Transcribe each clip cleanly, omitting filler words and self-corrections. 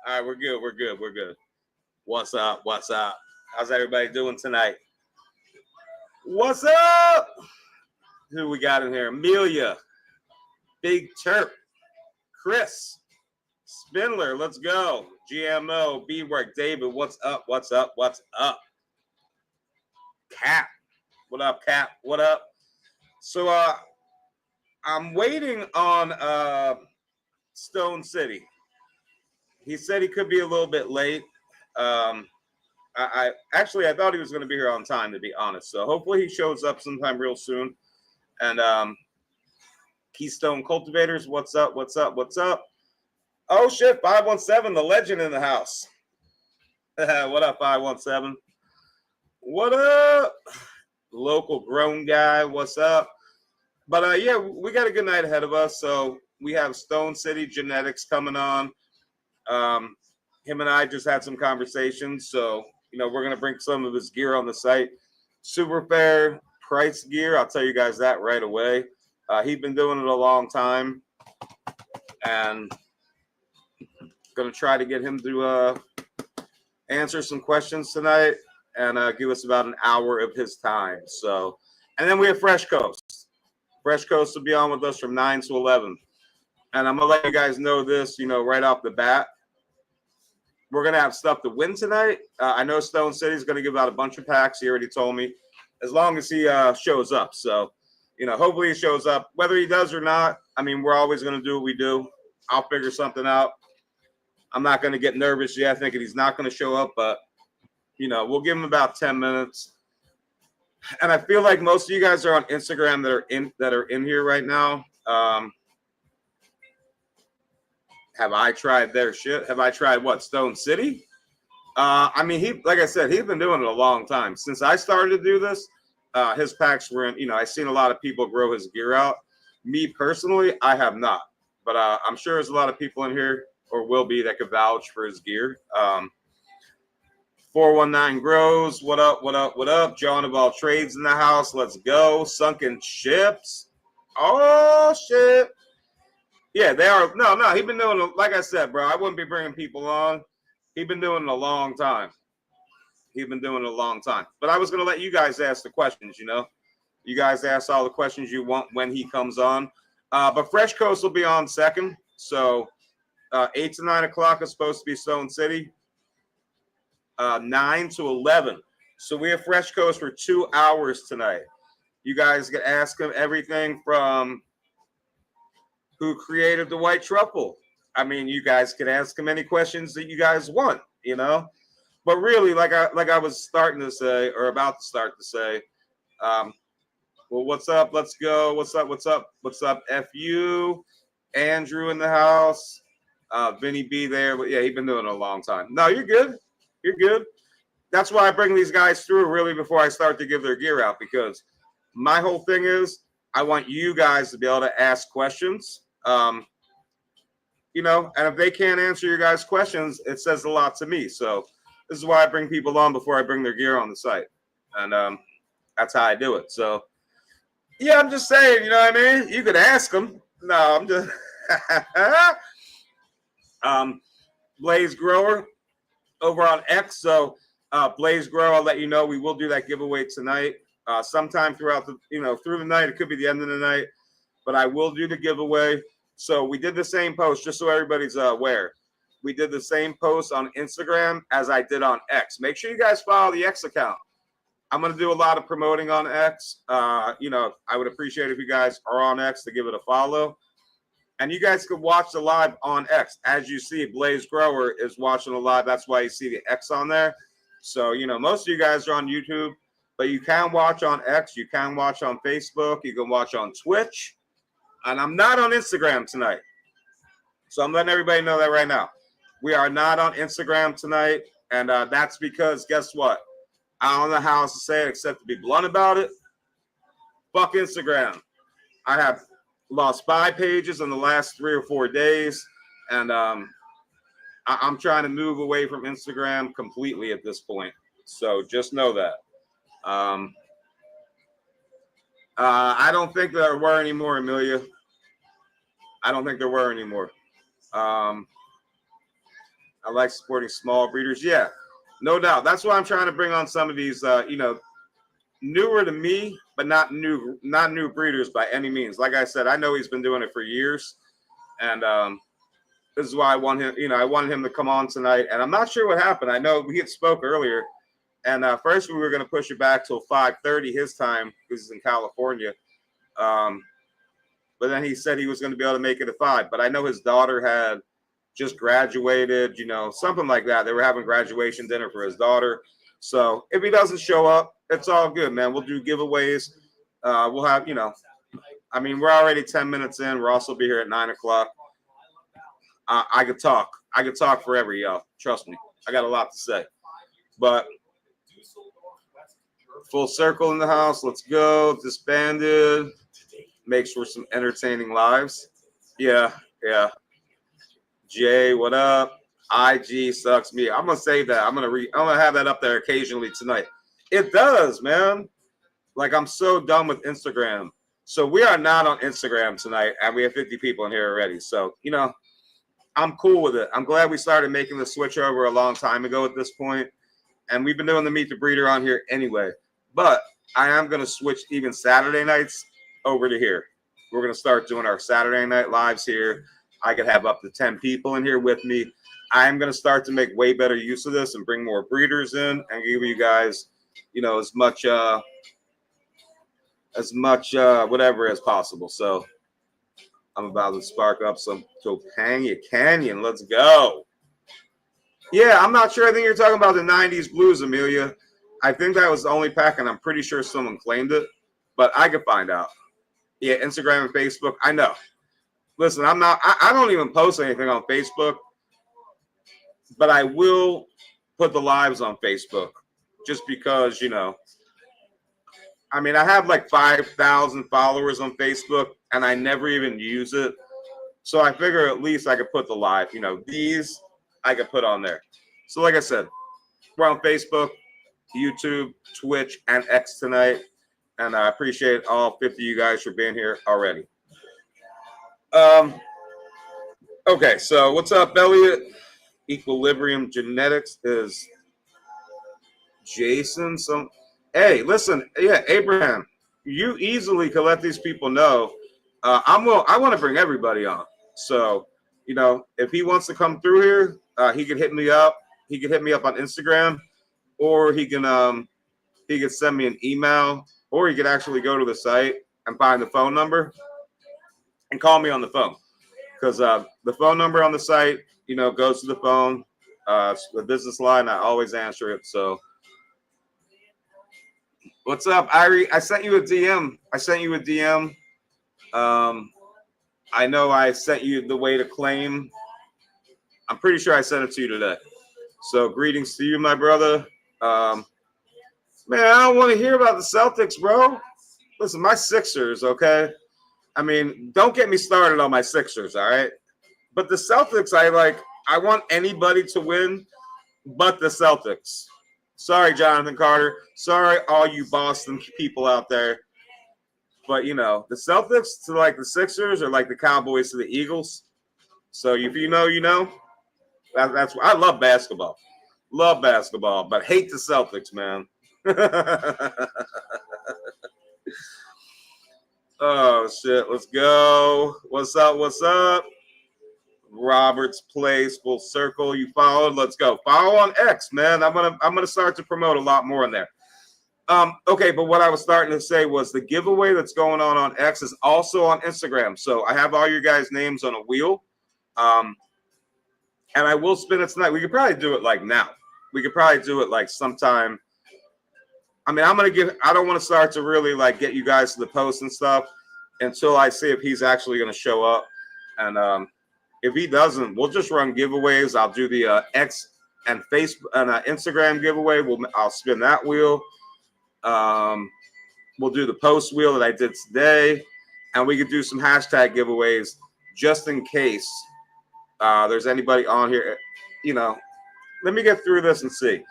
All right, we're good. We're good. We're good. What's up? What's up? How's everybody doing tonight? What's up? Who we got in here? Amelia, Big Turp, Chris, Spindler. Let's go. GMO, B Work, David. What's up? What's up? What's up? Cap. What up, Cap? What up? So I'm waiting on Stone City. He said he could be a little bit late. I actually I thought he was going to be here on time, to be honest. So hopefully he shows up sometime real soon. And Keystone Cultivators, what's up? What's up? What's up? Oh shit, 517, the legend in the house. What up, 517? What up? Local grown guy, what's up? But yeah, we got a good night ahead of us. So we have Stone City Genetics coming on. Him and I just had some conversations, so we're gonna bring some of his gear on the site. Super fair price gear, I'll tell you guys that right away. He's been doing it a long time, and gonna try to get him to answer some questions tonight and give us about an hour of his time. So, and then we have Fresh Coast. Fresh Coast will be on with us from 9 to 11, and I'm gonna let you guys know this, right off the bat. We're going to have stuff to win tonight. I know Stone City's going to give out a bunch of packs. He already told me, as long as he shows up. So, hopefully he shows up. Whether he does or not, I mean, we're always going to do what we do. I'll figure something out. I'm not going to get nervous yet thinking he's not going to show up, but, we'll give him about 10 minutes. And I feel like most of you guys are on Instagram that are in here right now. Have I tried their shit? Have I tried what? Stone City? I mean, like I said, he's been doing it a long time. Since I started to do this, his packs were in, I've seen a lot of people grow his gear out. Me personally, I have not. But I'm sure there's a lot of people in here, or will be, that could vouch for his gear. 419 Grows, what up, what up, what up? John of all trades in the house, let's go. Sunken Ships. Oh, shit. Yeah, they are. No, he's been doing it, like I said, bro. I wouldn't be bringing people on. He's been doing it a long time. But I was going to let you guys ask the questions, You guys ask all the questions you want when he comes on. But Fresh Coast will be on second. So 8 to 9 o'clock is supposed to be Stone City. 9 to 11. So we have Fresh Coast for 2 hours tonight. You guys can ask him everything from who created the white truffle. I mean, you guys can ask him any questions that you guys want, But really, like I was starting to say, or about to start to say, well, what's up? Let's go. What's up? What's up? What's up? FU, Andrew in the house, Vinny B there. But yeah, he's been doing it a long time. No, you're good. You're good. That's why I bring these guys through really before I start to give their gear out, because my whole thing is I want you guys to be able to ask questions. And if they can't answer your guys' questions, it says a lot to me. So this is why I bring people on before I bring their gear on the site. And that's how I do it. So, yeah, I'm just saying, you know what I mean? You could ask them. No, I'm just Blaze Grower over on X. So Blaze Grower, I'll let you know we will do that giveaway tonight. Sometime throughout the, through the night. It could be the end of the night, but I will do the giveaway. So we did the same post, just so everybody's aware. We did the same post on Instagram as I did on X. Make sure you guys follow the X account. I'm going to do a lot of promoting on X. I would appreciate if you guys are on X to give it a follow. And you guys can watch the live on X. As you see, Blaze Grower is watching the live. That's why you see the X on there. So, most of you guys are on YouTube, but you can watch on X. You can watch on Facebook. You can watch on Twitch. And I'm not on Instagram tonight. So I'm letting everybody know that right now. We are not on Instagram tonight. And that's because, guess what? I don't know how else to say it except to be blunt about it. Fuck Instagram. I have lost 5 pages in the last 3 or 4 days. And I'm trying to move away from Instagram completely at this point. So just know that. I don't think there were any more, Amelia. I don't think there were any more. I like supporting small breeders. Yeah, no doubt. That's why I'm trying to bring on some of these, newer to me, but not new breeders by any means. Like I said, I know he's been doing it for years, and this is why I want him. I wanted him to come on tonight, and I'm not sure what happened. I know we had spoke earlier, and first we were going to push it back till 5:30 his time because he's in California. But then he said he was going to be able to make it at 5. But I know his daughter had just graduated, something like that. They were having graduation dinner for his daughter. So if he doesn't show up, it's all good, man. We'll do giveaways. We'll have, we're already 10 minutes in. We'll also be here at 9 o'clock. I could talk. I could talk forever, y'all. Trust me. I got a lot to say. But full circle in the house. Let's go. Disbanded. Makes for some entertaining lives. Yeah. Jay, what up? IG sucks me. I'm gonna save that. I'm gonna have that up there occasionally tonight. It does, man. Like, I'm so done with Instagram. So we are not on Instagram tonight, and we have 50 people in here already. So, I'm cool with it. I'm glad we started making the switch over a long time ago at this point. And we've been doing the Meet the Breeder on here anyway. But I am going to switch even Saturday nights over to here. We're going to start doing our Saturday night lives here. I could have up to 10 people in here with me. I am going to start to make way better use of this and bring more breeders in and give you guys, as much whatever as possible. So I'm about to spark up some Topanga Canyon. Let's go. Yeah, I'm not sure. I think you're talking about the 90s Blues, Amelia. I think that was the only pack, and I'm pretty sure someone claimed it, but I could find out. Yeah, Instagram and Facebook. I know. Listen, I don't even post anything on Facebook, but I will put the lives on Facebook just because, I have like 5,000 followers on Facebook, and I never even use it. So I figure at least I could put the live, these I could put on there. So like I said, we're on Facebook, YouTube, Twitch, and X tonight. And I appreciate all 50 of you guys for being here already. Okay, so what's up, Elliot? Equilibrium Genetics is Jason. So, hey, listen, yeah, Abraham, you easily can let these people know. I want to bring everybody on. So, if he wants to come through here, he can hit me up. He can hit me up on Instagram, or he can send me an email, or he could actually go to the site and find the phone number and call me on the phone. Because the phone number on the site, goes to the phone. It's the business line. I always answer it. So, what's up, Irie? I sent you a DM. I know I sent you the way to claim. I'm pretty sure I sent it to you today. So, greetings to you, my brother. Man, I don't want to hear about the Celtics, bro. Listen, my Sixers, okay? Don't get me started on my Sixers, all right? But the Celtics, I want anybody to win but the Celtics. Sorry, Jonathan Carter. Sorry, all you Boston people out there. But, the Celtics to like the Sixers or like the Cowboys to the Eagles. So if you know, you know. That's I love basketball. Love basketball, but hate the Celtics, man. Oh, shit. Let's go. What's up? Robert's Place, Full Circle. You followed. Let's go. Follow on X, man. I'm gonna start to promote a lot more in there. Okay, but what I was starting to say was the giveaway that's going on X is also on Instagram. So I have all your guys' names on a wheel. And I will spin it tonight. We could probably do it like now. We could probably do it like sometime. I don't want to start to really like get you guys to the post and stuff until I see if he's actually going to show up. And if he doesn't, we'll just run giveaways. I'll do the X and Facebook and Instagram giveaway. I'll spin that wheel. We'll do the post wheel that I did today, and we could do some hashtag giveaways just in case there's anybody on here. Let me get through this and see,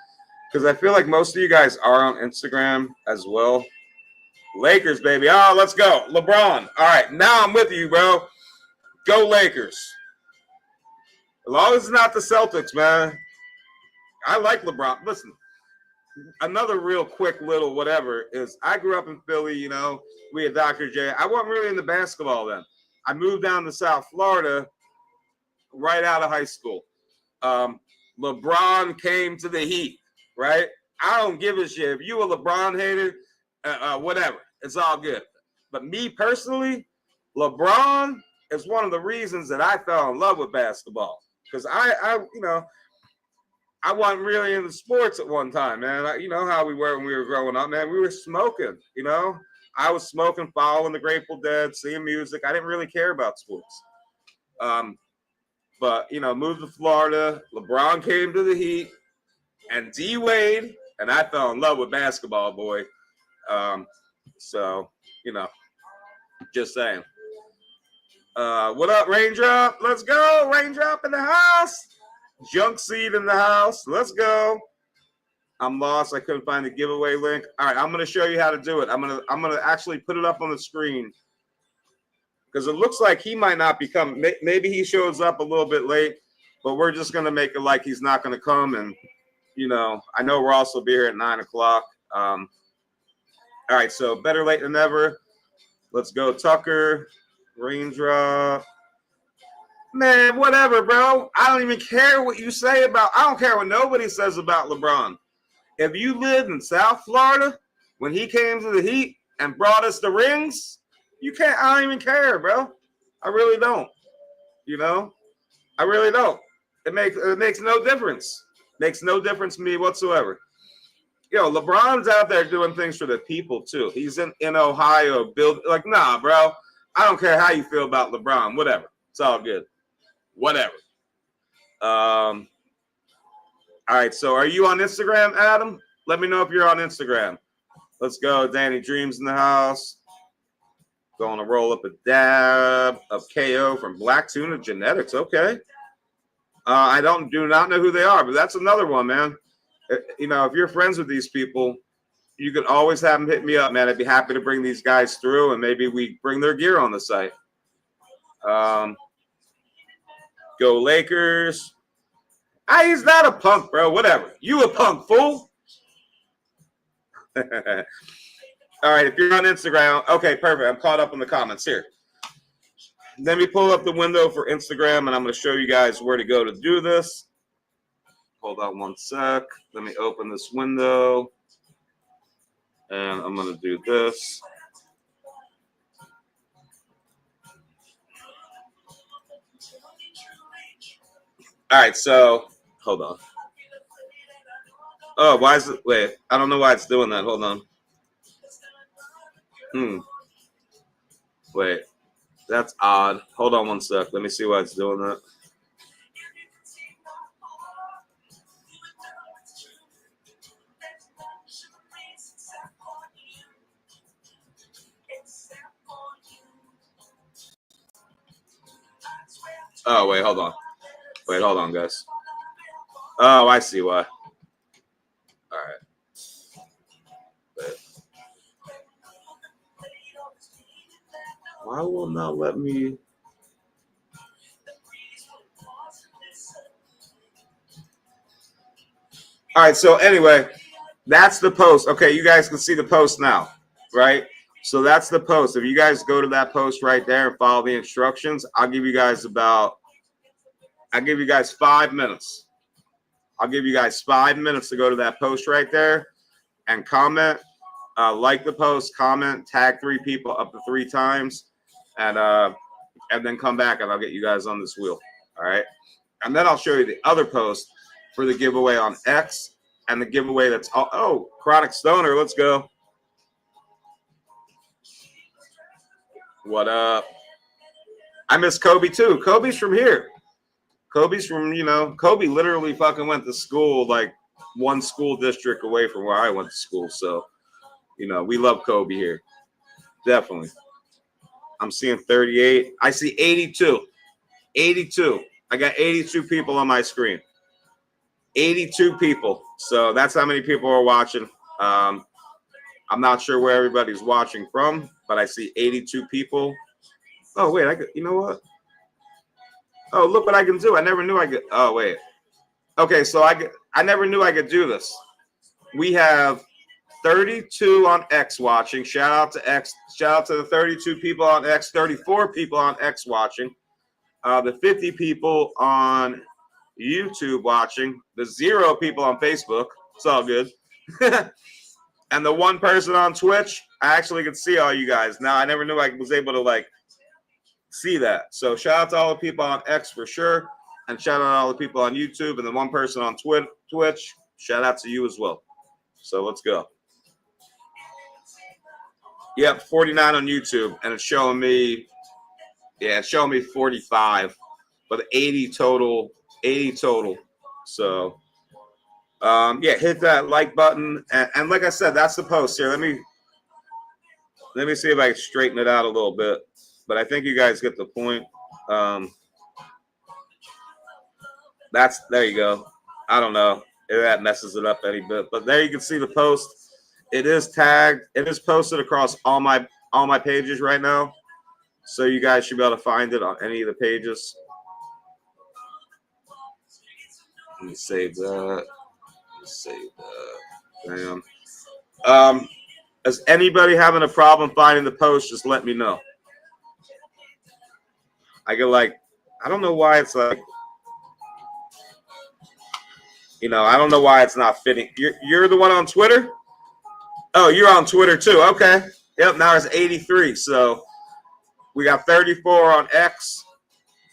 because I feel like most of you guys are on Instagram as well. Lakers, baby. Oh, let's go. LeBron. All right, now I'm with you, bro. Go Lakers. As long as it's not the Celtics, man. I like LeBron. Listen, another real quick little whatever is I grew up in Philly, you know, we had Dr. J. I wasn't really into basketball then. I moved down to South Florida right out of high school. Um, LeBron came to the Heat, right? I don't give a shit. If you a LeBron hater, whatever, it's all good. But me personally, LeBron is one of the reasons that I fell in love with basketball. Because you know, I wasn't really into sports at one time, man. You know how we were when we were growing up, man. We were smoking, you know. I was smoking, following the Grateful Dead, seeing music. I didn't really care about sports. But, you know, moved to Florida. LeBron came to the Heat and D Wade, and I fell in love with basketball, boy. So, you know, just saying. What up, Raindrop? Let's go. Raindrop in the house. Junk Seed in the house. Let's go. I'm lost. I couldn't find the giveaway link. All right, I'm gonna show you how to do it. I'm gonna actually put it up on the screen because it looks like he might not be coming. Maybe he shows up a little bit late, but we're just gonna make it like he's not gonna come. And you know, I know we'll also be here at 9 o'clock. All right, so better late than never. Let's go, Tucker. Raindrop. Man, whatever, bro. I don't even care what you say about. I don't care what nobody says about LeBron. If you lived in South Florida when he came to the Heat and brought us the rings, you can't. I don't even care, bro. I really don't. You know, I really don't. It makes no difference. Makes no difference to me whatsoever. Yo, LeBron's out there doing things for the people too. He's in Ohio, like, nah, bro. I don't care how you feel about LeBron. Whatever. It's all good. Whatever. All right. So are you on Instagram, Adam? Let me know if you're on Instagram. Let's go. Danny Dreams in the house. Going to roll up a dab of KO from Black Tuna Genetics. Okay. I do not know who they are, but that's another one, man. You know, if you're friends with these people, you can always have them hit me up, man. I'd be happy to bring these guys through, and maybe we bring their gear on the site. Go Lakers. He's not a punk, bro. Whatever. You a punk, fool. All right, if you're on Instagram, okay, perfect. I'm caught up in the comments here. Let me pull up the window for Instagram, and I'm going to show you guys where to go to do this. Hold on one sec. Let me open this window, and I'm going to do this. All right, so hold on. Oh, why is it? Wait, I don't know why it's doing that. Hold on. Wait, that's odd. Hold on one sec. Let me see why it's doing that. Oh, wait, hold on. Wait, hold on, guys. Oh, I see why. All right. Wait. Why will not let me? All right, so anyway, that's the post. Okay, you guys can see the post now, right? So that's the post. If you guys go to that post right there and follow the instructions, I'll give you guys 5 minutes. I'll give you guys 5 minutes to go to that post right there and comment, like the post, comment, tag 3 people up to 3 times, and then come back and I'll get you guys on this wheel. All right. And then I'll show you the other post for the giveaway on X and the giveaway that's Chronic Stoner. Let's go. What up? I miss Kobe too. Kobe's from here. Kobe's from, Kobe literally fucking went to school like one school district away from where I went to school. So, we love Kobe here. Definitely. I'm seeing 38. I see 82. 82. I got 82 people on my screen. 82 people. So that's how many people are watching. I'm not sure where everybody's watching from, but I see 82 people. Oh, wait. You know what? Oh, look what I can do. I never knew I could. Oh, wait. Okay, so I never knew I could do this. We have 32 on X watching. Shout out to X. Shout out to the 32 people on X, 34 people on X watching. The 50 people on YouTube watching. The 0 people on Facebook. It's all good. And the 1 person on Twitch. I actually can see all you guys now. I never knew I was able to like see that. So shout out to all the people on X for sure. And shout out to all the people on YouTube and the 1 person on Twitch. Shout out to you as well. So let's go. Yep, 49 on YouTube, and it's showing me, yeah, it's showing me 45, but 80 total, 80 total. So, yeah, hit that like button, and like I said, that's the post here. Let me see if I can straighten it out a little bit, but I think you guys get the point. There you go. I don't know if that messes it up any bit, but there you can see the post. It is tagged. It is posted across all my pages right now, so you guys should be able to find it on any of the pages. Let me save that. Bam. Is anybody having a problem finding the post? Just let me know. I get like, I don't know why it's like, I don't know why it's not fitting. You're the one on Twitter? Oh, you're on Twitter too. Okay. Yep. Now it's 83. So we got 34 on X,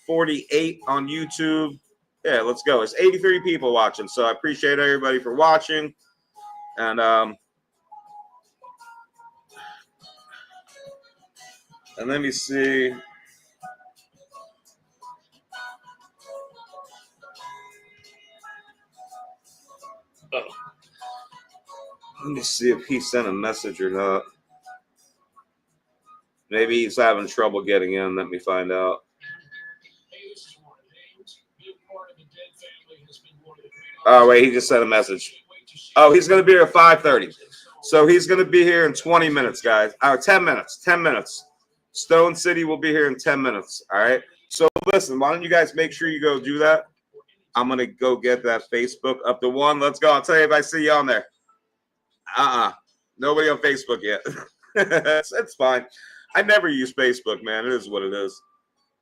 48 on YouTube. Yeah, let's go. It's 83 people watching. So I appreciate everybody for watching. And let me see. Let me see if he sent a message or not. Maybe he's having trouble getting in. Let me find out. Oh, wait, he just sent a message. Oh, he's going to be here at 5:30. So he's going to be here in 20 minutes, guys. 10 minutes. 10 minutes. Stone City will be here in 10 minutes. All right. So listen, why don't you guys make sure you go do that? I'm going to go get that Facebook up to 1. Let's go. I'll tell you if I see you on there. Nobody on Facebook yet. It's fine. I never use Facebook, man. It is what it is.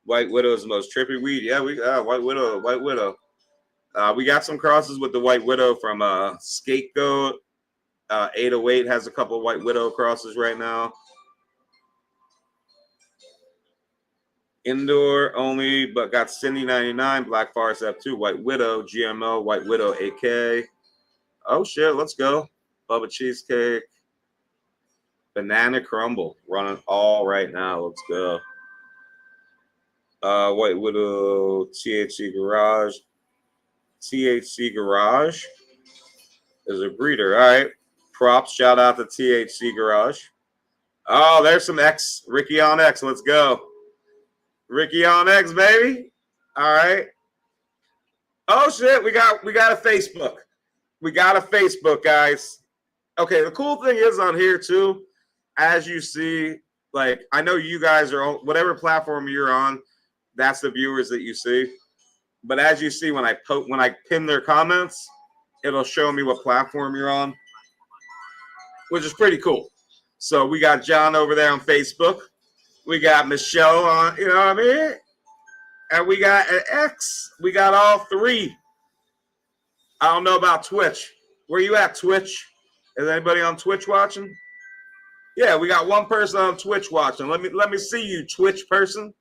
White Widow is the most trippy weed. Yeah, White Widow. We got some crosses with the White Widow from Scapegoat. 808 has a couple of White Widow crosses right now. Indoor only, but got Cindy 99, Black Forest F2, White Widow, GMO, White Widow AK. Oh shit, let's go. Bubba Cheesecake. Banana Crumble running all right now. Let's go. White Widow, THC Garage. THC Garage is a breeder. All right. Props. Shout out to THC Garage. Oh, there's some X. Ricky on X. Let's go. Ricky on X, baby. All right. Oh shit, we got a Facebook. We got a Facebook, guys. Okay, the cool thing is on here too, as you see, like I know you guys are on whatever platform you're on, that's the viewers that you see. But as you see, when I pin their comments, it'll show me what platform you're on, which is pretty cool. So we got John over there on Facebook. We got Michelle on, you know what I mean? And we got an X. We got all 3. I don't know about Twitch. Where you at, Twitch? Is anybody on Twitch watching? Yeah, we got 1 person on Twitch watching. Let me see you, Twitch person.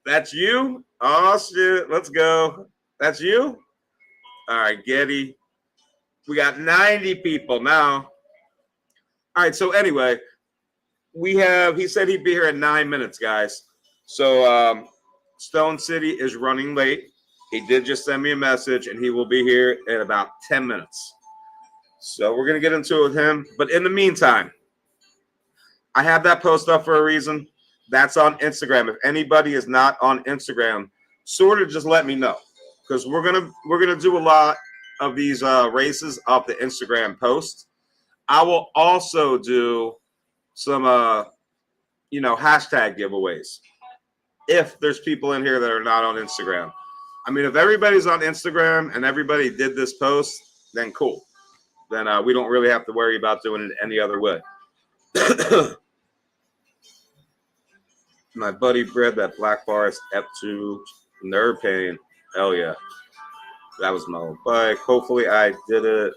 That's you? Oh shit, let's go. That's you? All right, Getty. We got 90 people now. All right, so anyway, he said he'd be here in 9 minutes, guys. So Stone City is running late. He did just send me a message, and he will be here in about 10 minutes. So we're going to get into it with him. But in the meantime, I have that post up for a reason. That's on Instagram. If anybody is not on Instagram, sort of just let me know. Because we're gonna do a lot of these races off the Instagram post. I will also do some hashtag giveaways. If there's people in here that are not on Instagram. I mean, if everybody's on Instagram and everybody did this post, then cool. Then we don't really have to worry about doing it any other way. My buddy bred that Black Forest F2 nerve pain. Hell yeah. That was my old bike. Hopefully I did it.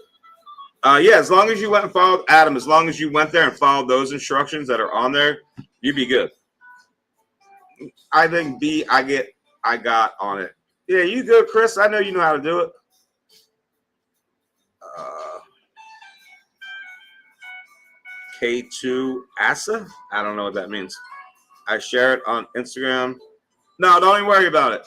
Yeah, as long as you went and followed, Adam, as long as you went there and followed those instructions that are on there, you'd be good. I think B, I got on it. Yeah, you good, Chris. I know you know how to do it. K2 Asa? I don't know what that means. I share it on Instagram. No, don't even worry about it.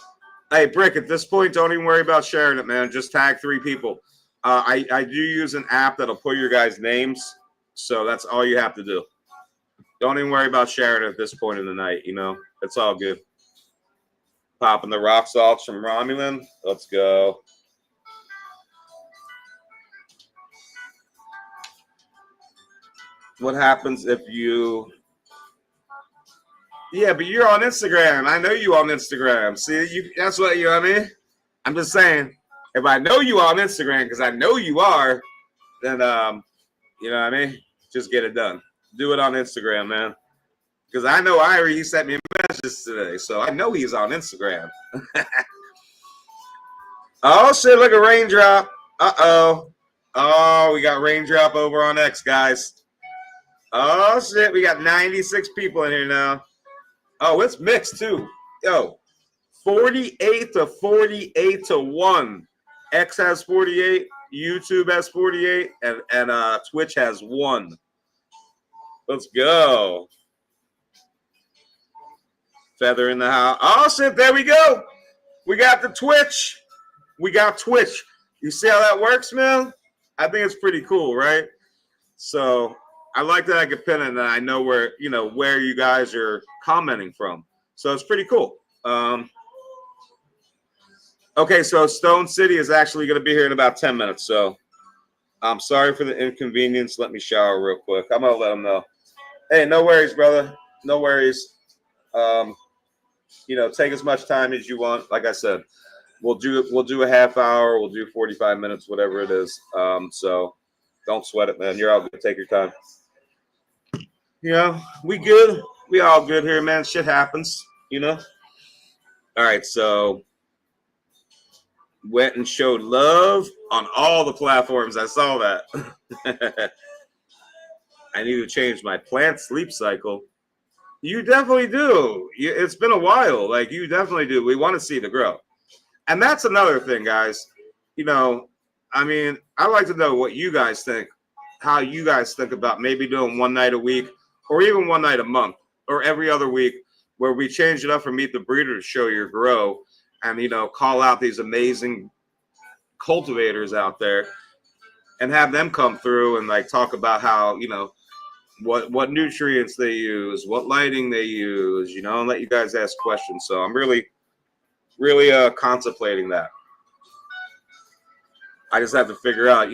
Hey, Brick, at this point, don't even worry about sharing it, man. Just tag 3 people. I do use an app that'll put your guys' names, so that's all you have to do. Don't even worry about sharing it at this point in the night, It's all good. Popping the rock salts from Romulan. Let's go. What happens if you... Yeah, but you're on Instagram. I know you on Instagram. See, that's what, you know what I mean? I'm just saying, if I know you on Instagram, because I know you are, then, you know what I mean? Just get it done. Do it on Instagram, man. Because I know he sent me a message today, so I know he's on Instagram. Oh, shit, look at raindrop. Uh-oh. Oh, we got raindrop over on X, guys. Oh, shit, we got 96 people in here now. Oh, it's mixed, too. Yo, 48 to 48 to 1. X has 48, YouTube has 48, and Twitch has 1. Let's go. Feather in the house. Oh, shit, there we go. We got the Twitch. We got Twitch. You see how that works, man? I think it's pretty cool, right? So I like that I can pin it and I know where you guys are commenting from. So it's pretty cool. Okay, so Stone City is actually going to be here in about 10 minutes. So I'm sorry for the inconvenience. Let me shower real quick. I'm going to let them know. Hey, no worries, brother. No worries. Take as much time as you want. Like I said, we'll do a half hour. We'll do 45 minutes, whatever it is. So don't sweat it, man. You're all good. Take your time. We good. We all good here, man. Shit happens, All right, so went and showed love on all the platforms. I saw that. I need to change my plant sleep cycle. You definitely do. It's been a while. Like, you definitely do. We want to see the growth. And that's another thing, guys. I mean, I'd like to know what you guys think, how you guys think about maybe doing one night a week or even one night a month or every other week where we change it up for Meet the Breeder to show your grow and, call out these amazing cultivators out there and have them come through and like talk about how, what nutrients they use, what lighting they use, and let you guys ask questions. So I'm really contemplating that. I just have to figure out,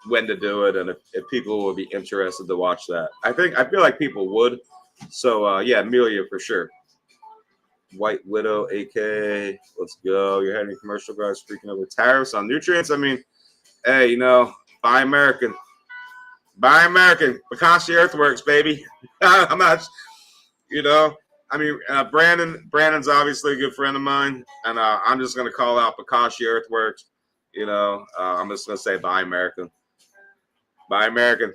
when to do it and if people would be interested to watch that. I feel like people would. So yeah, Amelia for sure. White Widow, AK, let's go. You're having commercial guys freaking out with tariffs on nutrients. I mean, hey, buy American. Buy American. Pakashi Earthworks, baby. I'm not, I mean, Brandon's obviously a good friend of mine, and I'm just going to call out Pakashi Earthworks. I'm just going to say buy American. Buy American.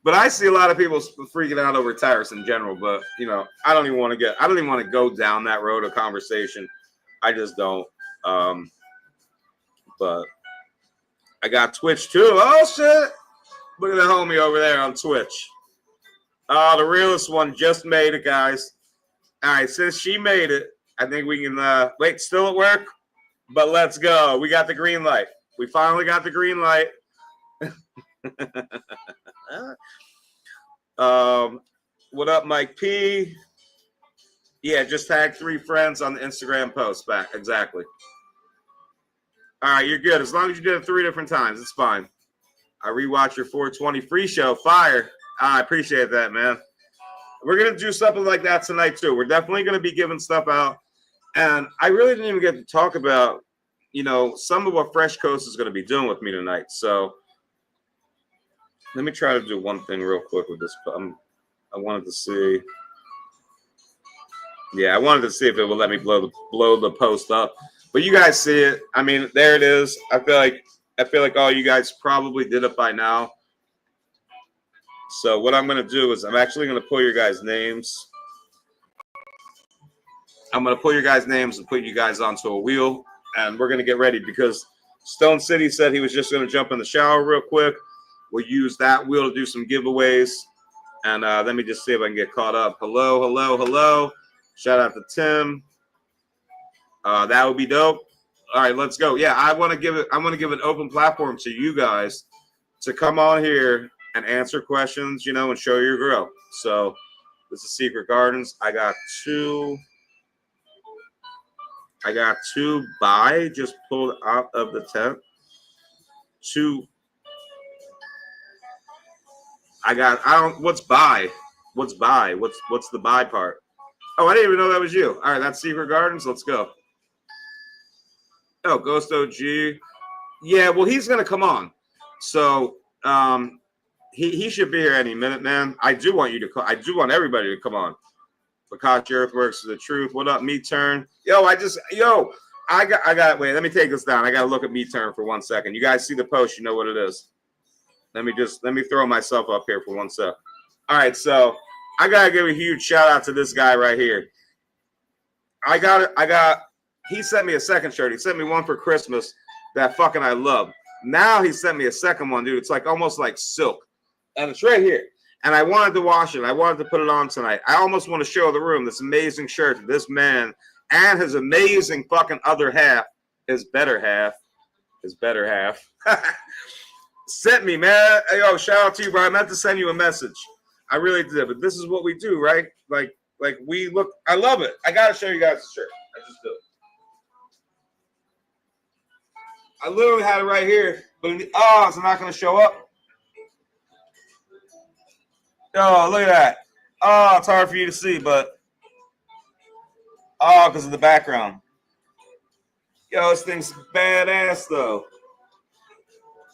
But I see a lot of people freaking out over tariffs in general. But I don't even want to go down that road of conversation. I just don't. But I got Twitch too. Oh shit! Look at the homie over there on Twitch. Oh, the realest one just made it, guys. All right, since she made it, I think we can wait. Still at work, but let's go. We got the green light. We finally got the green light. What up, Mike P? Yeah, just tag 3 friends on the Instagram post back. Exactly. All right, you're good. As long as you did it 3 different times, it's fine. I rewatched your 420 free show. Fire. I appreciate that, man. We're going to do something like that tonight, too. We're definitely going to be giving stuff out. And I really didn't even get to talk about, some of what Fresh Coast is going to be doing with me tonight. So let me try to do one thing real quick with this. I wanted to see. Yeah, I wanted to see if it would let me blow the post up. But you guys see it. I mean, there it is. I feel like all you guys probably did it by now. So what I'm going to do is I'm actually going to pull your guys' names. I'm going to pull your guys' names and put you guys onto a wheel. And we're going to get ready because Stone City said he was just going to jump in the shower real quick. We'll use that wheel to do some giveaways. And let me just see if I can get caught up. Hello, hello, hello. Shout out to Tim. That would be dope. All right, let's go. Yeah, I want to give an open platform to you guys to come on here and answer questions, and show your grow. So this is Secret Gardens. I got two buy just pulled out of the tent. What's buy? What's the buy part? Oh, I didn't even know that was you. All right, that's Secret Gardens. Let's go. Oh, Ghost OG. Yeah, well, he's going to come on. So he should be here any minute, man. I do want everybody to come on. Pikachu Earthworks is the truth. What up, Me Turn? I got wait, let me take this down. I got to look at Me Turn for 1 second. You guys see the post, you know what it is. Let me throw myself up here for 1 sec. All right, so I got to give a huge shout out to this guy right here. He sent me a second shirt. He sent me one for Christmas that fucking I love. Now he sent me a second one, dude. It's like almost like silk. And it's right here. And I wanted to wash it. I wanted to put it on tonight. I almost want to show the room this amazing shirt that this man and his amazing fucking other half, his better half, sent me, man. Yo, shout out to you, bro. I meant to send you a message. I really did. But this is what we do, right? Like we look. I love it. I got to show you guys the shirt. I just do. I literally had it right here, but it's not going to show up. Oh, look at that. Oh, it's hard for you to see, but because of the background. Yo, this thing's badass, though.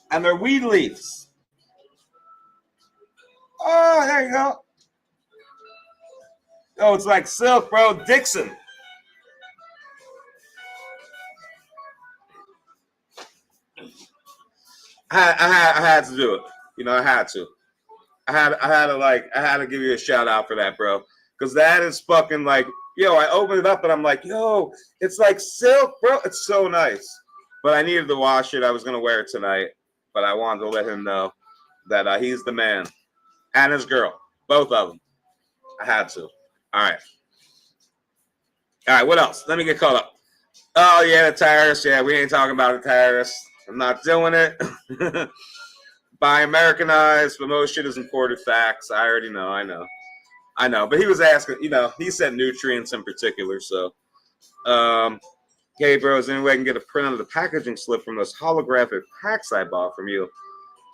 And they're weed leaves. Oh, there you go. Oh, it's like silk, bro. Dixon. I had to do it. I had to. I had to give you a shout out for that, bro. Because that is fucking like, I opened it up and I'm like, it's like silk, bro. It's so nice. But I needed to wash it. I was going to wear it tonight. But I wanted to let him know that he's the man. And his girl. Both of them. I had to. All right, what else? Let me get caught up. Oh, yeah, the terrorists. Yeah, we ain't talking about the terrorists. I'm not doing it. Buy Americanized, but most shit is imported facts. I already know. I know. But he was asking, he said nutrients in particular. So, hey, bro, is there any way I can get a print of the packaging slip from those holographic packs I bought from you?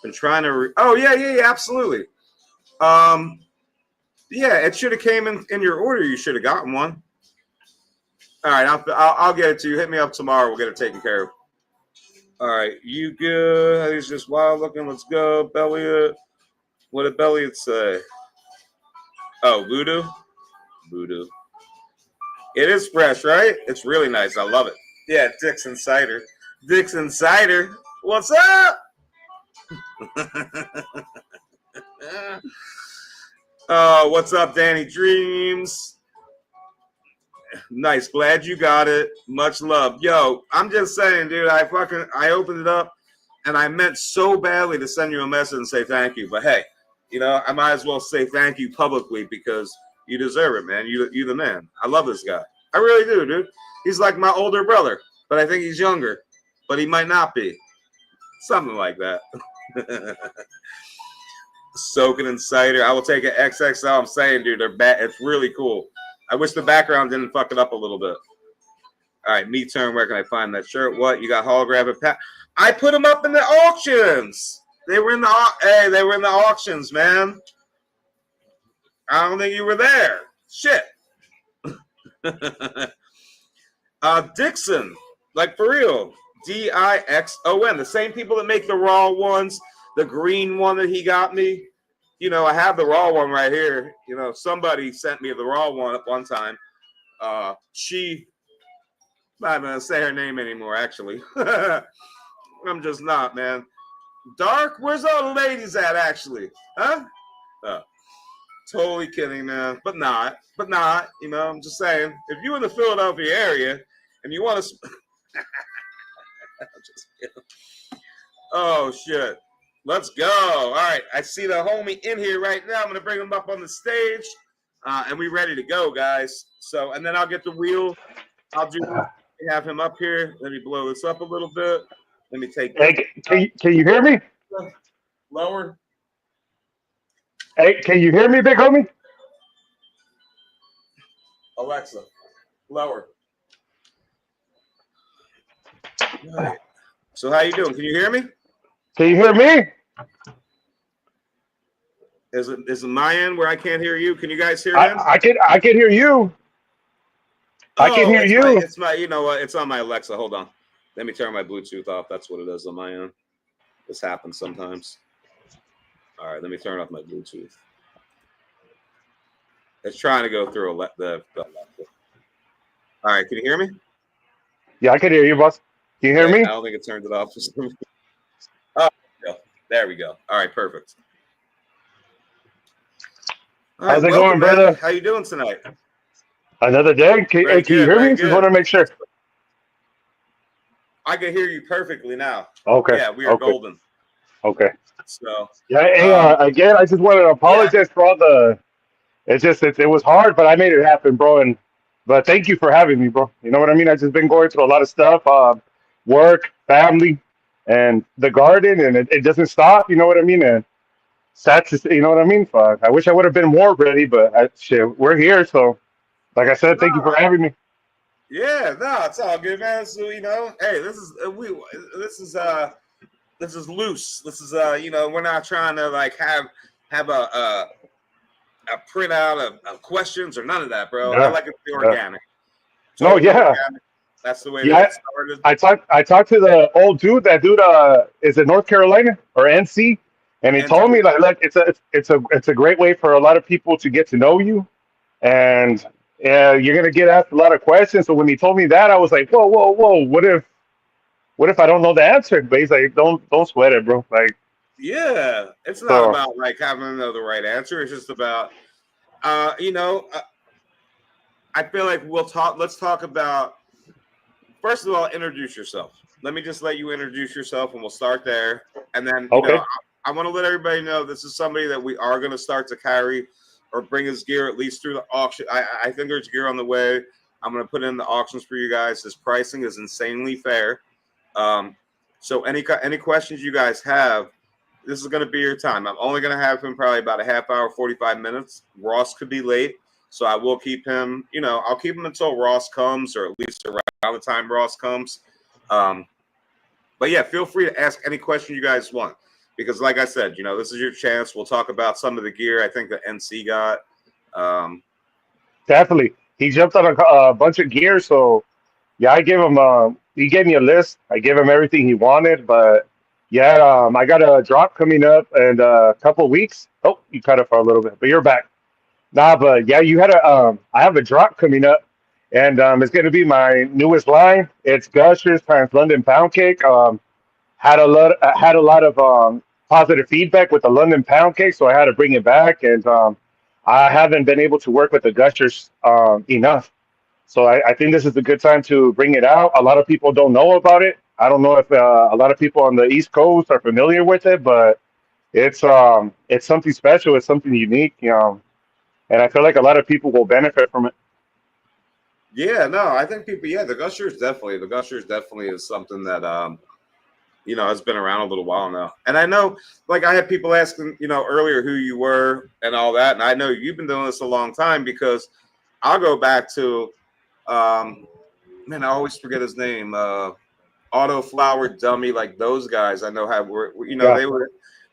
Been trying to. Yeah, absolutely. Yeah, it should have came in your order. You should have gotten one. All right, I'll get it to you. Hit me up tomorrow. We'll get it taken care of. All right, you good? He's just wild looking. Let's go, Belliot. What did Belliot say? Oh, voodoo. It is fresh, right? It's really nice. I love it. Yeah, Dixon Cider. What's up? Oh, what's up, Danny Dreams? Nice. Glad you got it. Much love. Yo, I'm just saying, dude, I opened it up and I meant so badly to send you a message and say thank you. But hey, I might as well say thank you publicly because you deserve it, man. You're the man. I love this guy. I really do, dude. He's like my older brother, but I think he's younger. But he might not be. Something like that. Soaking in cider. I will take an XXL. I'm saying, dude, they're bad. It's really cool. I wish the background didn't fuck it up a little bit. All right, Me Turn. Where can I find that shirt? What? You got holographic pack? I put them up in the auctions. They were in the auctions, man. I don't think you were there. Shit. Dixon, like for real. Dixon. The same people that make the raw ones, the green one that he got me. You know, I have the raw one right here. You know, somebody sent me the raw one at one time. She, I'm not gonna say her name anymore. Actually, I'm just not, man. Dark, where's all the ladies at? Actually, huh? Totally kidding, man. But not. You know, I'm just saying. If you're in the Philadelphia area and you want to, oh shit. Let's go. All right. I see the homie in here right now. I'm going to bring him up on the stage. And we ready to go, guys. So, and then I'll get the wheel. I'll do have him up here. Let me blow this up a little bit. Let me take this. Hey, can you hear me? Lower. Hey, can you hear me, big homie? Alexa, lower. All right. So how you doing? Can you hear me? Can you hear me? Is it my end where I can't hear you? Can you guys hear him? I can hear you. I can hear you. It's my, you know what? It's on my Alexa. Hold on. Let me turn my Bluetooth off. That's what it is on my end. This happens sometimes. All right, let me turn off my Bluetooth. It's trying to go through the Alexa. All right, can you hear me? Yeah, I can hear you, boss. Can you hear me? I don't think it turned it off. Oh, there we go. All right, perfect. All right, how's it going, brother? How you doing tonight? Another day. Can you hear me? Just want to make sure. I can hear you perfectly now. Okay. Yeah, we are golden. Okay. So yeah, hey, again, I just wanted to apologize for all the. It's just it was hard, but I made it happen, bro. But thank you for having me, bro. You know what I mean? I just been going through a lot of stuff, work, family, and the garden, and it doesn't stop. You know what I mean? And sad to you know what I mean? Fuck. I wish I would have been more ready, but shit, we're here. So, like I said, thank you for having me. Yeah, no, it's all good, man. So you know, hey, this is loose. This is you know, we're not trying to like have a printout of questions or none of that, bro. I like it to be organic. Totally organic. That's the way that it started. I talked to the old dude. That dude is it North Carolina or NC? And he told me like, look, it's a great way for a lot of people to get to know you, and you're gonna get asked a lot of questions. So when he told me that, I was like, whoa, whoa, whoa, what if I don't know the answer? But he's like, don't sweat it, bro. Like, yeah, it's not about like having to know the right answer. It's just about, you know, I feel like let's talk about, first of all, introduce yourself. Let me just let you introduce yourself and we'll start there. And then, you know, I want to let everybody know this is somebody that we are going to start to carry or bring his gear at least through the auction. I think there's gear on the way. I'm going to put in the auctions for you guys. His pricing is insanely fair. So any questions you guys have, this is going to be your time. I'm only going to have him probably about a half hour, 45 minutes. Ross could be late, so I will keep him, you know, I'll keep him until Ross comes, or at least around the time Ross comes. But yeah, feel free to ask any question you guys want, because like I said, you know, this is your chance. We'll talk about some of the gear I think the NC got. Definitely. He jumped on a bunch of gear, so yeah, I gave him. He gave me a list. I gave him everything he wanted, but yeah, I got a drop coming up in a couple of weeks. Oh, you cut it for a little bit, but you're back. Nah, but yeah, you had a. I have a drop coming up, and it's going to be my newest line. It's Gushers times London Pound Cake. Had a lot of positive feedback with the London Pound Cake, so I had to bring it back, and I haven't been able to work with the Gushers enough. So I think this is a good time to bring it out. A lot of people don't know about it. I don't know if a lot of people on the East Coast are familiar with it, but it's something special. It's something unique, you know, and I feel like a lot of people will benefit from it. Yeah, no, I think people. Yeah, the Gushers definitely is something that you know, has been around a little while now. And I know, like, I had people asking, you know, earlier who you were and all that, and I know you've been doing this a long time, because I'll go back to. Man, I always forget his name. Auto Flower Dummy, like those guys. I know how you know,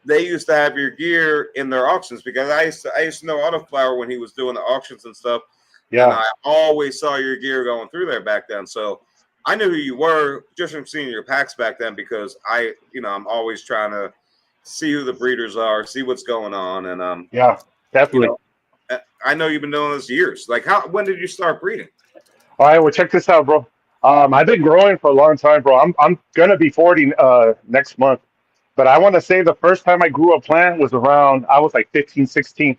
they used to have your gear in their auctions because I used to know Autoflower when he was doing the auctions and stuff, and Yeah, I always saw your gear going through there back then. So I knew who you were just from seeing your packs back then because I'm always trying to see who the breeders are, see what's going on, and yeah, you definitely. know, I know you've been doing this years. Like, when did you start breeding? All right, well, check this out, bro. I've been growing for a long time, bro. I'm gonna be 40 next month, but I want to say the first time I grew a plant was around I was like 15, 16.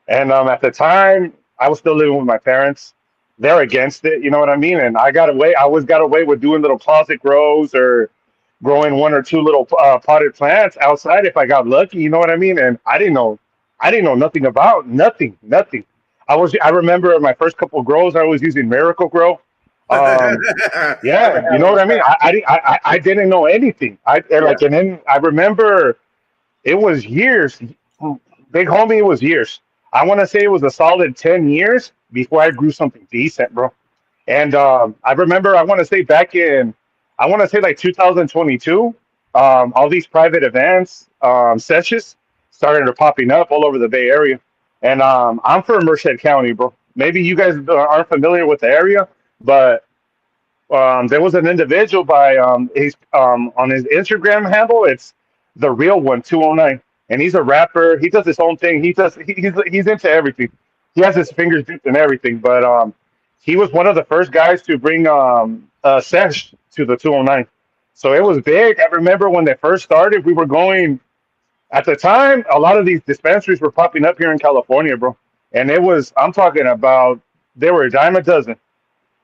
And at the time, I was still living with my parents. They're against it, you know what I mean? And I got away. I always got away with doing little closet grows or growing one or two little potted plants outside if I got lucky, you know what I mean? And I didn't know nothing about nothing, nothing. I remember my first couple of grows, I was using Miracle Grow. Um, I've been yeah, you know having what I mean? I didn't know anything. yeah. And then I remember it was years. Big homie, it was years. I want to say it was a solid 10 years before I grew something decent, bro. And I remember, I want to say back in, I want to say like 2022, all these private events, sessions started popping up all over the Bay Area. And I'm from Merced County, bro. Maybe you guys aren't familiar with the area, but there was an individual by he's on his Instagram handle. It's the real one 209, and he's a rapper. He does his own thing. He's into everything. He has his fingers dipped in everything. But he was one of the first guys to bring sesh to the 209. So it was big. I remember when they first started, we were going at the time. A lot of these dispensaries were popping up here in California, bro. And it was I'm talking about they were a dime a dozen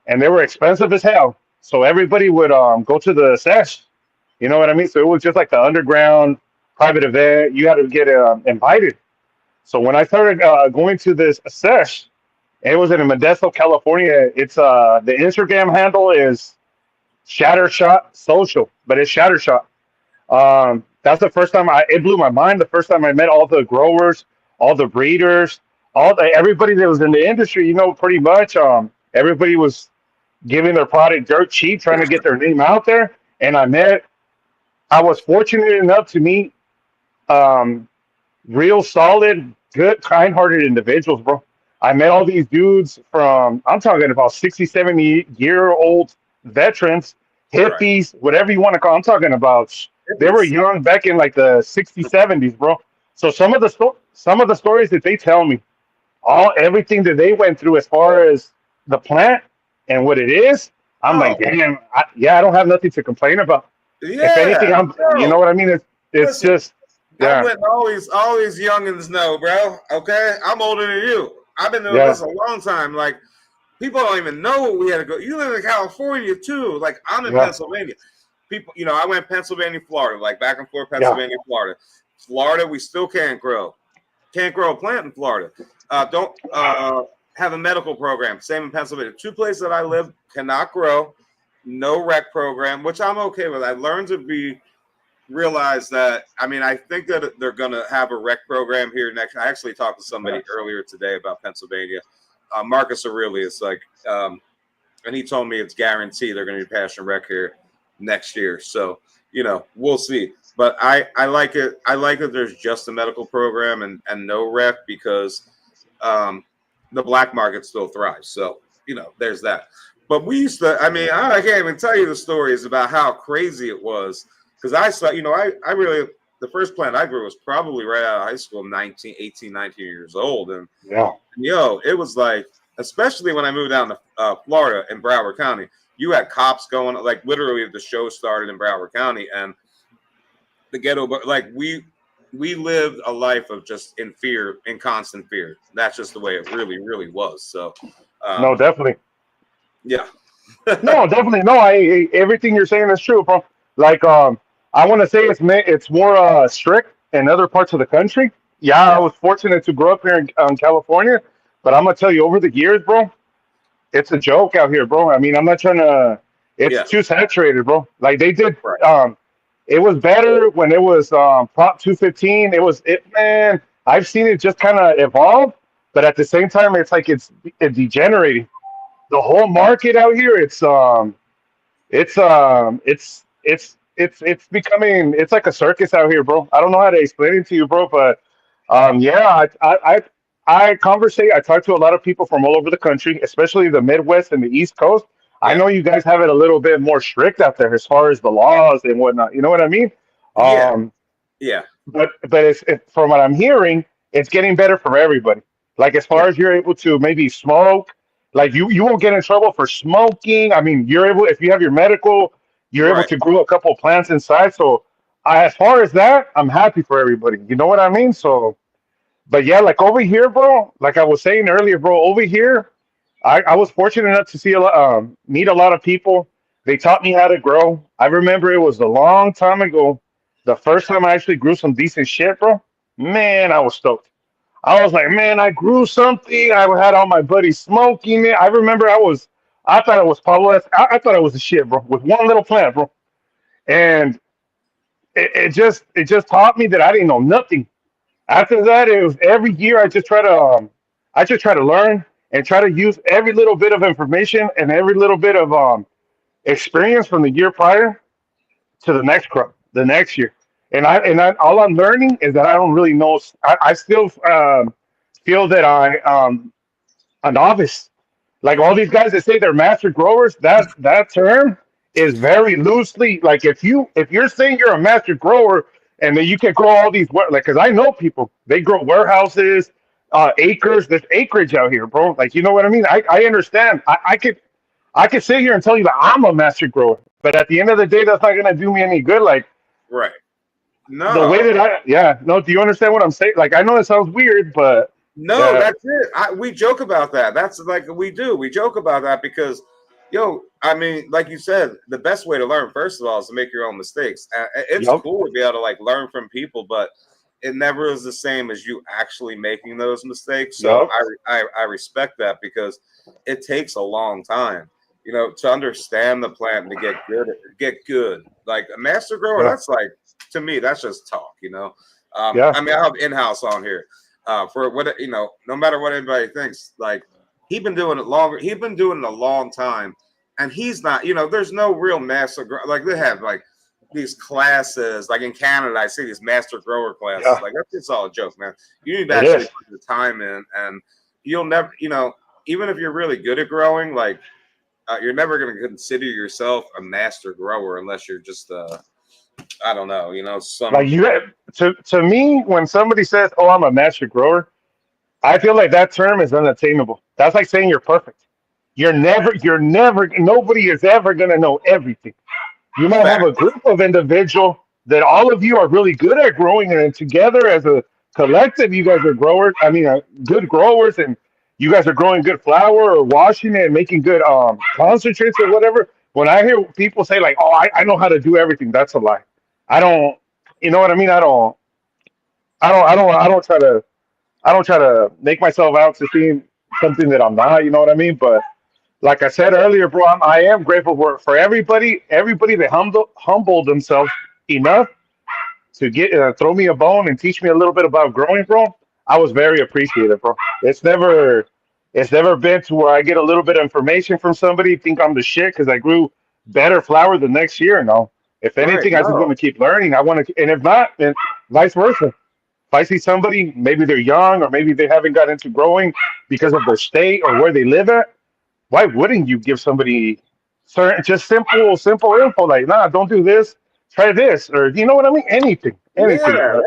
and they were expensive as hell. So everybody would go to the sesh. You know what I mean? So it was just like the underground private event. You had to get invited. So when I started going to this sesh, it was in Modesto, California. It's the Instagram handle is Shattershot Social, but it's Shattershot. That's the first time it blew my mind. The first time I met all the growers, all the breeders, everybody that was in the industry. You know, pretty much everybody was giving their product dirt cheap, trying to get their name out there. And I was fortunate enough to meet um, real solid, good, kind-hearted individuals, bro. I met all these dudes from, I'm talking about 60, 70-year-old veterans, Right. hippies, whatever you want to call. I'm talking about. They were Hippies. young back in like the 60s, 70s, bro. So some of the stories that they tell me, everything that they went through as far as the plant and what it is, I'm like, Oh, damn, I don't have nothing to complain about. If anything, yeah. you know Bro, what I mean? It's listen, just, I'm yeah, letting all these youngins know, bro. Okay, I'm older than you. I've been doing yeah, this a long time. Like, people don't even know what we had to go. You live in California too. Like, I'm in yeah, Pennsylvania. People, I went Pennsylvania, Florida, like back and forth yeah, Pennsylvania, Florida. Florida, we still can't grow. Can't grow a plant in Florida. Don't have a medical program. Same in Pennsylvania. Two places that I live cannot grow. No rec program, which I'm okay with. I learned to be realize that. I mean, I think that they're going to have a rec program here next. I actually talked to somebody earlier today about Pennsylvania. Marcus Aurelius, and he told me it's guaranteed they're going to be passing rec here next year. So we'll see. But I like it. I like that there's just a medical program and no rec because the black market still thrives. So there's that. But we used to. I mean, I can't even tell you the stories about how crazy it was because I saw. I really the first plant I grew was probably right out of high school, 19 years old, and yeah, it was like, especially when I moved down to Florida in Broward County, you had cops going, like literally the show started in Broward County and the ghetto, but like we lived a life of just in fear, in constant fear. That's just the way it really, really was. So, no, um, definitely. yeah, No, definitely. No, everything you're saying is true, bro. Like, I want to say it's more strict in other parts of the country. Yeah, I yeah, was fortunate to grow up here in California, but I'm gonna tell you, over the years, bro, it's a joke out here, bro. I mean, I'm not trying to. It's yeah, too saturated, bro. Like they did. right. It was better when it was Prop 215. Man. I've seen it just kind of evolve, but at the same time, it's like it's degenerating. The whole market out here, it's it's becoming it's like a circus out here, bro. I don't know how to explain it to you, bro, but yeah, I conversate. I talk to a lot of people from all over the country, especially the Midwest and the East Coast. I Yeah, know you guys have it a little bit more strict out there as far as the laws and whatnot. You know what I mean? yeah, Um, yeah, but from what I'm hearing, it's getting better for everybody. Like as yeah. far as you're able to maybe smoke, like you won't get in trouble for smoking. I mean, you're able if you have your medical, you're able Right. to grow a couple of plants inside. So as far as that, I'm happy for everybody. You know what I mean? So, but yeah, like over here, bro. Like I was saying earlier, bro. Over here, I was fortunate enough to see meet a lot of people. They taught me how to grow. I remember it was a long time ago. The first time I actually grew some decent shit, bro. Man, I was stoked. I was like, man, I grew something. I had all my buddies smoking it. I remember I thought it was Pablo. I thought it was the shit, bro, with one little plant, bro. And it just taught me that I didn't know nothing. After that, it was every year I just try to learn and try to use every little bit of information and every little bit of experience from the year prior to the next crop, the next year. And all I'm learning is that I don't really know. I still feel that I'm a novice. Like all these guys that say they're master growers, that term is very loosely like if you're saying you're a master grower and that you can grow all these like because I know people they grow warehouses, acres. There's acreage out here, bro. Like you know what I mean. I understand. I could sit here and tell you that I'm a master grower, but at the end of the day, that's not gonna do me any good. Like Right. the way No. that yeah, no. Do you understand what I'm saying? Like I know it sounds weird, but No, yeah, that's it. We joke about that. That's like we do. We joke about that because, I mean, like you said, the best way to learn, first of all, is to make your own mistakes. It's yup, cool to be able to like learn from people, but it never is the same as you actually making those mistakes. So yup, I respect that because it takes a long time, to understand the plant and to get good. Like a master grower, yeah, that's like to me, that's just talk. yeah. I mean, I have in-house on here for what no matter what anybody thinks, like he's been doing it longer. He's been doing it a long time, and he's not. There's no real like they have like these classes, like in Canada, I see these master grower classes. Yeah, Like that's just all a joke, man. You need to it actually is. put the time in, and you'll never, even if you're really good at growing, like you're never going to consider yourself a master grower unless you're just I don't know, Like some to me, when somebody says, "Oh, I'm a master grower," I feel like that term is unattainable. That's like saying you're perfect. Nobody is ever gonna know everything. You might have fact. a group of individual that all of you are really good at growing, and together as a collective, you guys are growers. I mean, good growers, and you guys are growing good flour or washing it and making good concentrates or whatever. When I hear people say like, "Oh, I know how to do everything," that's a lie. I don't. You know what I mean? I don't try to make myself out to seem something that I'm not. You know what I mean? But like I said earlier, bro, I am grateful for everybody that humbled themselves enough to get throw me a bone and teach me a little bit about growing, bro. I was very appreciative, bro. It's never been to where I get a little bit of information from somebody, think I'm the shit because I grew better flower the next year. No, if Right? anything, I just want No. to keep learning. I want to, and if not, then vice versa. If I see somebody, maybe they're young or maybe they haven't got into growing because of their state or where they live at, why wouldn't you give somebody certain just simple info like, nah, don't do this, try this, or you know what I mean? Anything. Yeah, But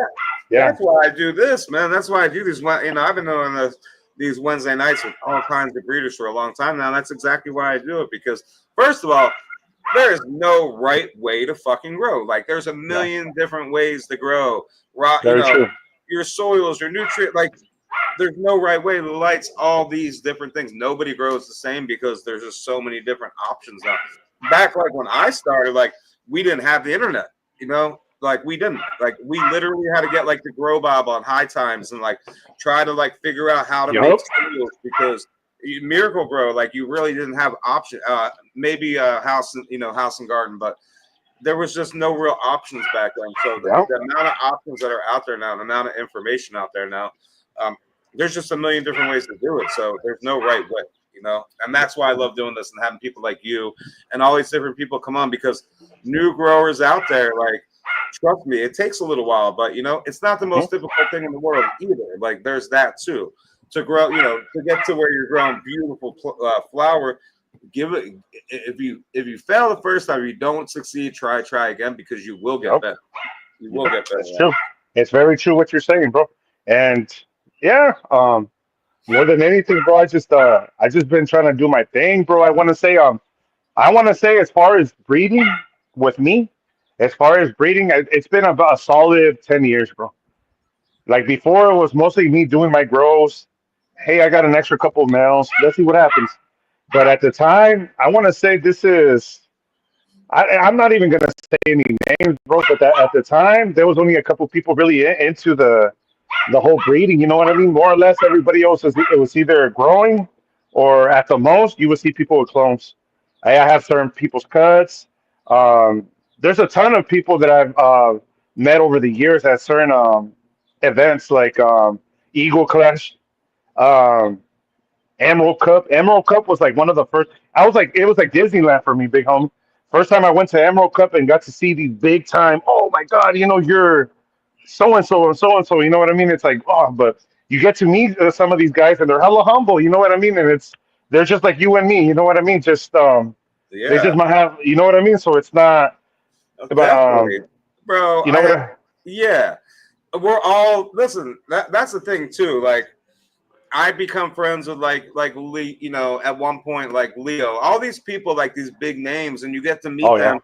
yeah, that's why I do this, man. That's why I do this. I've been doing these Wednesday nights with all kinds of breeders for a long time now. That's exactly why I do it because, first of all, there is no right way to fucking grow. Like, there's a yeah, million different ways to grow. Raw, very true. your soils, your nutrient. Like, there's no right way. The lights, all these different things. Nobody grows the same because there's just so many different options now. Back like when I started, like we didn't have the internet, like we didn't. Like we literally had to get like the grow bob on high times and like try to like figure out how to make Yup. cereals because Miracle Grow, like you really didn't have option. Maybe a house, house and garden, but there was just no real options back then. So Yeah. the amount of options that are out there now, the amount of information out there now, um, there's just a million different ways to do it. So there's no right way. you know, and that's why I love doing this and having people like you and all these different people come on, because new growers out there, like, trust me, it takes a little while, but you know, it's not the most difficult thing in the world either. Like, there's that too, to grow, you know, to get to where you're growing beautiful flower. Give it, if you fail the first time, you don't succeed, try again, because you will get better. You will get better. It's true. It's very true what you're saying, bro. And yeah, more than anything, bro, I just been trying to do my thing, bro. I want to say as far as breeding with me, as far as breeding, it's been about a solid 10 years, bro. Like before, it was mostly me doing my grows. Hey, I got an extra couple of males. Let's see what happens. But at the time, I want to say this is. I'm not even gonna say any names, bro. But at the time, there was only a couple people really into the whole breeding. You know what I mean? More or less, everybody else it was either growing, or at the most, you would see people with clones. I have certain people's cuts. There's a ton of people that I've met over the years at certain events like Eagle Clash. Um, Emerald Cup. Emerald Cup was like one of the first. I was like, it was like Disneyland for me, big homie. First time I went to Emerald Cup and got to see these big time. Oh my God, you know, you're so and so and so and so. You know what I mean? It's like, oh, but you get to meet some of these guys and they're hella humble. You know what I mean? And they're just like you and me. You know what I mean? Just they Yeah, just might have. You know what I mean? So it's not about definitely, bro. you know what I. Yeah, we're all listen. That's the thing too. Like, I become friends with like Lee, you know, at one point, like Leo, all these people, like these big names, and you get to meet Oh yeah. them,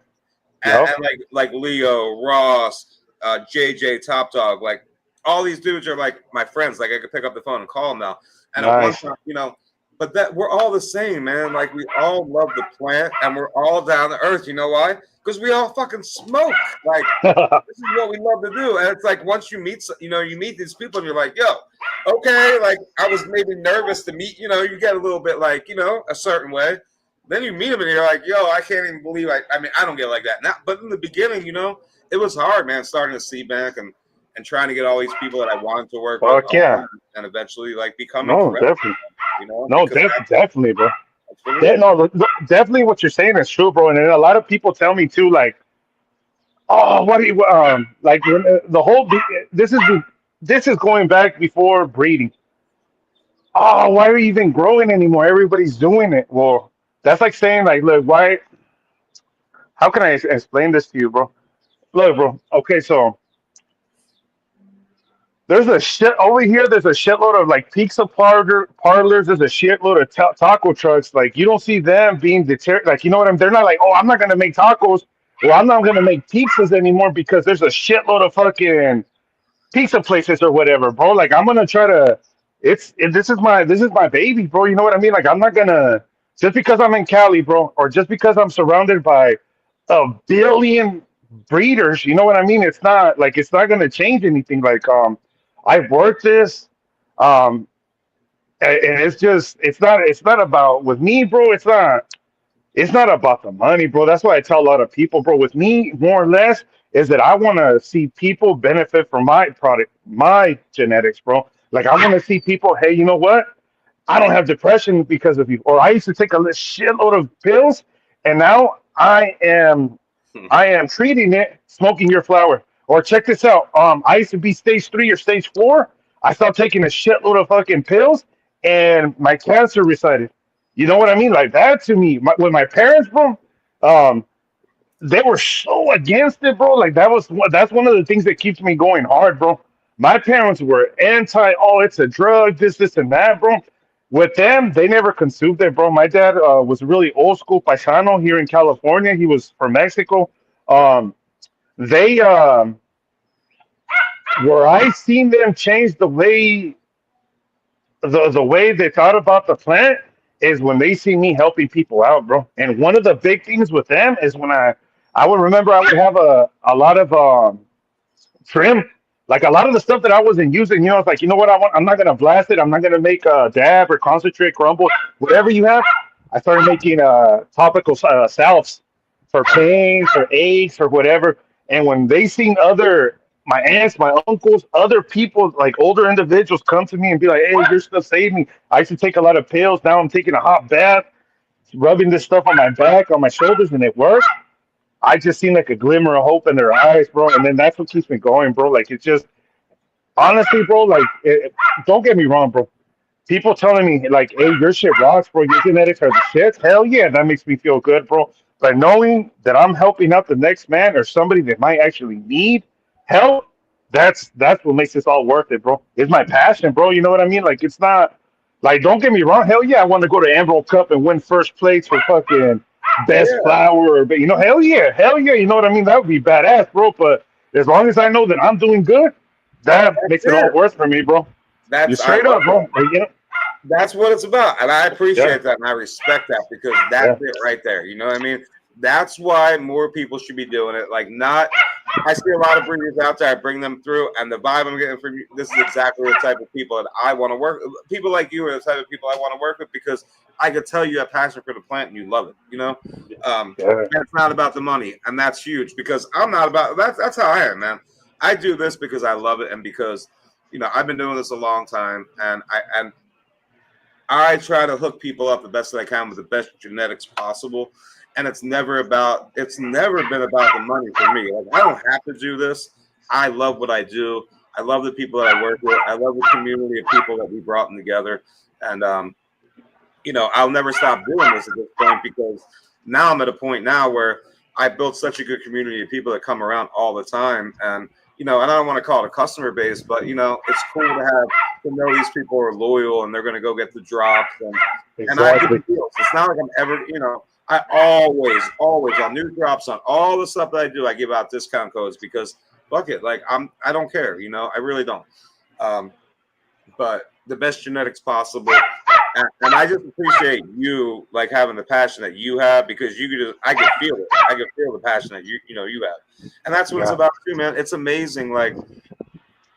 Yep. and like Leo, Ross, JJ, Top Dog, like all these dudes are like my friends. Like, I could pick up the phone and call them now. And at one Nice. time, you know, but that we're all the same, man. Like, we all love the plant, and we're all down to earth. You know why? Because we all fucking smoke. Like, this is what we love to do. And it's like, once you meet, you know, you meet these people and you're like, yo, okay, like, I was maybe nervous to meet, you know, you get a little bit like, you know, a certain way. Then you meet them and you're like, yo, I can't even believe I mean, I don't get like that now. But in the beginning, you know, it was hard, man, starting to see back and trying to get all these people that I wanted to work with Fuck yeah. and eventually like becoming No, friends, definitely. you know, No, because definitely, bro. that's what it is. No, definitely what you're saying is true, bro. And then a lot of people tell me too, like, oh, what do you, like when, the whole, this is going back before breeding. Oh, why are you even growing anymore? Everybody's doing it. Well, that's like saying, like, look, why, how can I explain this to you, bro? Look, bro. Okay, so there's a shit over here. There's a shitload of like pizza parlors. There's a shitload of taco trucks. Like, you don't see them being deterred. Like, you know what I'm. They're not like, oh, I'm not gonna make tacos. Well, I'm not gonna make pizzas anymore because there's a shitload of fucking pizza places or whatever, bro. Like, I'm gonna try to. This is my baby, bro. You know what I mean? Like, I'm not gonna just because I'm in Cali, bro, or just because I'm surrounded by a billion breeders. You know what I mean? It's not like it's not gonna change anything. Like, I've worked this, um, and it's not about with me, bro. It's not about the money, bro. That's why I tell a lot of people, bro. With me, more or less, is that I want to see people benefit from my product, my genetics, bro. Like, I want to see people. Hey, you know what? I don't have depression because of you. Or I used to take a shitload of pills, and now I am treating it, smoking your flower. Or check this out. I used to be stage 3 or stage 4. I stopped taking a shitload of fucking pills, and my cancer resided. You know what I mean? Like that to me, with my parents, bro. Um, they were so against it, bro. Like that's one of the things that keeps me going hard, bro. My parents were anti. Oh, it's a drug. This, and that, bro. With them, they never consumed it, bro. My dad was really old school paisano here in California. He was from Mexico. Um, they where I seen them change the way they thought about the plant is when they see me helping people out, bro. And one of the big things with them is when I would remember I would have a lot of trim, like a lot of the stuff that I wasn't using. You know, it's like, you know what I want. I'm not gonna blast it. I'm not gonna make a dab or concentrate, crumble, whatever you have. I started making topical salves for pain, for aches, or whatever. And when they seen other my aunts, my uncles, other people, like older individuals, come to me and be like, "Hey, your stuff saved me. I used to take a lot of pills. Now I'm taking a hot bath, rubbing this stuff on my back, on my shoulders, and it works." I just seen like a glimmer of hope in their eyes, bro. And then that's what keeps me going, bro. Like it's just honestly, bro. Like, don't get me wrong, bro. People telling me like, "Hey, your shit rocks, bro. Your genetics are the shit." Hell yeah, that makes me feel good, bro. But knowing that I'm helping out the next man or somebody that might actually need help, that's what makes this all worth it, bro. It's my passion, bro. You know what I mean? Like, it's not like, don't get me wrong. Hell yeah, I want to go to Emerald Cup and win first place for fucking best Yeah, flower, but hell yeah. You know what I mean? That would be badass, bro. But as long as I know that I'm doing good, that that's makes it all it. worth for me, bro. You That's I straight love up, bro. that. Like, That's what it's about, and I yeah, appreciate that and I respect that because that's yeah. it right there. You know what I mean? That's why more people should be doing it. Like, not. I see a lot of breeders out there. I bring them through, and the vibe I'm getting from you. This is exactly the type of people that I want to work. People like you are the type of people I want to work with because I could tell you have passion for the plant and you love it. You know, Yeah, and it's not about the money, and that's huge because I'm not about that. That's how I am, man. I do this because I love it and because I've been doing this a long time, and I try to hook people up the best that I can with the best genetics possible. And it's never been about the money for me. Like, I don't have to do this. I love what I do. I love the people that I work with. I love the community of people that we brought them together. And I'll never stop doing this at this point because now I'm at a point now where I built such a good community of people that come around all the time. And I don't want to call it a customer base, but it's cool to know these people are loyal and they're going to go get the drops and I give exactly. them deals. It's not like I'm ever, I always on new drops on all the stuff that I do, I give out discount codes because fuck it, like I don't care, I really don't. Um, but the best genetics possible. And I just appreciate you like having the passion that you have because I can feel it. I can feel the passion that you have. And that's what it's Yeah, about too, man. It's amazing, like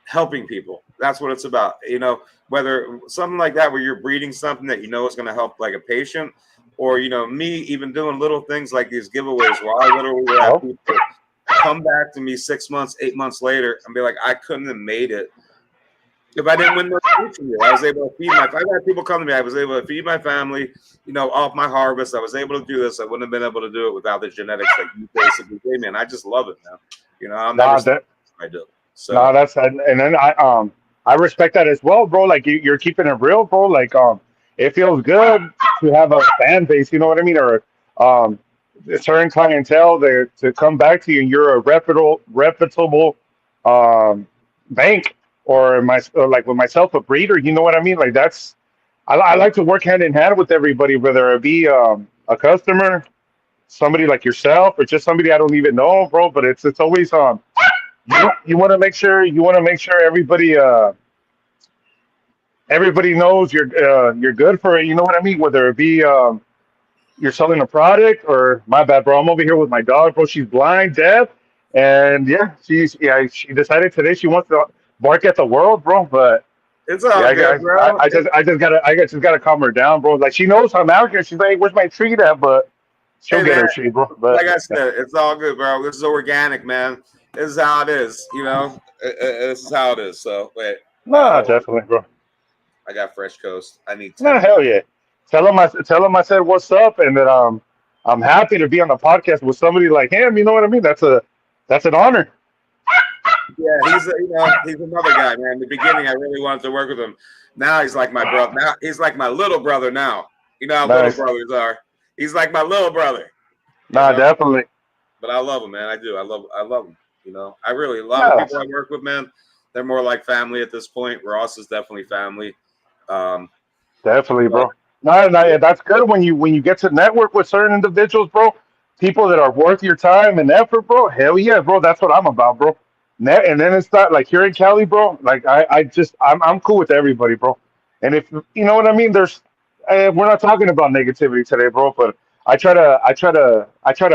helping people. That's what it's about. Whether something like that where you're breeding something that is going to help like a patient, or me even doing little things like these giveaways where I literally will have yep, people come back to me 6 months, 8 months later and be like, I couldn't have made it if I didn't win the future year. I was able to feed I had people come to me. I was able to feed my family, off my harvest. I was able to do this. I wouldn't have been able to do it without the genetics that you basically gave me. And I just love it, man. I'll never nah, stop. that, I do. nah, So that's and then I respect that as well, bro. Like you're keeping it real, bro. Like it feels good to have a fan base. You know what I mean? Or um, a certain clientele there to come back to you, and you're a reputable um bank or like with myself a breeder. You know what I mean? Like that's I like to work hand in hand with everybody, whether it be a customer, somebody like yourself, or just somebody I don't even know, bro. But it's always you want to make sure everybody knows you're good for it. You know what I mean? Whether it be you're selling a product or my bad, bro. I'm over here with my dog, bro. She's blind, deaf, and she decided today she wants to bark at the world, bro. But it's yeah, all good, bro. I just gotta calm her down, bro. Like she knows I'm out here. She's like, hey, "Where's my treat at?" But she'll Hey, get man. her treat, bro. But Like I yeah. said, it's all good, bro. This is organic, man. This is how it is. This is how it is. So wait, Nah, hold on. definitely, bro. I got fresh coast. I need Nah, 10 hell more. yeah. Tell him I said what's up, and that I'm happy to be on the podcast with somebody like him. You know what I mean? That's an honor. Yeah, he's another guy, man. In the beginning, I really wanted to work with him. Now he's like my brother. Now he's like my little brother. Now you know how little Nice. brothers are. He's like my little brother. You Nah, know, definitely. but I love him, man. I do. I love him. I really a lot of Yeah, people I work with, man. They're more like family at this point. Ross is definitely family. Um, definitely, but bro. No, yeah, that's good when you get to network with certain individuals, bro. People that are worth your time and effort, bro. Hell yeah, bro. That's what I'm about, bro. And then it's not like here in Cali, bro. Like I'm cool with everybody, bro. And if you know what I mean, we're not talking about negativity today, bro. But I try to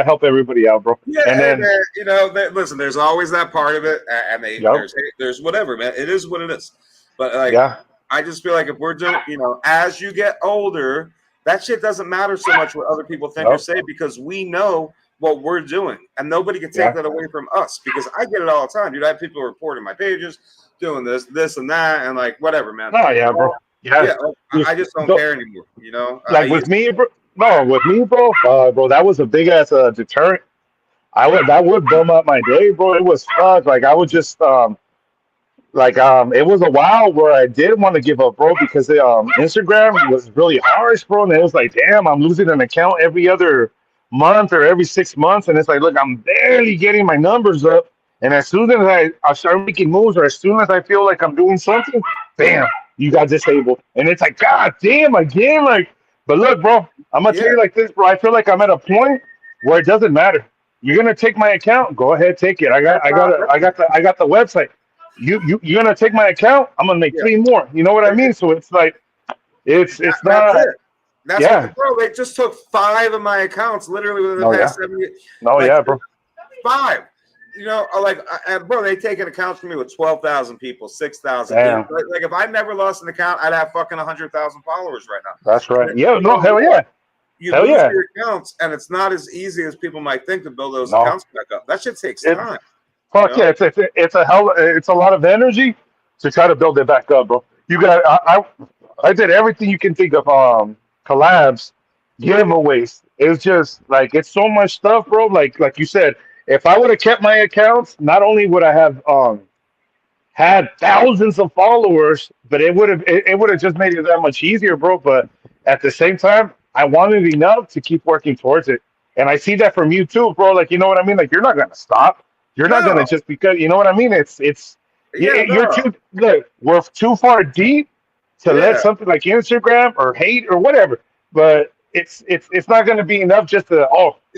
help everybody out, bro. yeah, And hey, then, man. Listen. There's always that part of it, and yep, there's whatever, man. It is what it is. But like, yeah, I just feel like if we're doing, as you get older, that shit doesn't matter so much what other people think or yep, say because we know what we're doing, and nobody can take that away from us because I get it all the time, dude. I have people reporting my pages, doing this, and that, and like whatever, man. Oh yeah, bro. Yeah, Yeah, I just don't care anymore. You know, I like with used me, bro. No, with me, bro. Bro, that was a big ass deterrent. That would bum up my day, bro. It was fuck. Like I would just it was a while where I did want to give up, bro, because Instagram was really harsh, bro. And it was like, damn, I'm losing an account every other month or every 6 months, and it's like, look, I'm barely getting my numbers up. And as soon as I start making moves, or as soon as I feel like I'm doing something, bam, you got disabled. And it's like, god damn, again, like. But look, bro, I'm gonna tell yeah, you like this, bro. I feel like I'm at a point where it doesn't matter. You're gonna take my account, go ahead, take it. that's how, I got the website. You're gonna take my account. I'm gonna make yeah. three more. You know what I mean? So it's like it's That's not. it. That's Yeah. what, bro. They just took 5 of my accounts literally within the No, yeah. past 7 years. No, Like yeah, bro. 5. You know, bro, they take an account from me with 12,000 people, 6,000. Damn. Like if I never lost an account, I'd have fucking 100,000 followers right now. That's right. And Yeah. you No. know Hell what? yeah. You Hell lose yeah. your accounts, and it's not as easy as people might think to build those No. accounts back up. That shit takes It, time. fuck You know? yeah. It's a lot of energy to try to build it back up, bro. You got. I did everything you can think of. Collabs, giveaways. It's just like it's so much stuff, bro. Like you said, if I would have kept my accounts, not only would I have had thousands of followers, but it would have just made it that much easier, bro. But at the same time, I wanted enough to keep working towards it, and I see that from you too, bro. Like you know what I mean? Like you're not gonna stop. You're not gonna No. just because you know what I mean. Yeah, You're no. too look. We're too far deep to let Yeah. something like Instagram or hate or whatever. But it's not gonna be enough just to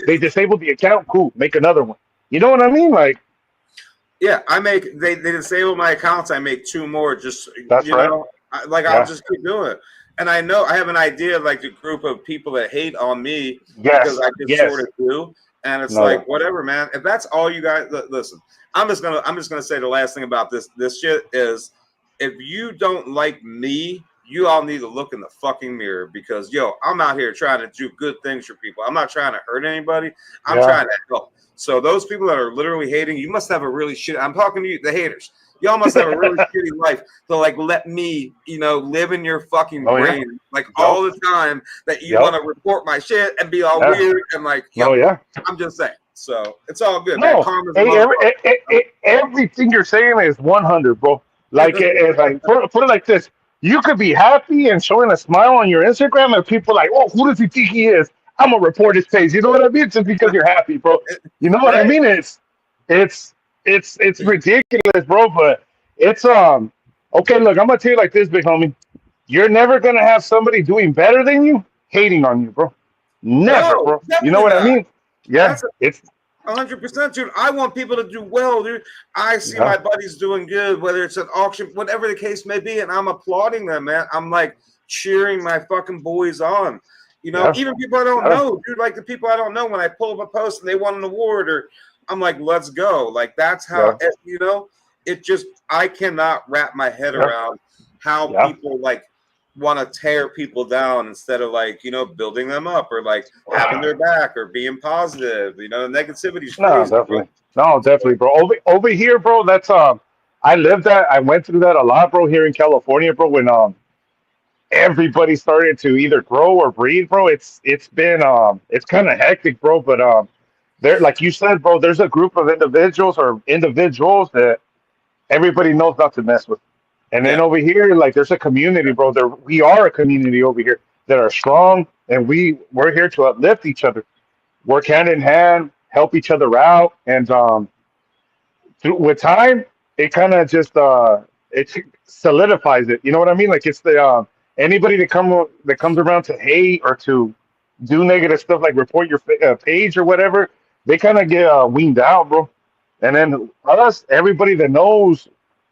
they disabled the account. Cool, make another one. You know what I mean? Like Yeah, they disable my accounts. I make 2 more. Just that's right. I'll Yeah. just keep doing it. And I know I have an idea of like the group of people that hate on me because Yes. I just sort Yes. of do. And it's No. Yeah. like whatever, man. If that's all you guys listen, I'm just gonna say the last thing about this shit is if you don't like me, you all need to look in the fucking mirror because I'm out here trying to do good things for people. I'm not trying to hurt anybody. I'm Yeah. trying to help. So those people that are literally hating, you must have a really shit. I'm talking to you, the haters. Y'all must have a really shitty life to like let me, live in your fucking Oh yeah. brain like Yep. all the time that you Yep. want to report my shit and be all Yeah. weird and like, Oh yeah. I'm just saying. So it's all good, man. No. Karma's a Hey, motherfucker. everything you're saying is 100, bro. Like, like put it like this: you could be happy and showing a smile on your Instagram, and people like, oh, who does he think he is? I'm gonna report his page. You know what I mean? Just because you're happy, bro. You know what I Right? mean? It's ridiculous, bro. But it's okay. Look, I'm gonna tell you like this, big homie. You're never gonna have somebody doing better than you hating on you, bro. Never, No, bro. You know definitely what I not. mean? Yeah. That's It's 100%, dude. I want people to do well, dude. I see yeah. my buddies doing good, whether it's an auction, whatever the case may be, and I'm applauding them, man. I'm like cheering my fucking boys on. Yeah. Even people I don't Yeah. know, dude. Like the people I don't know, when I pull up a post and they won an award, or I'm like, let's go. Like that's how Yeah. it just I cannot wrap my head Yeah. around how Yeah. people like want to tear people down instead of like building them up or like having their back or being positive. Negativity is No, crazy, bro. definitely. No, definitely, bro. Over here, bro. That's I lived that. I went through that a lot, bro. Here in California, bro. When everybody started to either grow or breed, bro. It's been it's kind of hectic, bro. But there, like you said, bro. There's a group of individuals that everybody knows not to mess with. And then Yeah, over here, like there's a community, bro. We are a community over here that are strong, and we're here to uplift each other, work hand in hand, help each other out, and with time, it kind of just it solidifies it. You know what I mean? Like it's the anybody that comes around to hate or to do negative stuff, like report your page or whatever, they kind of get weaned out, bro. And then us, everybody that knows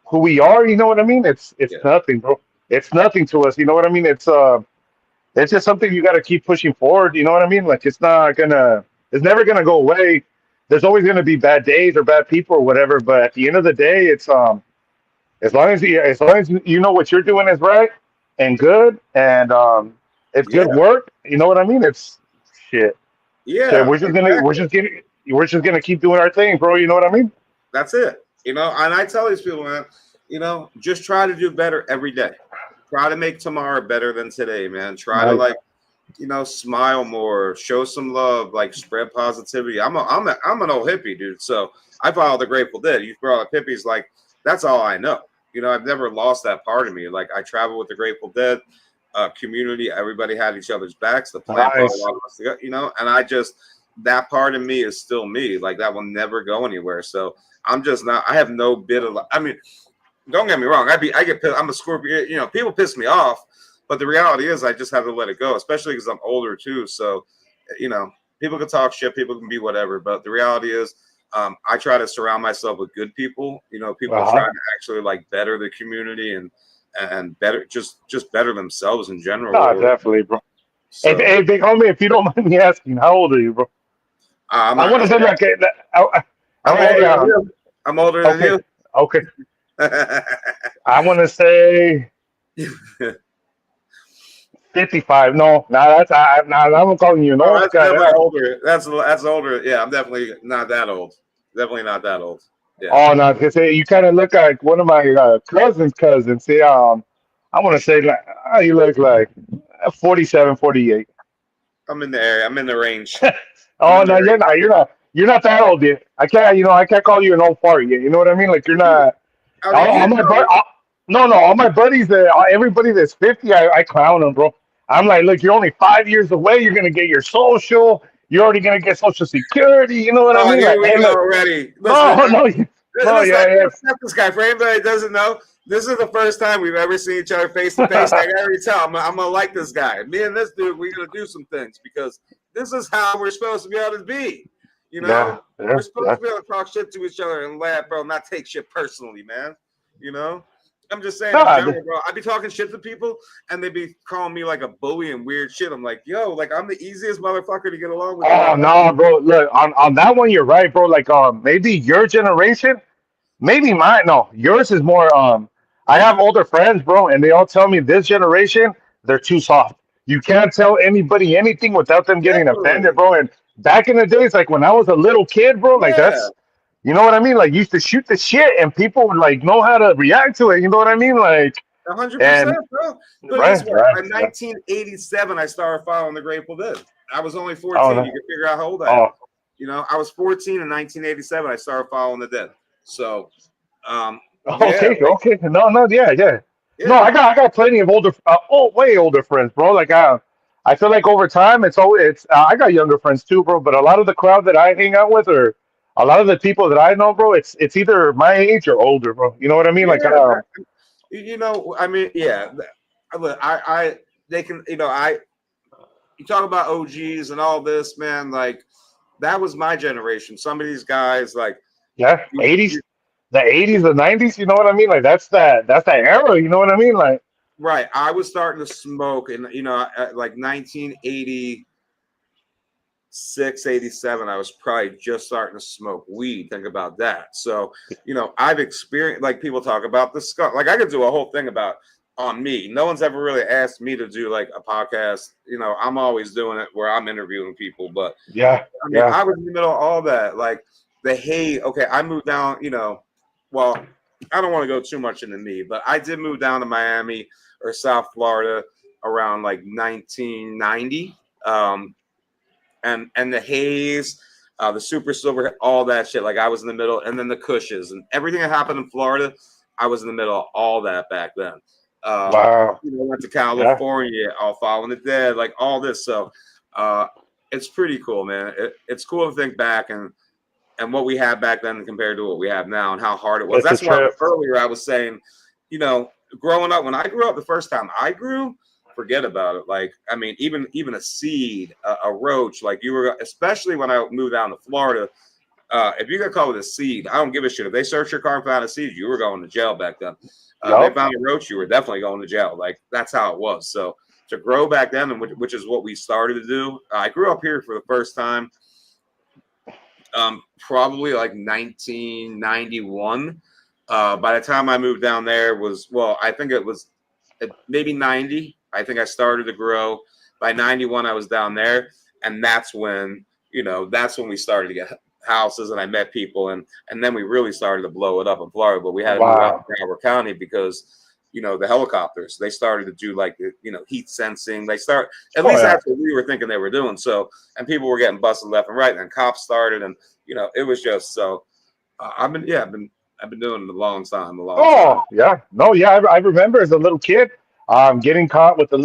who we are, you know what I mean? It's yeah, nothing, bro. It's nothing to us. You know what I mean? It's just something you got to keep pushing forward. You know what I mean? Like it's never gonna go away. There's always gonna be bad days or bad people or whatever. But at the end of the day, it's as long as you know what you're doing is right and good, and it's good yeah. work. You know what I mean? It's shit. So Yeah, exactly. we're just gonna keep doing our thing, bro. You know what I mean? That's it. And I tell these people, man, just try to do better every day. Try to make tomorrow better than today, man. Try to Right. like, smile more, show some love, like spread positivity. I'm an old hippie, dude. So I follow the Grateful Dead. You brought up hippies, like that's all I know. I've never lost that part of me. Like I travel with the Grateful Dead community. Everybody had each other's backs. The plant brought a Nice. lot of us together, and I just that part of me is still me. Like that will never go anywhere. So I'm just not. I have no bit of. I mean, don't get me wrong. I get pissed. I'm a Scorpio. People piss me off, but the reality is I just have to let it go. Especially because I'm older too. So, you know, people can talk shit. People can be whatever. But the reality is, I try to surround myself with good people. People Uh huh. trying to actually like better the community and better just better themselves in general. No, Or definitely, bro. Hey, so hey, big homie, if you don't mind me asking, how old are you, bro? I'm I not. want to say like, all I'm right, older than you. I'm older than okay, you. okay. I want to say 55. No, I'm calling you an Oh, old that's guy. definitely older. That's older. Yeah, I'm definitely not that old. Definitely not that old. Yeah. Oh no, because you kind of look like one of my cousins. See, I want to say like you look like 47, 48. I'm in the area. I'm in the range. I'm Oh in the no, range. you're not that old yet. I can't call you an old fart yet. You know what I mean? Like you're not. I mean, All my no, no, all my buddies that everybody that's 50, I clown them, bro. I'm like, look, you're only 5 years away. You're gonna get your social. You're already gonna get social security. You know what I oh, mean? here Like, we hey, go look, already. Listen, no, no, no, listen. I yeah, yeah, can't accept this guy. For anybody that doesn't know, this is the first time we've ever seen each other face to face. I can already tell. I'm gonna like this guy. Me and this dude, we're gonna do some things because this is how we're supposed to be able to be. You yeah, know, yeah, we're supposed yeah. to be able to talk shit to each other and laugh, bro. Not take shit personally, man. You know. I'm just saying in No, general, bro. I be talking shit to people and they be calling me like a bully and weird shit. I'm like, yo, like I'm the easiest motherfucker to get along with in the oh fucking no, bro. world. Look, on that one, you're right, bro. Like, maybe your generation. Maybe mine. No, yours is more. I have older friends, bro, and they all tell me this generation they're too soft. You can't tell anybody anything without them getting offended, Definitely. bro. And back in the days, like when I was a little kid, bro, like Yeah, that's, you know what I mean. Like used to shoot the shit, and people would like know how to react to it. You know what I mean? Like, 100%, and bro. But guess right, what? right, In right. 1987, I started following the Grateful Dead. I was only Oh 14. You no. can figure out how old I am. Oh, I was 14 in 1987. I started following the Dead. So, yeah, okay, like, okay. No, no, yeah, yeah. No, yeah. I got plenty of older, way older friends, bro. Like I feel like over time, it's. I got younger friends too, bro. But a lot of the crowd that I hang out with, or a lot of the people that I know, bro, it's either my age or older, bro. You know what I mean? Yeah, Like, I mean, yeah. Look, they can, you talk about OGs and all this, man. Like, that was my generation. Some of these guys, like, yeah, you, 80s, you, the 80s, the 90s. You know what I mean? Like that's that era. You know what I mean? Like, right. I was starting to smoke in, like 1980. 687, I was probably just starting to smoke weed. Think about that. So, I've experienced, like, people talk about the skunk. Like, I could do a whole thing about on me. No one's ever really asked me to do like a podcast. I'm always doing it where I'm interviewing people. But yeah, I mean, yeah, I was in the middle of all that. Like the hate. Okay, I moved down, well, I don't want to go too much into me, but I did move down to Miami or South Florida around like 1990. And the haze, the super silver, all that shit. Like I was in the middle, and then the cushes and everything that happened in Florida, I was in the middle of all that back then. wow, Went to yeah. California, all following the dead, like all this. So uh, it's pretty cool, man. It's cool to think back and what we had back then compared to what we have now and how hard it was. It's a That's why trip. earlier I was saying, you know, growing up, when I grew up, the first time I grew, forget about it. Like, I mean, even a seed, a roach, like you were, especially when I moved down to Florida, if you got caught with a seed, I don't give a shit. If they searched your car and found a seed, you were going to jail back then. If they Yup. found a roach, you were definitely going to jail. Like, that's how it was. So to grow back then, and which is what we started to do. I grew up here for the first time, probably like 1991. By the time I moved down there I think it was maybe 90. I think I started to grow. By 91, I was down there. And that's when that's when we started to get houses, and I met people, and then we really started to blow it up in Florida. But we had to move out Wow. to Broward County because the helicopters, they started to do like heat sensing. They start, at Oh least yeah. that's what we were thinking they were doing. So, and people were getting busted left and right, and then cops started, and it was just so. I've been doing it a long time. Oh yeah. No, yeah. I remember as a little kid, getting caught with a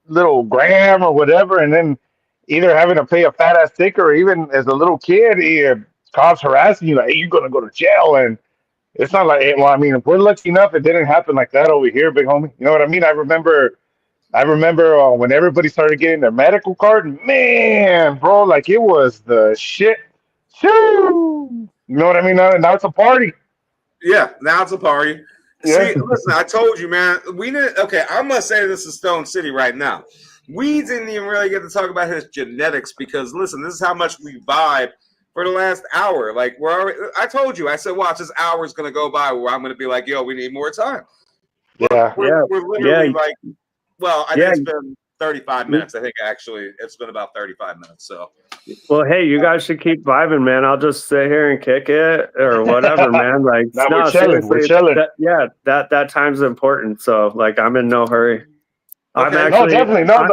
little gram or whatever, and then either having to pay a fat ass ticket, or even as a little kid, cops harassing you like, "Hey, you're gonna go to jail." And it's not like, well, I mean, if we're lucky enough, it didn't happen like that over here, big homie. You know what I mean? I remember when everybody started getting their medical card. Man, bro, like it was the shit. Shoo! You know what I mean? Now it's a party. Yeah, now it's a party. Yeah. See, listen, I told you, man. We didn't. Okay, I'm gonna say this is Stone City right now. We didn't even really get to talk about his genetics because, listen, this is how much we vibe for the last hour. Like, we're already, I told you, I said, watch, this hour is gonna go by where I'm gonna be like, yo, we need more time. But Yeah. we're literally like, well, I think yeah. it's been 35 minutes. I think actually it's been about 35 minutes. So, Well, hey, you guys should keep vibing, man. I'll just sit here and kick it or whatever, man. Like, Now we're no, chilling. We're seriously, chilling. that time's important. So, like, I'm in no hurry. I'm okay, No, actually, definitely. No,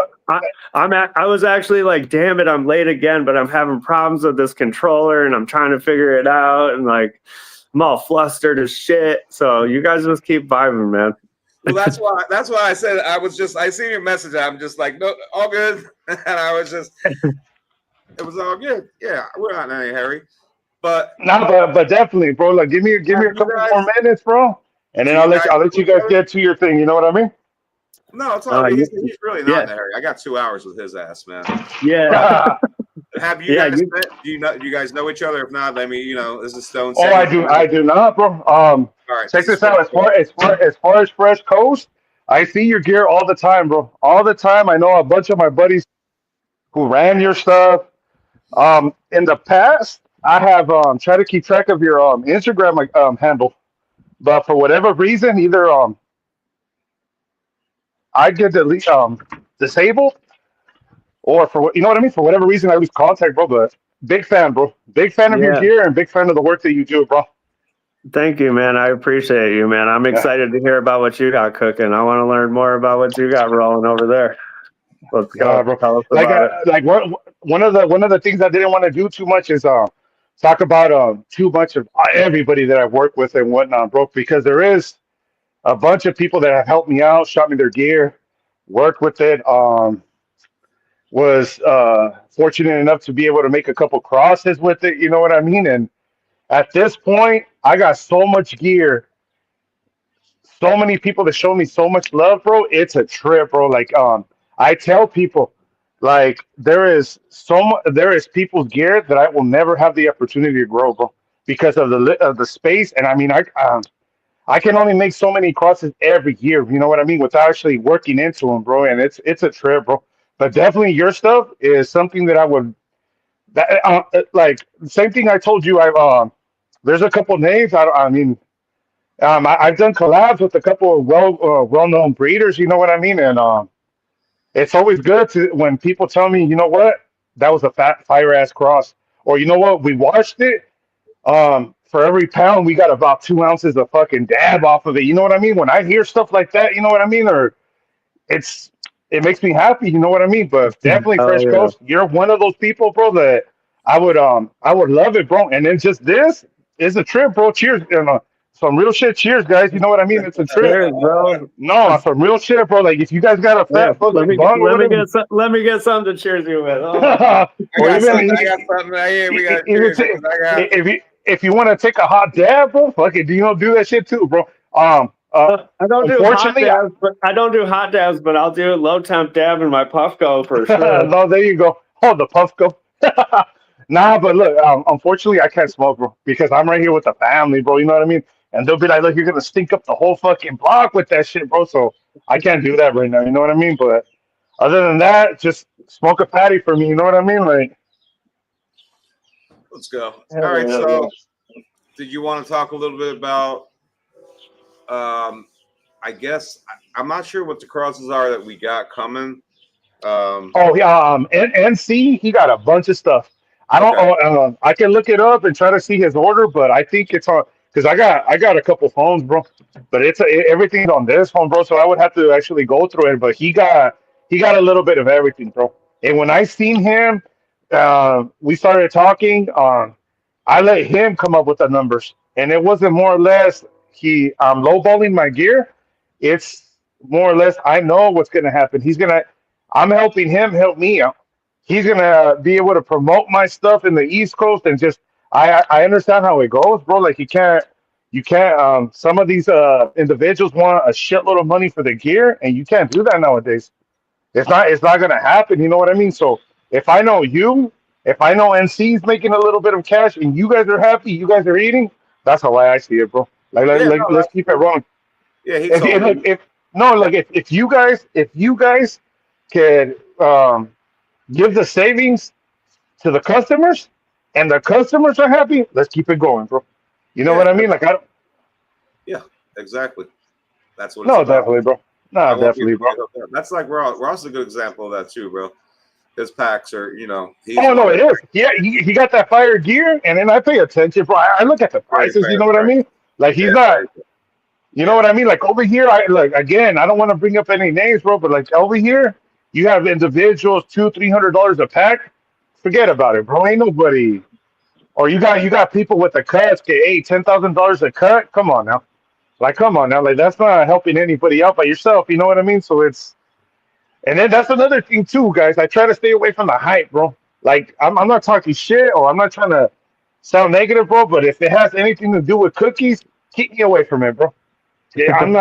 I was actually like, damn it, I'm late again, but I'm having problems with this controller and I'm trying to figure it out, and like, I'm all flustered as shit. So, you guys just keep vibing, man. well, that's why I said I seen your message. I'm just like, no, all good, and I was just, it was all good. Yeah, we're not in any hurry. But no, but definitely, bro. Like, give me a have you couple guys? more minutes, bro, and then Do I'll you let guys you, I'll let know you each guys other? get to your thing. You know what I mean? No, it's all good. You, He's really not yeah, in a hurry. I got 2 hours with his ass, man. yeah, Have you yeah. guys met? Do you guys know each other? If not, let me. This is Stone Oh, City. I do not, bro. All right, Check this is this out. Stone City. As far as Fresh Coast, I see your gear all the time, bro. All the time. I know a bunch of my buddies who ran your stuff. In the past, I have tried to keep track of your Instagram like handle, but for whatever reason, either I get disabled, or you know what I mean. For whatever reason, I lose contact, bro. But big fan, bro. Big fan of your Yeah. gear and big fan of the work that you do, bro. Thank you, man. I appreciate you, man. I'm Yeah. excited to hear about what you got cooking. I want to learn more about what you got rolling over there. Let's Yeah, go. bro. Tell us Like, about it. one of the things I didn't want to do too much is talk about too much of everybody that I've worked with and whatnot, bro. Because there is a bunch of people that have helped me out, shot me their gear, worked with it. Was fortunate enough to be able to make a couple crosses with it. You know what I mean? And at this point, I got so much gear, so many people that show me so much love, bro. It's a trip, bro. Like, I tell people, like, there is people's gear that I will never have the opportunity to grow, bro, because of the space. And I mean, I can only make so many crosses every year. You know what I mean? Without actually working into them, bro. And it's a trip, bro. But definitely, your stuff is something that I would like. Same thing I told you. There's a couple names. I mean. I've done collabs with a couple of well-known breeders. You know what I mean? And it's always good to when people tell me, you know what, that was a fat fire ass cross, or you know what, we washed it. For every pound, we got about 2 ounces of fucking dab off of it. You know what I mean? When I hear stuff like that, you know what I mean? Or it's it makes me happy. You know what I mean? But definitely, Oh Fresh yeah. Coast, you're one of those people, bro, that I would love it, bro. And then just this is a trip, bro. Cheers, some real shit. Cheers, guys. You know what I mean? It's a trip. Cheers, bro. No, some real shit, bro. Like if you guys got a Yeah. fat fucking bong or whatever, Let me get something to cheers you with. Oh my God. I or got even something. I got something right here. We got even cheers. I got. if you want to take a hot dab, bro, fuck it. Do that shit too, bro. I don't do hot Unfortunately, dabs, but I don't do hot dabs, but I'll do low temp dab in my Puffco for sure. no, there you go. Oh, the puff go. Nah, but look, unfortunately, I can't smoke, bro, because I'm right here with the family, bro. You know what I mean? And they'll be like, "Look, you're gonna stink up the whole fucking block with that shit, bro." So I can't do that right now. You know what I mean? But other than that, just smoke a patty for me. You know what I mean? Like, Let's go. All Hell right. yeah, So, did you want to talk a little bit about? I guess I'm not sure what the crosses are that we got coming. oh yeah, NC, he got a bunch of stuff. I don't. Okay. I can look it up and try to see his order, but I think it's on because I got a couple phones, bro. But everything's on this phone, bro. So I would have to actually go through it. But he got a little bit of everything, bro. And when I seen him, we started talking. I let him come up with the numbers, and it wasn't more or less he lowballing my gear. It's more or less I know what's gonna happen. I'm helping him help me out. He's gonna be able to promote my stuff in the East Coast and just I understand how it goes, bro. Like you can't some of these individuals want a shitload of money for the gear and you can't do that nowadays. It's not gonna happen, you know what I mean? So if I know you, if I know NC's making a little bit of cash and you guys are happy, you guys are eating, that's how I see it, bro. Yeah, no, Let's keep it rolling. yeah, he If, told me. if no, like if you guys could give the savings to the customers and the customers are happy, let's keep it going, bro. You know Yeah, what I mean? Like I don't yeah, exactly. That's what it's no, about. definitely, bro. No, I want definitely, people to bro. get hooked up. That's like Ross. Ross is a good example of that too, bro. His packs are, he's Oh one no, of it the is. Yeah, he got that fire gear, and then I pay attention, bro. I look at the very, prices. You very, know what I very, mean? Like he's yeah, not. very, You know yeah, what I mean? Like over here, I like again. I don't want to bring up any names, bro, but like over here, you have individuals $200-300 a pack. Forget about it, bro. Ain't nobody. Or you got people with the cuts. Get $10,000 a cut. Come on now. Like come on now. Like that's not helping anybody out but yourself. You know what I mean? So it's and then that's another thing too, guys. I try to stay away from the hype, bro. Like I'm not talking shit or I'm not trying to sound negative, bro. But if it has anything to do with cookies, keep me away from it, bro. Yeah, I'm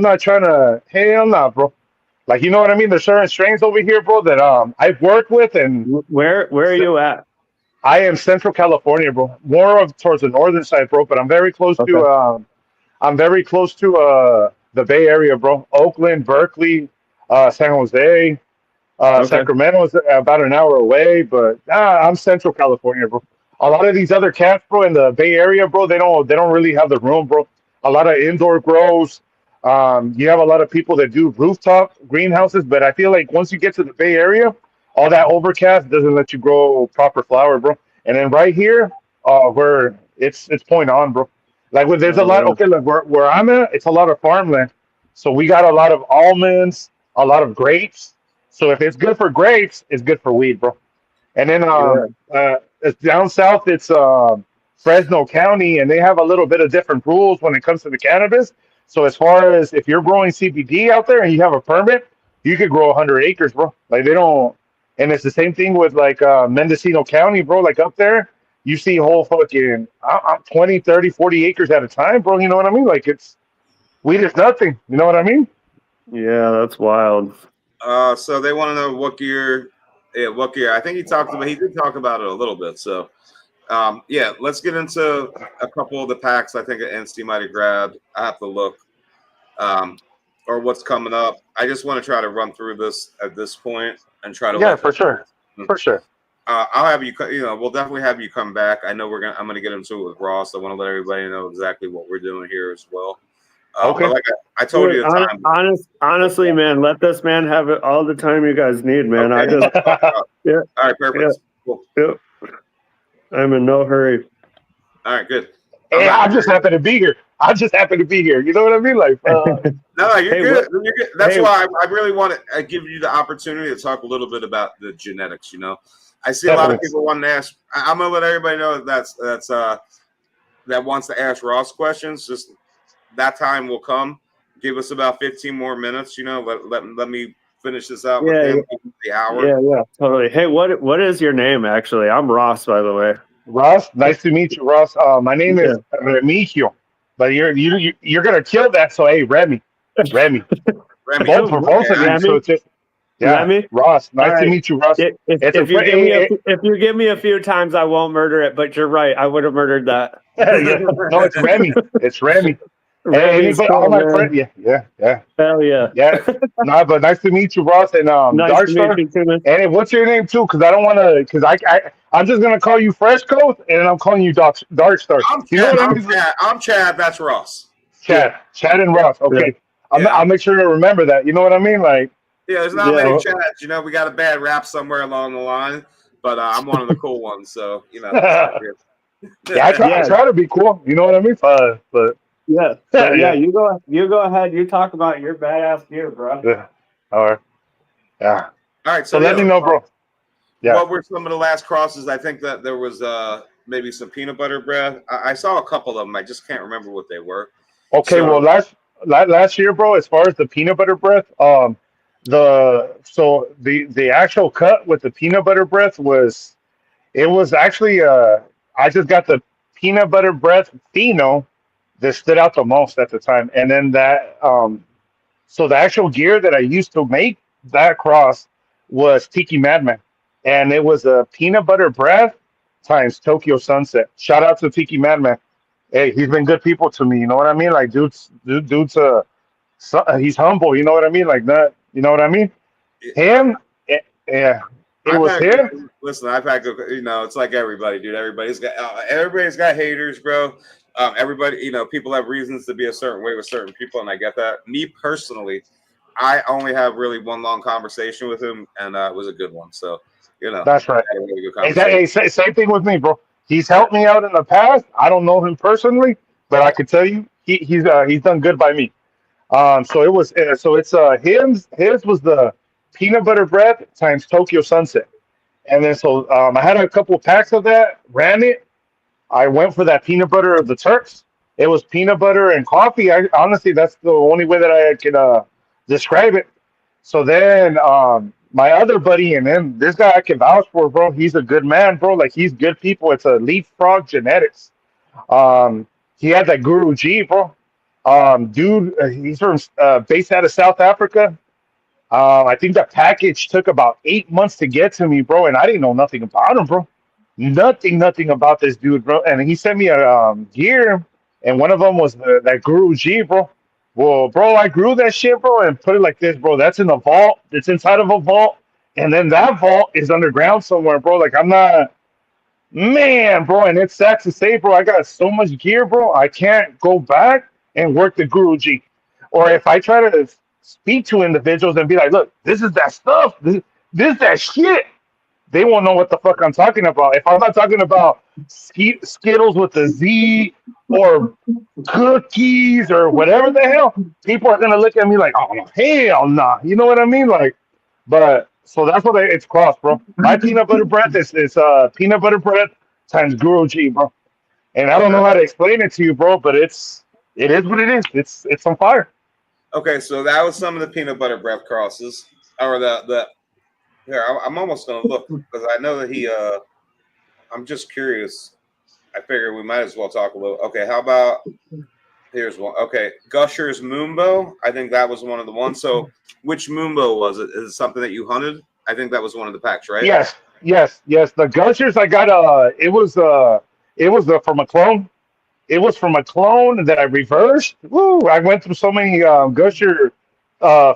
not trying to. Hell no, bro. Like you know what I mean. There's certain strains over here, bro, that I've worked with, and Where are you at? I am Central California, bro. More of towards the northern side, bro. But Okay. I'm very close to the Bay Area, bro. Oakland, Berkeley, San Jose. Okay. Sacramento is about an hour away, but I'm Central California, bro. A lot of these other cats, bro, in the Bay Area, bro, they don't really have the room, bro. A lot of indoor grows. You have a lot of people that do rooftop greenhouses, but I feel like once you get to the Bay Area, all that overcast doesn't let you grow proper flower, bro. And then right here, where it's point on, bro. Like there's a Oh, lot. yeah. Okay, look where I'm at, it's a lot of farmland, so we got a lot of almonds, a lot of grapes. So if it's good for grapes, it's good for weed, bro. And then Yeah. it's down south, it's Fresno County, and they have a little bit of different rules when it comes to the cannabis. So as far as if you're growing CBD out there and you have a permit, you could grow 100 acres, bro. Like they don't, and it's the same thing with like Mendocino County, bro. Like up there, you see whole fucking 20, 30, 40 acres at a time, bro. You know what I mean? Like it's weed is nothing. You know what I mean? Yeah, that's wild. So they want to know what gear. Yeah, what gear? I think he did talk about it a little bit. So, yeah, let's get into a couple of the packs. I think NC might have grabbed. I have to look, um, or what's coming up. I just want to try to run through this at this point and try to Yeah, let. for sure, for sure. I'll have you. We'll definitely have you come back. I know I'm gonna get into it with Ross. I want to let everybody know exactly what we're doing here as well. But Okay. like I told Dude, you the time. honestly, man, let this man have it all the time you guys need, man. Okay. I just, yeah, All right. yeah, Perfect. Cool. yeah. I'm in no hurry. All right. Good. I'm Hey, happy. I just happen to be here. I just happen to be here. You know what I mean? Like, No, you're Hey, good. what? You're good. That's Hey, why I really want to give you the opportunity to talk a little bit about the genetics. I see a lot of definitely. people wanting to ask. I'm gonna let everybody know that wants to ask Ross questions. Just that time will come. Give us about 15 more minutes. Let me finish this out with yeah, him. Give him the hour. yeah, totally. Hey, what is your name actually? I'm Ross, by the way. Ross, nice to meet you, Ross. My name Yeah. is Remigio, but you're gonna kill that. So hey, Remy, Remy. both for both Okay. of you. So Remy, it's just yeah, Remy. Ross. All Nice to right. meet you, Ross. It's a If you fr- give me if you give me a few times, I won't murder it. But you're right, I would have murdered that. yeah. No, it's Remy. It's Remy. And Remy's anybody, all cool, my man. friends, yeah. Hell yeah. Yeah. No, but nice to meet you, Ross, and Nice to meet Darkstar. you too, man. And what's your name too? Because I don't want to. Because I'm just gonna call you Fresh Coat, and I'm calling you Darkstar. I'm You know Chad. what I I'm mean? Chad. I'm Chad. That's Ross. Yeah, Chad and Ross. yeah, Okay, Yeah. I'll make sure to remember that. You know what I mean? Like, Yeah. There's not yeah. many Chads. We got a bad rap somewhere along the line, but I'm one of the cool ones. So Yeah, I try. I Yeah, try to be cool. You know what I mean? But yeah. But yeah, yeah, you go ahead. You talk about your badass gear, bro. yeah. All right. Yeah. all right. So So yeah, let me know, bro. Yeah. what were some of the last crosses? I think that there was maybe some peanut butter bread. I saw a couple of them. I just can't remember what they were. Okay. Well, So last year, bro. As far as the peanut butter breath, the actual cut with the peanut butter breath was it was actually I just got the peanut butter breath pheno that stood out the most at the time, and then that so the actual gear that I used to make that cross was Tiki Madman, and it was a peanut butter breath times Tokyo Sunset. Shout out to Tiki Madman. Hey, he's been good people to me. You know what I mean? Like, dude's he's humble. You know what I mean? Like that. You know what I mean? Him, yeah. It I've was had him. listen. I've had it's like everybody, dude. Everybody's got haters, bro. Everybody, people have reasons to be a certain way with certain people, and I get that. Me personally, I only have really one long conversation with him, and it was a good one. So, That's right. had a really good Exactly. conversation. Same thing with me, bro. He's helped me out in the past. I don't know him personally, but I could tell you he's done good by me. So it was so it's his was the peanut butter bread times Tokyo Sunset, and then so I had a couple packs of that, ran it. I went for that peanut butter of the Turks. It was peanut butter and coffee. I honestly that's the only way that I can describe it. So then my other buddy and then this guy I can vouch for, bro. He's a good man, bro. Like he's good people. It's a Leapfrog Genetics. Um, he had that Guru G, bro. Dude, he's from based out of South Africa. I think that package took about 8 months to get to me, bro, and I didn't know nothing about him, bro. Nothing about this dude, bro. And he sent me a gear, and one of them was that Guru G, bro. Well, bro, I grew that shit, bro, and put it like this, bro. That's in a vault. It's inside of a vault, and then that vault is underground somewhere, bro. Like I'm not. Man, bro, and it's sad to say, bro, I got so much gear, bro. I can't go back and work the Guruji. Or if I try to speak to individuals and be like, look, this is that stuff, this that shit, they won't know what the fuck I'm talking about. If I'm not talking about Skittles with a Z or cookies or whatever the hell, people are gonna look at me like, oh hell nah. You know what I mean? Like, but so that's what it's crossed, bro. My peanut butter bread is peanut butter bread times Guru G, bro. And I don't Okay. know how to explain it to you, bro, but it is what it is. It's on fire. Okay, so that was some of the peanut butter bread crosses, or the. Here, I'm almost gonna look because I know that he. I'm just curious. I figure we might as well talk a little. Okay, how about here's one. Okay, Gusher's Moonbow. I think that was one of the ones. So, which Moonbow was it? Is it something that you hunted? I think that was one of the packs, right? Yes. The Gushers I got it was from a clone. It was from a clone that I reversed. Woo! I went through so many Gusher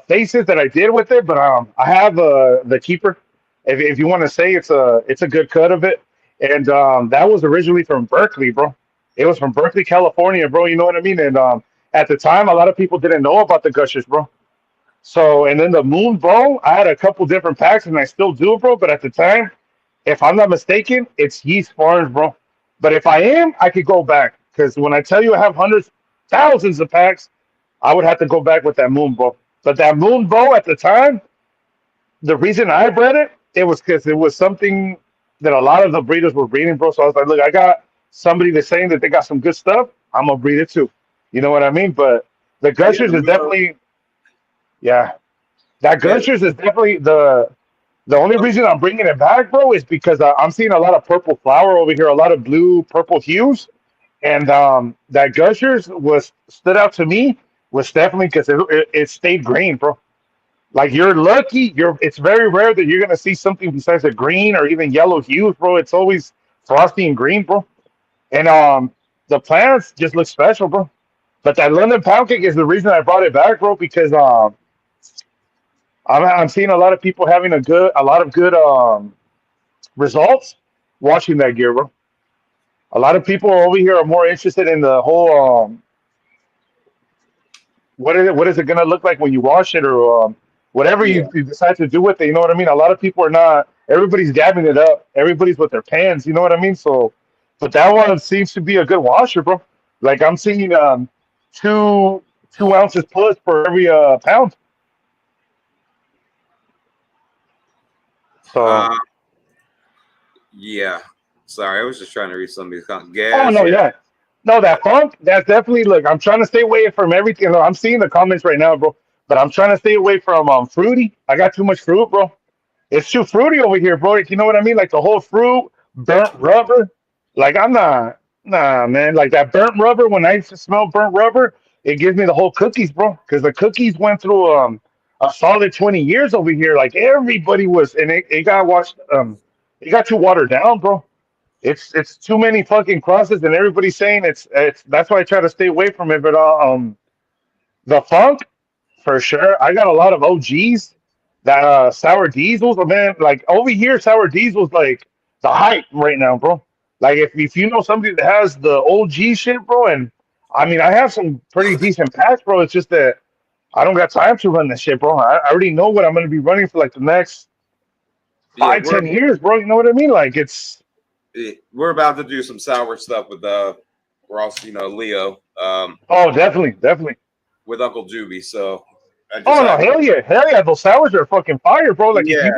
faces that I did with it, but I have the keeper. If you want to say it's a good cut of it, and that was originally from Berkeley, bro. It was from Berkeley, California, bro. You know what I mean? And at the time, a lot of people didn't know about the Gushers, bro. So, and then the Moon Bow, I had a couple different packs, and I still do, bro. But at the time, if I'm not mistaken, it's Yeast Farms, bro. But if I am, I could go back because when I tell you I have hundreds, thousands of packs, I would have to go back with that Moon Bow. But that Moon Bow at the time, the reason I bred it, it was because it was something that a lot of the breeders were breeding, bro. So I was like, look, I got somebody that's saying that they got some good stuff. I'm gonna breed it too. You know what I mean? But the Yeah, Gushers is definitely, yeah, that yeah. Gushers is definitely the only reason I'm bringing it back, bro, is because I'm seeing a lot of purple flower over here, a lot of blue, purple hues, and that Gushers was stood out to me was definitely because it stayed green, bro. Like you're lucky. It's very rare that you're gonna see something besides a green or even yellow hues, bro. It's always frosty and green, bro. And the plants just look special, bro. But that London pound cake is the reason I brought it back, bro, because I'm seeing a lot of people having a lot of good results watching that gear, bro. A lot of people over here are more interested in the whole what is it gonna look like when you wash it or whatever Yeah. you decide to do with it. You know what I mean? A lot of people are not everybody's dabbing it up. Everybody's with their pans. You know what I mean? So, but that one seems to be a good washer, bro. Like I'm seeing two 2 ounces plus per every pound. Uh, So, yeah. Sorry, I was just trying to read some of these oh gas. no, Yeah. yeah, no, that funk. That's definitely look. I'm trying to stay away from everything. I'm seeing the comments right now, bro. But I'm trying to stay away from fruity. I got too much fruit, bro. It's too fruity over here, bro. You know what I mean? Like the whole fruit, burnt rubber. Like I'm not, nah, man. Like that burnt rubber. When I used to smell burnt rubber, it gives me the whole cookies, bro. Because the cookies went through a solid 20 years over here. Like everybody was, and it got washed. It got too watered down, bro. It's too many fucking crosses, and everybody's saying it's. That's why I try to stay away from it. But the funk. For sure. I got a lot of OGs that sour diesels, but man, like over here, sour diesels like the hype right now, bro. Like if you know somebody that has the OG shit, bro, and I mean I have some pretty decent packs, bro. It's just that I don't got time to run that shit, bro. I already know what I'm gonna be running for like the next Yeah, 5, 10 years, bro. You know what I mean? Like it's we're about to do some sour stuff with we're also, Leo, oh definitely, definitely. with Uncle Juby. So I just Oh no, have hell yeah! Those sours are fucking fire, bro. Like yeah,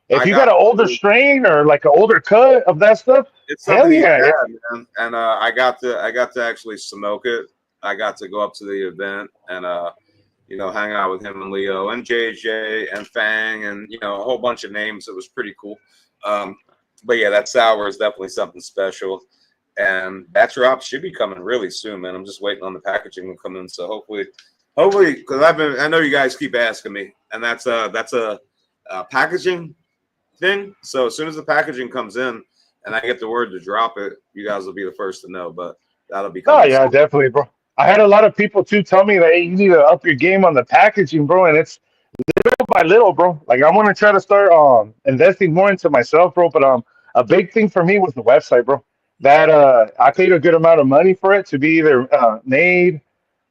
if I you got got an older strain or like an older cut of that stuff, it's hell something he's yeah! had, man. And I got to actually smoke it. I got to go up to the event and hang out with him and Leo and JJ and Fang and a whole bunch of names. It was pretty cool. Um, but yeah, that sour is definitely something special. And that drop should be coming really soon, man. I'm just waiting on the packaging to come in. So hopefully, because I know you guys keep asking me, and that's a packaging thing. So as soon as the packaging comes in, and I get the word to drop it, you guys will be the first to know. But that'll be Oh coming yeah, soon. definitely, bro. I had a lot of people too tell me that hey, you need to up your game on the packaging, bro. And it's little by little, bro. Like I want to try to start investing more into myself, bro. But a big thing for me was the website, bro. That I paid a good amount of money for it to be either made,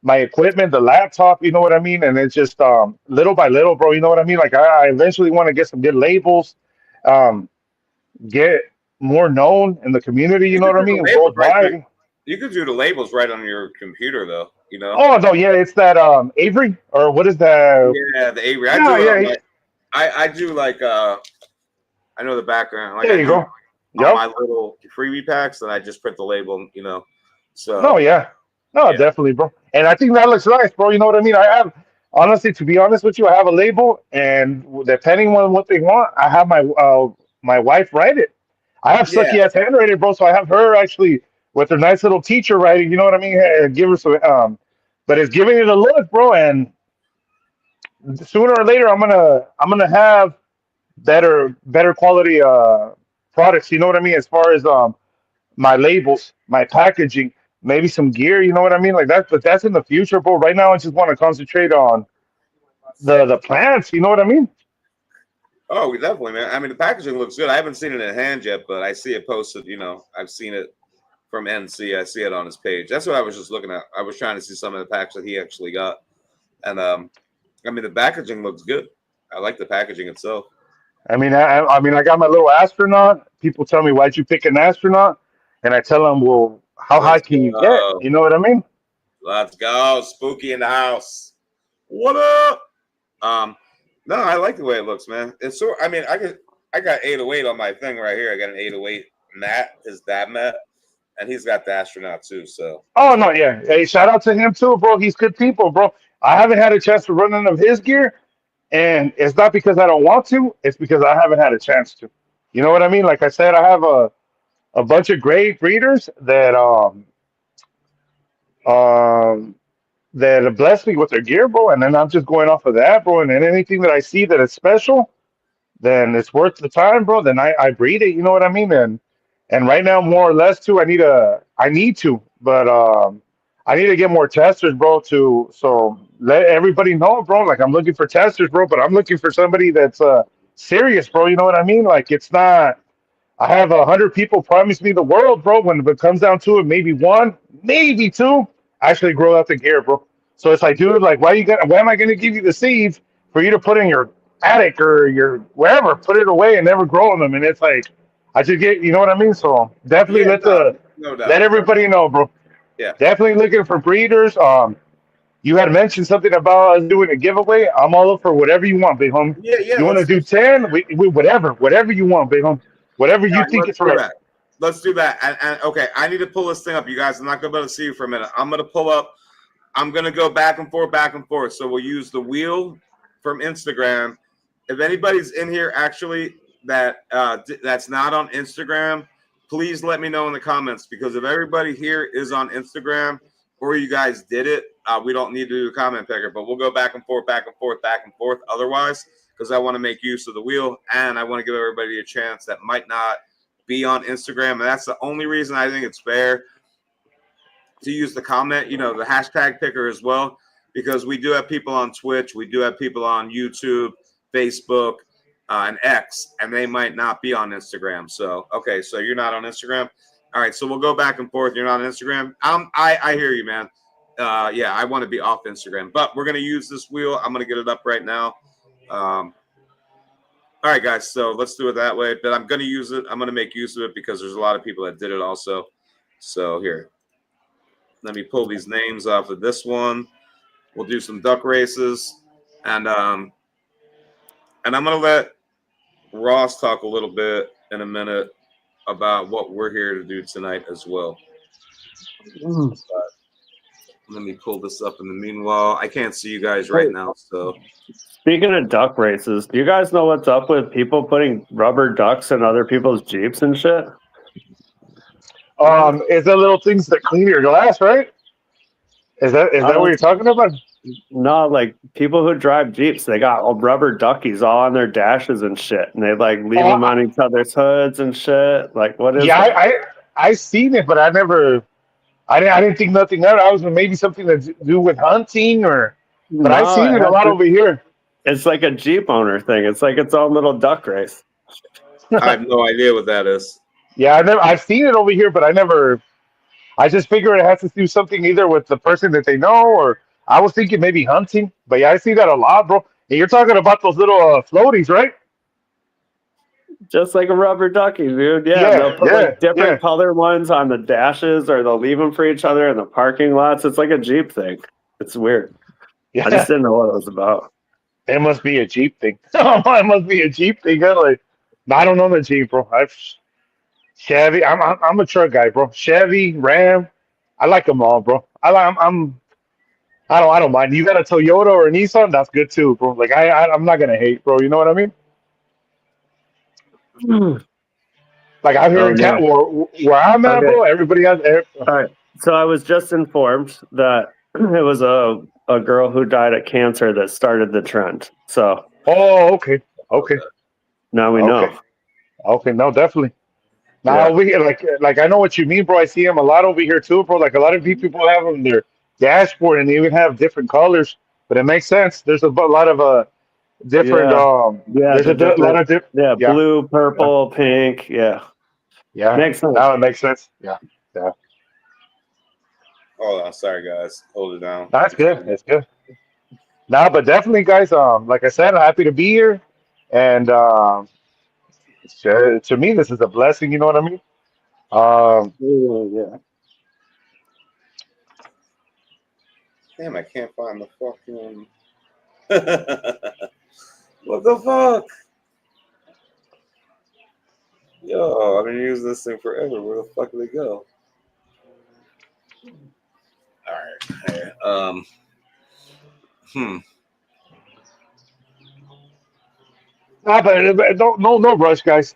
my equipment, the laptop, you know what I mean? And it's just little by little, bro. You know what I mean? Like I eventually want to get some good labels, um, get more known in the community. You You know could what I do the mean? labels right there. Worldwide. You could do the labels right on your computer, though. Oh no, yeah, it's that Avery or what is that? Yeah, the Avery. I Yeah, do it on yeah, my. I do like I know the background. Like there I you do go. on Yep. my little freebie packs, and I just print the label. No, So yeah. No, yeah, definitely, bro. And I think that looks nice, bro. You know what I mean? I have honestly, to be honest with you, I have a label, and depending on what they want, I have my wife write it. I have yeah, sucky ass handwriting, bro. So I have her actually with her nice little teacher writing. You know what I mean? Give her some, but it's giving it a look, bro. And sooner or later, I'm gonna have better quality products. You know what I mean? As far as my labels, my packaging, maybe some gear. You know what I mean? Like that, but that's in the future, bro. Right now, I just want to concentrate on the plants. You know what I mean? Oh, definitely, man. I mean, the packaging looks good. I haven't seen it in hand yet, but I see it posted. I've seen it from NC. I see it on his page. That's what I was just looking at. I was trying to see some of the packs that he actually got, and I mean, the packaging looks good. I like the packaging itself. I mean, I got my little astronaut. People tell me, "Why'd you pick an astronaut?" And I tell them, "Well, how high Let's can you get?" go. You know what I mean? Let's go. Spooky in the house. What up? Um, no, I like the way it looks, man. It's so. I mean, I got 808 on my thing right here. I got an 808 Matt, his dad Matt, and he's got the astronaut too. So Oh no, yeah. Hey, shout out to him too, bro. He's good people, bro. I haven't had a chance to run none of his gear, and it's not because I don't want to. It's because I haven't had a chance to. You know what I mean? Like I said, I have a bunch of great breeders um that bless me with their gear, bro. And then I'm just going off of that, bro. And then anything that I see that is special, then it's worth the time, bro. Then I breed it. You know what I mean? And right now, more or less, too, I need to, but I need to get more testers, bro. To so let everybody know, bro. Like I'm looking for testers, bro. But I'm looking for somebody that's serious, bro. You know what I mean? Like it's not. I have 100 people promise me the world, bro. When it comes down to it, maybe one, maybe two actually grow out the gear, bro. So it's like, dude, like, why am I gonna give you the seeds for you to put in your attic or your wherever, put it away and never growing them. And it's like, I just get, you know what I mean? So definitely Yeah, no let doubt. everybody know, bro. Yeah. Definitely looking for breeders. You had mentioned something about us doing a giveaway. I'm all up for whatever you want, big home. Yeah. You want to do 10? We whatever you want, big home. Whatever All you right, think let's is do right. that. Let's do that. And okay, I need to pull this thing up, you guys. I'm not going to be able to see you for a minute. I'm going to pull up. I'm going to go back and forth, back and forth. So we'll use the wheel from Instagram. If anybody's in here actually that's not on Instagram, please let me know in the comments, because if everybody here is on Instagram or you guys did it, we don't need to do a comment picker, but we'll go back and forth, back and forth, back and forth otherwise, because I want to make use of the wheel and I want to give everybody a chance that might not be on Instagram. And that's the only reason I think it's fair to use the comment, the hashtag picker as well, because we do have people on Twitch, we do have people on YouTube, Facebook, and X, and they might not be on Instagram. So, okay, so you're not on Instagram. All right, so we'll go back and forth. You're not on Instagram. I hear you, man. Yeah, I want to be off Instagram, but we're gonna use this wheel. I'm gonna get it up right now. All right, guys. So let's do it that way. But I'm gonna use it. I'm gonna make use of it because there's a lot of people that did it also. So here, let me pull these names off of this one. We'll do some duck races, and I'm gonna let Ross talk a little bit in a minute about what we're here to do tonight as well. But let me pull this up in the meanwhile. I can't see you guys right now, so. Speaking of duck races, do you guys know what's up with people putting rubber ducks in other people's Jeeps and shit? It's the little things that clean your glass, right? Is that what you're talking about? No, like people who drive Jeeps, they got rubber duckies all on their dashes and shit, and they like leave them on each other's hoods and shit. Like, what is? Yeah, that? I seen it, but I didn't think nothing of it. I was maybe something to do with hunting but I No, seen it a lot over here. It's like a Jeep owner thing. It's like its own little duck race. I have no idea what that is. Yeah, I've seen it over here, but I just figured it has to do something either with the person that they know, or I was thinking maybe hunting. But yeah, I see that a lot, bro. And you're talking about those little floaties, right? Just like a rubber ducky, dude. Yeah, Yeah, they'll put yeah, like different yeah. color ones on the dashes, or they'll leave them for each other in the parking lots. It's like a Jeep thing. It's weird. Yeah. I just didn't know what it was about. It must be a Jeep thing. It must be a Jeep thing. I don't know the Jeep, bro. Chevy. I'm a truck guy, bro. Chevy, Ram. I like them all, bro. I don't mind. You got a Toyota or a Nissan, that's good too, bro. Like I'm not gonna hate, bro. You know what I mean? Like out here Oh in no. where I'm at, Okay. bro. Everybody has. All right. So I was just informed that it was a girl who died of cancer that started the trend. So Oh, okay, okay, now we okay, know. okay. No, definitely. Now Yeah. over here, like I know what you mean, bro. I see them a lot over here too, bro. Like a lot of people have them their dashboard, and they even have different colors. But it makes sense. There's a lot of different. Yeah. Yeah. There's The lot different. of different. Yeah. Yeah, Blue, yeah, purple, pink. Yeah. yeah. Makes sense. Now it makes sense. Yeah, yeah. Hold on, sorry guys. Hold it down. That's good. That's good. Now, but definitely, guys. Like I said, I'm happy to be here, and to me, this is a blessing. You know what I mean? Um, Yeah. Damn, I can't find the fucking. What the fuck? Yo, I've been using this thing forever. Where the fuck did it go? All right. Hey, but no rush, guys.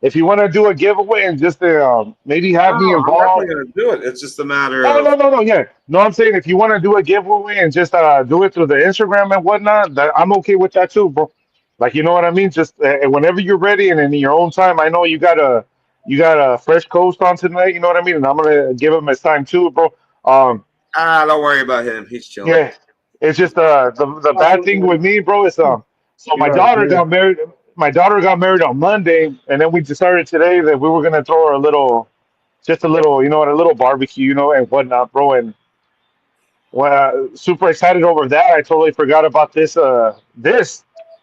If you want to do a giveaway and just maybe have me No, I'm definitely involved. gonna do it. It's just a matter No, of. no, no, no. Yeah, no. I'm saying if you want to do a giveaway and just do it through the Instagram and whatnot, that I'm okay with that too, bro. Like you know what I mean. Just whenever you're ready and in your own time. I know you got a fresh coast on tonight. You know what I mean. And I'm gonna give him his time too, bro. Um, Don't worry about him. He's chilling. yeah, it's just the bad thing with me, bro, is so my daughter got married. My daughter got married on Monday, and then we decided today that we were gonna throw her just a little, a little barbecue, and whatnot, bro. And super excited over that. I totally forgot about this.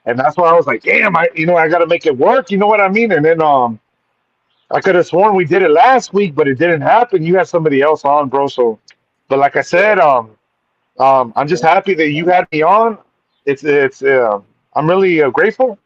And that's why I was like, damn, I got to make it work. You know what I mean? And then I could have sworn we did it last week, but it didn't happen. You had somebody else on, bro. So, but like I said, I'm just happy that you had me on. It's I'm really grateful,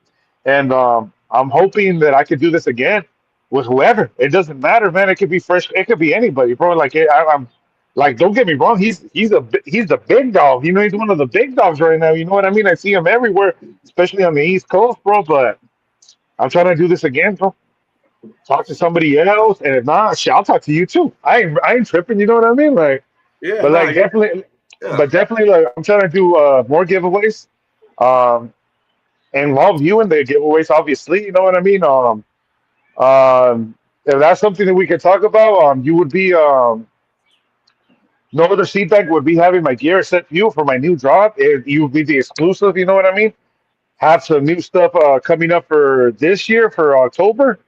and I'm hoping that I could do this again with whoever. It doesn't matter, man. It could be fresh. It could be anybody, bro. Like I'm like, don't get me wrong. He's the big dog. You know, he's one of the big dogs right now. You know what I mean? I see him everywhere, especially on the East Coast, bro. But I'm trying to do this again, bro. Talk to somebody else, and if not, shit, I'll talk to you too. I ain't tripping. You know what I mean? Like, Yeah, but no, like definitely, yeah, but definitely, like I'm trying to do more giveaways. Um, and while viewing the giveaways, obviously, you know what I mean. If that's something that we could talk about, you would be no other feedback would be having my gear sent to you for my new drop. You would be the exclusive. You know what I mean? Have some new stuff coming up for this year for October.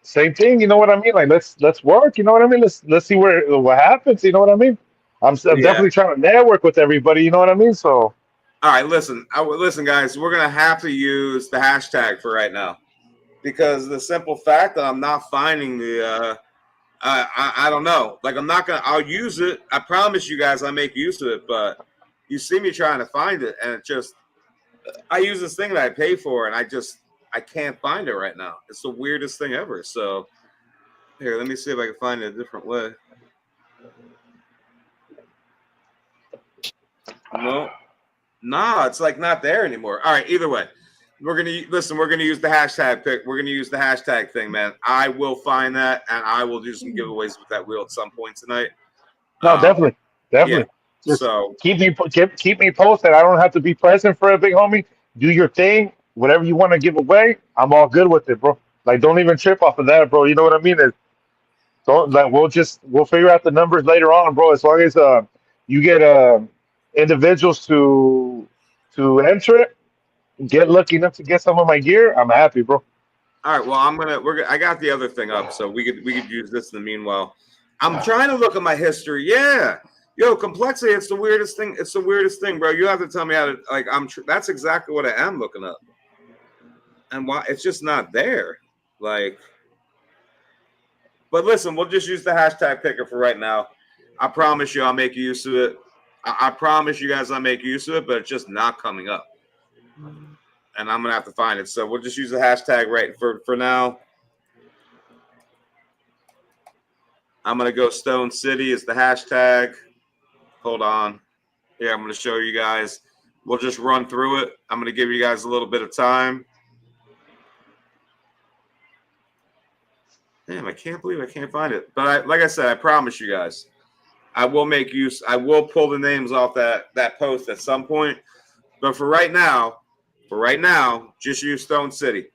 Same thing. You know what I mean? Like let's work. You know what I mean? Let's see what happens. You know what I mean? I'm yeah. definitely trying to network with everybody. You know what I mean? So All right, listen, listen, guys. We're gonna have to use the hashtag for right now because the simple fact that I'm not finding the. I don't know. Like I'm not gonna. I'll use it. I promise you guys, I make use of it. But you see me trying to find it, and it just. I use this thing that I pay for, and I can't find it right now. It's the weirdest thing ever. So here, let me see if I can find it a different way. No, nah, it's like not there anymore. All right, either way, we're gonna listen. We're gonna use the hashtag pick. We're gonna use the hashtag thing, man. I will find that, and I will do some giveaways with that wheel at some point tonight. no, Um, definitely, yeah. definitely. Just So keep me posted. I don't have to be present for a big homie. Do your thing. Whatever you want to give away, I'm all good with it, bro. Like don't even trip off of that, bro. You know what I mean? Don't like we'll figure out the numbers later on, bro. As long as you get individuals to enter it, get lucky enough to get some of my gear, I'm happy, bro. all right. Well, I got the other thing up, so we could use this in the meanwhile. I'm trying to look at my history. Yeah. Yo, complexity. It's the weirdest thing. It's the weirdest thing, bro. You have to tell me how to like. That's exactly what I am looking up, and why it's just not there. Like, but listen, we'll just use the hashtag picker for right now. I promise you, I'll make use of it. I promise you guys, I'll make use of it, but it's just not coming up, and I'm gonna have to find it. So we'll just use the hashtag right for now. I'm gonna go Stone City is the hashtag. Hold on. Here, I'm gonna show you guys. We'll just run through it. I'm gonna give you guys a little bit of time. Damn, I can't believe I can't find it. But like I said, I promise you guys, I will make use. I will pull the names off that post at some point. But for right now, just use Stone City.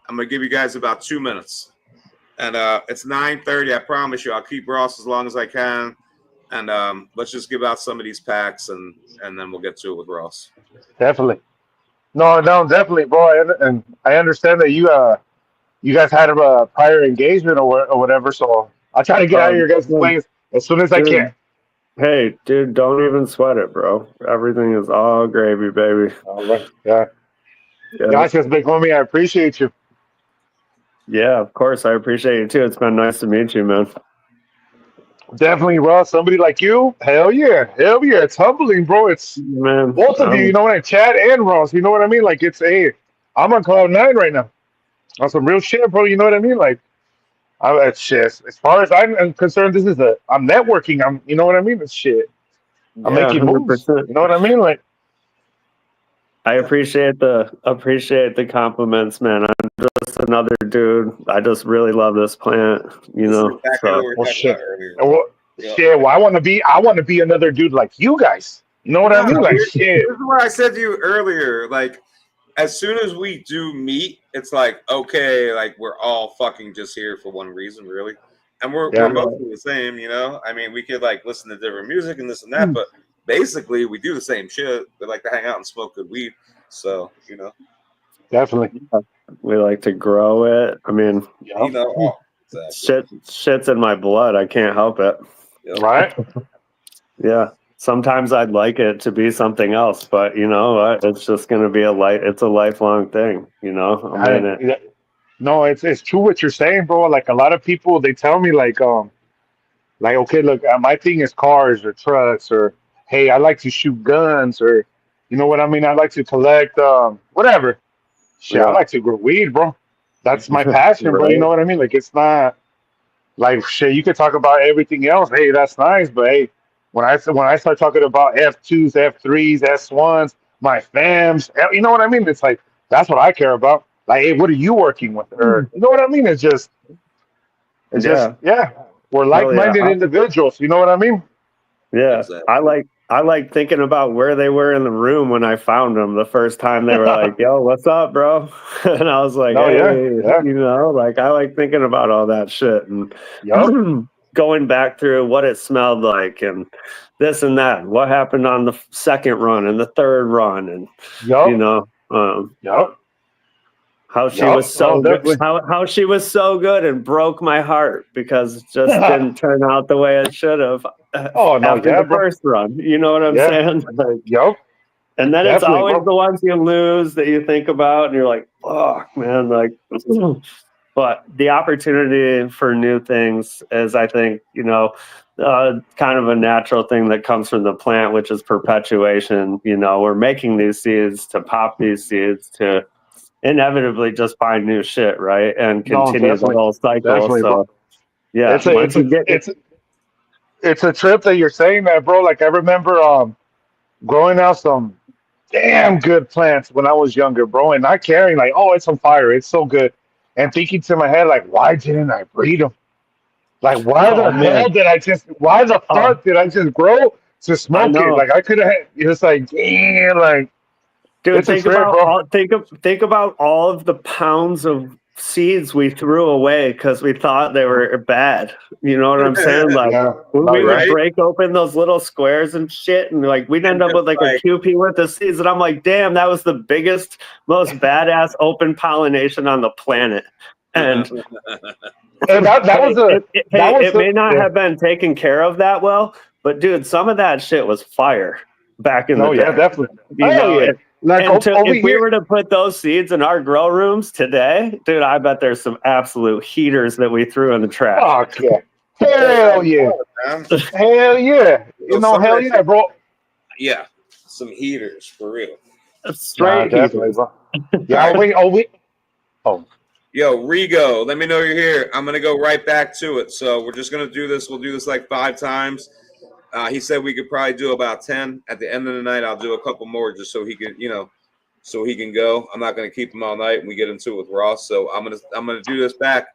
I'm gonna give you guys about 2 minutes, and it's 9:30. I promise you, I'll keep Ross as long as I can, and let's just give out some of these packs, and then we'll get to it with Ross. Definitely. No, definitely, bro. And I understand that you guys had a prior engagement or whatever. So I'll try to get out of your guys' Dude, ways as soon as I can. hey, dude, don't even sweat it, bro. Everything is all gravy, baby. All right. Yeah. Yeah, Gracias, big homie. I appreciate you. yeah, of course. I appreciate you too. It's been nice to meet you, man. Definitely, Ross. Somebody like you. Hell yeah. Hell yeah. It's humbling, bro. It's Man, both of you, you know what I mean? Chad and Ross. You know what I mean? Like I'm on cloud 9 right now. On some real shit, bro. You know what I mean? Like it's just as far as I'm concerned, I'm networking. You know what I mean? It's shit. I'm yeah, making moves. 100%. You know what I mean? Like I appreciate the compliments, man. I'm just another dude. I just really love this plant, you This is know. exactly what So we were well, talking about shit. earlier. Well, Yeah. shit. Well, I want to be another dude like you guys. You know what I No, mean? Like this shit. is what I said to you earlier. Like, as soon as we do meet, it's like, okay, like we're all fucking just here for one reason, really. And we're Yeah. mostly the same, you know? I mean, we could like listen to different music and this and that, but basically we do the same shit. We like to hang out and smoke good weed. So, you know. Definitely. we like to grow it. I mean, Yeah. Exactly. shit's in my blood. I can't help it. Yep. Right. Yeah. sometimes I'd like it to be something else, but you know what? It's just going to be it's a lifelong thing, you know? I'm in it. Yeah, no, it's true what you're saying, bro. Like a lot of people, they tell me like okay, look, my thing is cars or trucks or hey, I like to shoot guns or you know what I mean. I like to collect whatever. Shit, I Yeah. like to grow weed, bro. That's my passion, bro. You Right. know what I mean? Like it's not like shit. You could talk about everything else. Hey, that's nice, but hey, when I start talking about F2s, F3s, S1s, my FAMs, you know what I mean? It's like that's what I care about. Like, hey, what are you working with? Or you know what I mean? It's just Yeah. yeah. We're Hell yeah. like-minded individuals. You know what I mean? Yeah, Exactly. I like thinking about where they were in the room when I found them the first time. They were like, "Yo, what's up, bro?" And I was like, No, yeah, "Hey," yeah, you know, like I like thinking about all that shit and yup, going back through what it smelled like and this and that. What happened on the second run and the third run, and you yup, know, yup, how she was yup. Oh, so good, definitely. how she was so good and broke my heart because it just didn't turn out the way it should have Oh no, after yeah, the bro. first run. You know what I'm Yeah, saying? Like, yup, and then it's definitely, always bro. the ones you lose that you think about, and you're like, "Fuck, man!" Like, but the opportunity for new things is, I think, you know, kind of a natural thing that comes from the plant, which is perpetuation. You know, we're making these seeds to pop these seeds to inevitably just find new shit, right? And No, continue the definitely, whole cycle. definitely, bro. So yeah, It's a once it's a you get it's it's a trip that you're saying that, bro. Like I remember growing out some damn good plants when I was younger, bro, and not caring like, oh, it's on fire, it's so good, and thinking to my head like, why didn't I breed them? Like, oh man, why the oh fuck did I just grow to I smoke it? know. Like I could have, it's like, damn, like Dude, it's a trip, bro. think about all of the pounds of seeds we threw away because we thought they were bad. You know what I'm saying? Like Yeah, when no, we yeah, would Right? break open those little squares and shit, and like we'd end And up just with like a like, QP worth of seeds, and I'm like, damn, that was the biggest, most badass open pollination on the planet. And and that was a that hey, was it the may not yeah. have been taken care of that well, but dude, some of that shit was fire back in the No, yeah, day. definitely. You Hell know, yeah. Like over if we here. were to put those seeds in our grow rooms today, dude, I bet there's some absolute heaters that we threw in the trash. Fuck yeah. well, Hell yeah. man. Hell yeah. You So know, some of hell that yeah, shit, bro. yeah, some heaters for real. Nah, Straight definitely, heaters. bro. All Yeah, right, wait. Oh, yo, Rigo, let me know you're here. I'm gonna go right back to it. So we're just gonna do this. We'll do this like 5 times. He said we could probably do about 10. At the end of the night, I'll do a couple more just so he can, so he can go. I'm not gonna keep him all night and we get into it with Ross. So I'm gonna do this back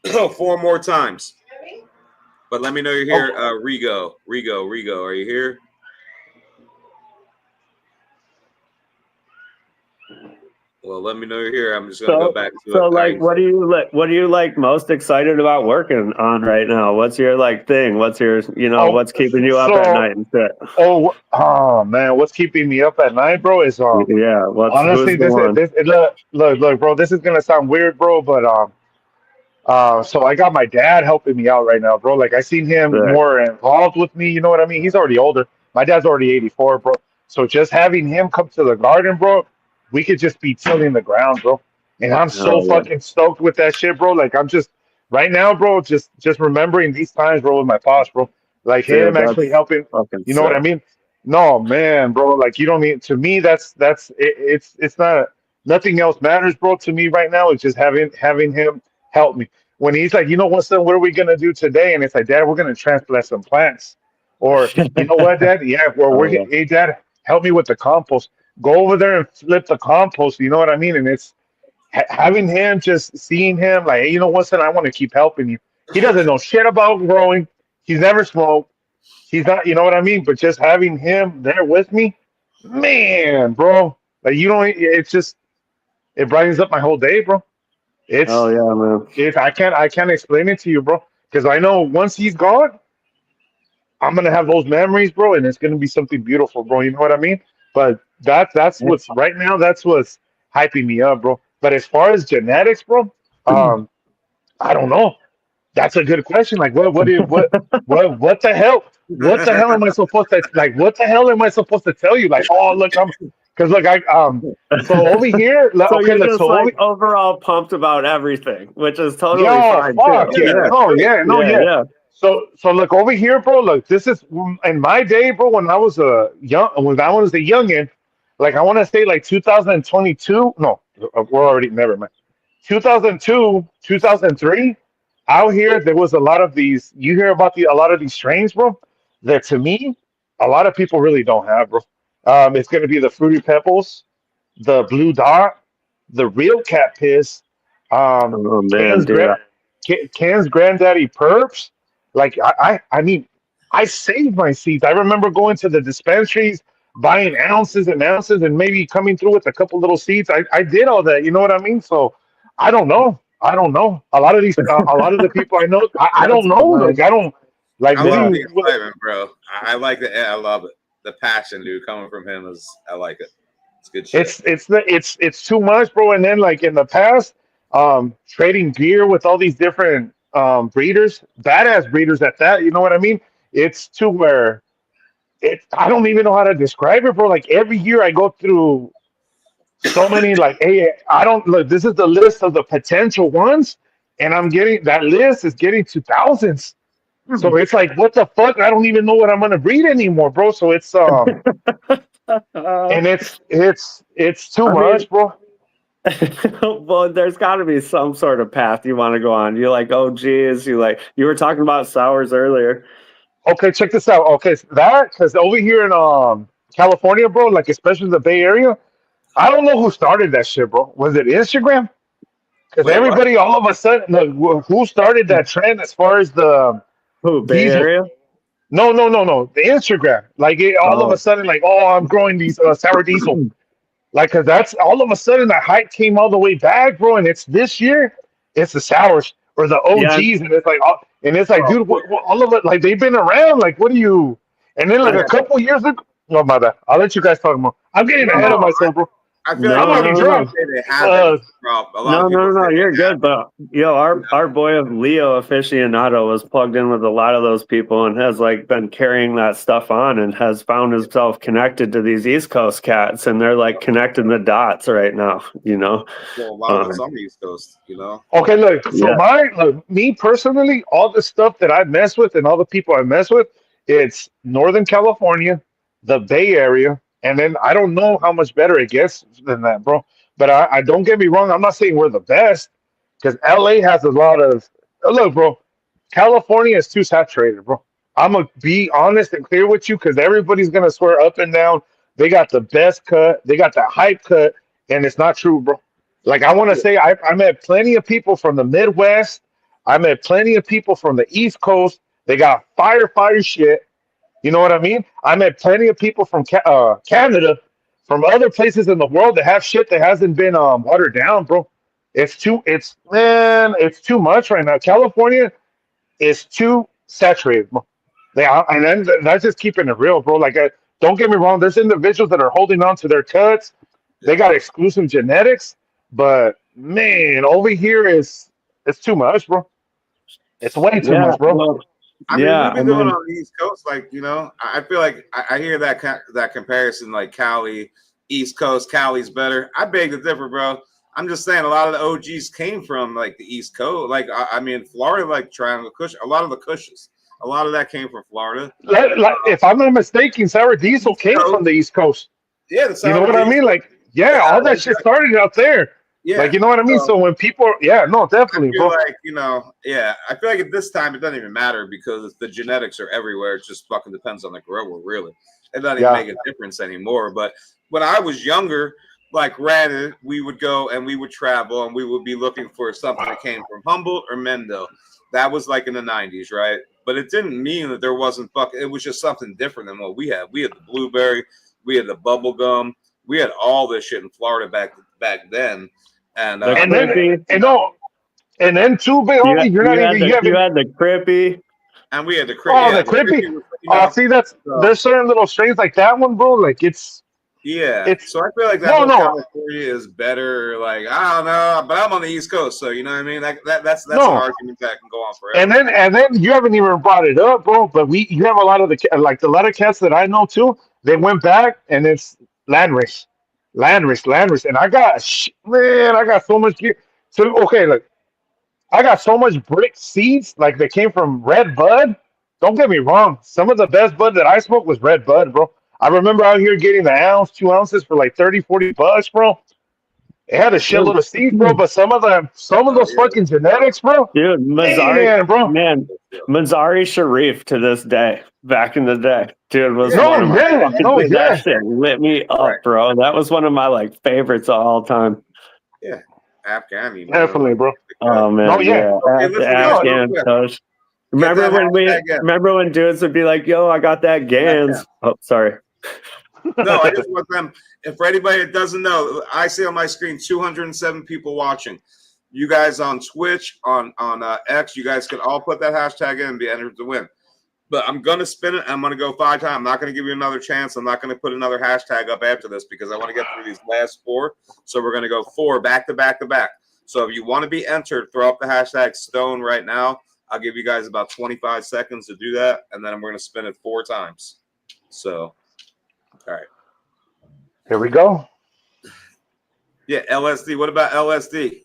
4 more times. But let me know you're here. oh. Rigo, are you here? Well, let me know you're here. I'm just gonna go So back to it. so All like right. what do you like most excited about working on right now? What's your like thing? What's your Oh, what's keeping you up at so, night and shit? oh man, what's keeping me up at night, bro, is Yeah, honestly, who's the one? look, bro, this is gonna sound weird, bro, but so I got my dad helping me out right now, bro. Like I seen him Sick. more involved with me. You know what I mean? He's already older. My dad's already 84, bro. So just having him come to the garden, bro, we could just be tilling the ground, bro. And I'm so Oh yeah. fucking stoked with that shit, bro. Like I'm just right now, bro, just remembering these times, bro, with my pops, bro. Like him Dude, actually that's helping. fucking You know what I sick. mean? No, man, bro. Like you don't need to me. It's not nothing else matters, bro. To me right now, it's just having him help me when he's like, you know what, son, what are we gonna do today? And it's like, Dad, we're gonna transplant some plants. Or you know what, Dad? Yeah, well, Oh we're yeah. hey, Dad, help me with the compost. Go over there and flip the compost. You know what I mean? And it's having him, just seeing him, like, hey, you know what, son, I want to keep helping you. He doesn't know shit about growing. He's never smoked. He's not, you know what I mean? But just having him there with me, man, bro, like you don't. It's just it brightens up my whole day, bro. Oh It's yeah, man. I can't explain it to you, bro. Because I know once he's gone, I'm gonna have those memories, bro, and it's gonna be something beautiful, bro. You know what I mean? But that's what's right now. That's what's hyping me up, bro. But as far as genetics, bro, I don't know. That's a good question. Like, what the hell? what the hell am I supposed to like? What the hell am I supposed to tell you? Like, oh look, because look, so over here, So okay, you're look, just so like over, overall pumped about everything, which is totally yo, fine fuck too. yeah, Yeah, Yeah, no, great. yeah, no, yeah, yeah. yeah. So look over here, bro. Look, this is in my day, bro. When I was a youngin, like I want to say like 2022. No, we're already never mind. 2002, 2003. Out here, there was a lot of these. You hear about a lot of these strains, bro. That to me, a lot of people really don't have, bro. It's gonna be the Fruity Pebbles, the Blue Dot, the Real Cat Piss, um, Oh man, Ken's dude. Gra- Ken's Granddaddy Perps. Like I mean, I saved my seeds. I remember going to the dispensaries, buying ounces and ounces, and maybe coming through with a couple little seeds. I did all that. You know what I mean? So I don't know. I don't know. A lot of the people I know, I That's don't know. Like fine. I don't like. I What do love Yeah. the you? What, excitement, bro. I like it. I love it. The passion, dude, coming from him is. I like it. It's good shit. it's too much, bro. And then like in the past, trading gear with all these different breeders, badass breeders at that. You know what I mean? It's to where it. I don't even know how to describe it, bro. Like every year I go through so many. Like, hey, I don't look. This is the list of the potential ones, and I'm getting that list is getting to thousands. So it's like, what the fuck? I don't even know what I'm gonna breed anymore, bro. So it's Uh, and it's too I mean, much, bro. well, there's got to be some sort of path you want to go on. You like, oh, geez, you were talking about sours earlier. Okay, check this out. Okay, so that because over here in California, bro, like especially the Bay Area, I don't know who started that shit, bro. Was it Instagram? Because Wait, what? everybody all of a sudden, like, who started that trend as far as the Who, Bay diesel? Area? No, no, no, no. The Instagram, like all of a Oh, sudden, like, oh, I'm growing these sour diesel. Like, cause that's all of a sudden the hype came all the way back, bro. And it's this year, it's the sours or the yeah, OGs, and it's like, and it's like, Bro, dude, what, all of it, like they've been around. Like, what do you? And then like I, a yeah. couple years ago, no, my bad. I'll let you guys talk more. I'm getting No, ahead of no. myself, bro. I feel like I'm a no, lot of already no, people drunk. no. say they haven't. Uh, Bro, a lot of No, people no, say no, they you're good. haven't. But yo, our boy of Leo aficionado was plugged in with a lot of those people and has like been carrying that stuff on and has found himself connected to these East Coast cats, and they're like connecting the dots right now. Well, a lot of it's Um, on the East Coast, you know. okay, look. So yeah, me personally, all the stuff that I mess with and all the people I mess with, it's Northern California, the Bay Area, and then I don't know how much better it gets than that, bro. But I don't get me wrong. I'm not saying we're the best because LA has a lot of. Look, bro, California is too saturated, bro. I'm gonna be honest and clear with you because everybody's gonna swear up and down they got the best cut, they got the hype cut, and it's not true, bro. Like I want to say, I met plenty of people from the Midwest. I met plenty of people from the East Coast. They got fire shit. You know what I mean? I met plenty of people from Canada, from other places in the world that have shit that hasn't been watered down, bro. It's too much right now. California is too saturated, bro. And then that's just keeping it real, bro. Like, don't get me wrong. There's individuals that are holding on to their cuts. They Yeah. got exclusive genetics, but man, over here is it's too much, bro. It's way too yeah, much, bro. well, I mean, yeah. we've I been doing it mean, on the East Coast, like you know. I feel like I hear that comparison, like Cali, East Coast, Cali's better. I beg to differ, bro. I'm just saying a lot of the OGs came from like the East Coast. Like I mean, Florida, like Triangle Kush, a lot of the Kushes, a lot of that came from Florida. If I'm not mistaken, sour diesel East came from Coast, the East Coast. yeah, the You know sour what I mean? diesel, Like, yeah, yeah, all that like shit started out there. Like, yeah. you know what I mean? So, So when people, yeah, no, I definitely, feel bro. like, you know, yeah, I feel like at this time it doesn't even matter because the genetics are everywhere. It just fucking depends on the grower, really. It doesn't even Yeah, make a difference anymore. But when I was younger, like granted, we would go and we would travel and we would be looking for something that came from Humboldt or Mendo. That was like in the 90s, right? But it didn't mean that there wasn't fucking, it was just something different than what we had. We had the blueberry, we had the bubble gum, we had all this shit in Florida back then. And the and then crippy. and no, and then too, big homie, you're not even you You haven't. had the crippy. and we had the Oh, yeah, the the crippy. crispy was, you Oh, know, see, so there's certain little strains like that one, bro. Like it's Yeah. It's So I feel like that no, whole no, California is better. Like, I don't know, but I'm on the East Coast, so you know what I mean? That's an no. argument that can go on And forever. then you haven't even brought it up, bro. But you have a lot of a lot of cats that I know too. They went back and it's land race, and man, I got so much gear. So okay, look, I got so much brick seeds like they came from Red Bud. Don't get me wrong. Some of the best bud that I smoked was Red Bud, bro. I remember out here getting the ounce, 2 ounces for like 30, $40, bro. It had a Dude, shitload of seeds, bro. But some of Oh those fucking genetics, bro. dude, Man, bro. man, yeah. Mazari Sharif to this day, back in the day, dude, was Yeah, one No, of my yeah, fucking, no, dude, that yeah. shit lit me Right. up, bro. That was one of my like favorites of all time. Yeah. Afghani, man. Definitely, bro. Oh No, man, yeah. yeah, Okay, the listen, guys, No, real Afghan quick. Kush. Get that hashtag in. Remember when dudes would be like, "Yo, I got that Gans." Oh, sorry. No, I just want them. And for anybody that doesn't know, I see on my screen 207 people watching. You guys on Twitch, on X, you guys can all put that hashtag in and be entered to win. But I'm gonna spin it. I'm gonna go 5 times. I'm not gonna give you another chance. I'm not gonna put another hashtag up after this because I want to get through these last 4. So we're gonna go 4 back to back to back. So if you want to be entered, throw up the hashtag Stone right now. I'll give you guys about 25 seconds to do that, and then we're gonna spin it 4 times. So, all right. here we go. Yeah, LSD. What about LSD?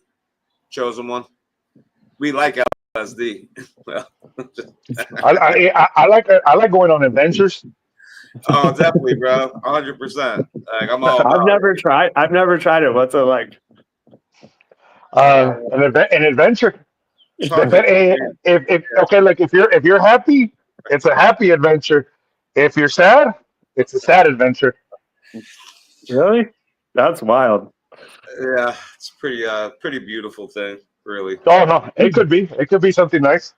Chosen one. We like LSD. Well, I like going on adventures. oh, definitely, bro. 100%. Like I'm all I've about it. never tried. I've never tried it. What's it like? An adventure. It's hard to If, explain. if okay, like if you're happy, it's a happy adventure. If you're sad, it's a sad adventure. Really? That's wild. Yeah, it's pretty beautiful thing, really. Oh no, it could be something nice.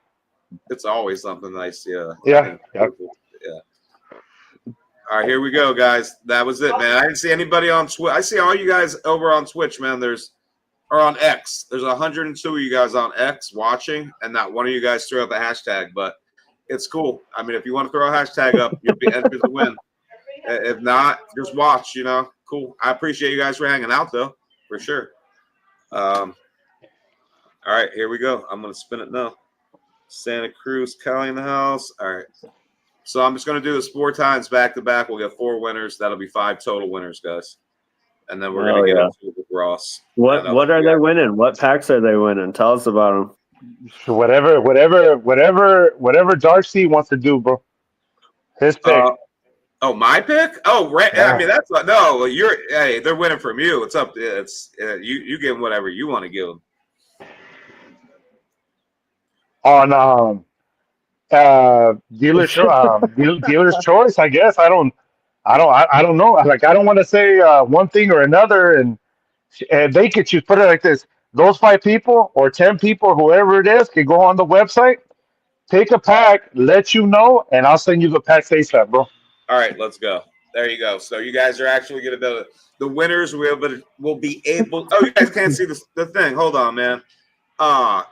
It's always something nice, yeah. Yeah, yeah. Yeah. All right, here we go, guys. That was it, man. I didn't see anybody on Twitch. I see all you guys over on Twitch, man. Or on X. There's 102 of you guys on X watching, and not one of you guys threw out the hashtag, but it's cool. I mean, if you want to throw a hashtag up, you'll be entered to win. If not, just watch, Cool. I appreciate you guys for hanging out, though, for sure. All right, here we go. I'm going to spin it now. Santa Cruz, Cali in the house. All right. So I'm just going to do this 4 times back to back. We'll get 4 winners. That'll be 5 total winners, guys. And then we're going to get into it with Ross. What are they winning? What packs are they winning? Tell us about them. Whatever Darcy wants to do, bro. His pick. My pick? Oh, right. Yeah. I mean, that's no. Hey, they're winning from you. It's up. You give them whatever you want to give them. On dealer's choice, I guess. I don't know. Like I don't want to say one thing or another, and they could choose. Put it like this: those 5 people or 10 people, whoever it is, can go on the website, pick a pack, let you know, and I'll send you the pack ASAP, bro. All right, let's go. There you go. So you guys are actually going to be the winners. Will be able. Oh, you guys can't see the thing. Hold on, man.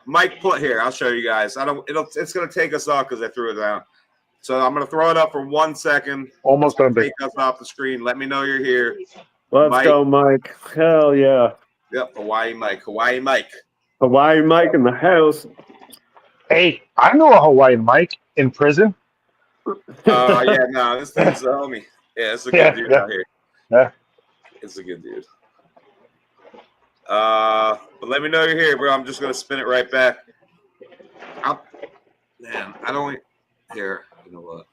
Mike, put here. I'll show you guys. It's going to take us off because I threw it down. So I'm going to throw it up for 1 second. Almost done. Take us off the screen. Let me know you're here. Let's go, Mike. Hell yeah. Yep, Hawaii Mike. Hawaii Mike. Hawaii Mike in the house. Hey, I know a Hawaiian Mike in prison. Yeah, no, this thing's a homie. Yeah, it's a good dude out here. Yeah. It's a good dude. But let me know you're here, bro. I'm just gonna spin it right back. I don't here. You know what?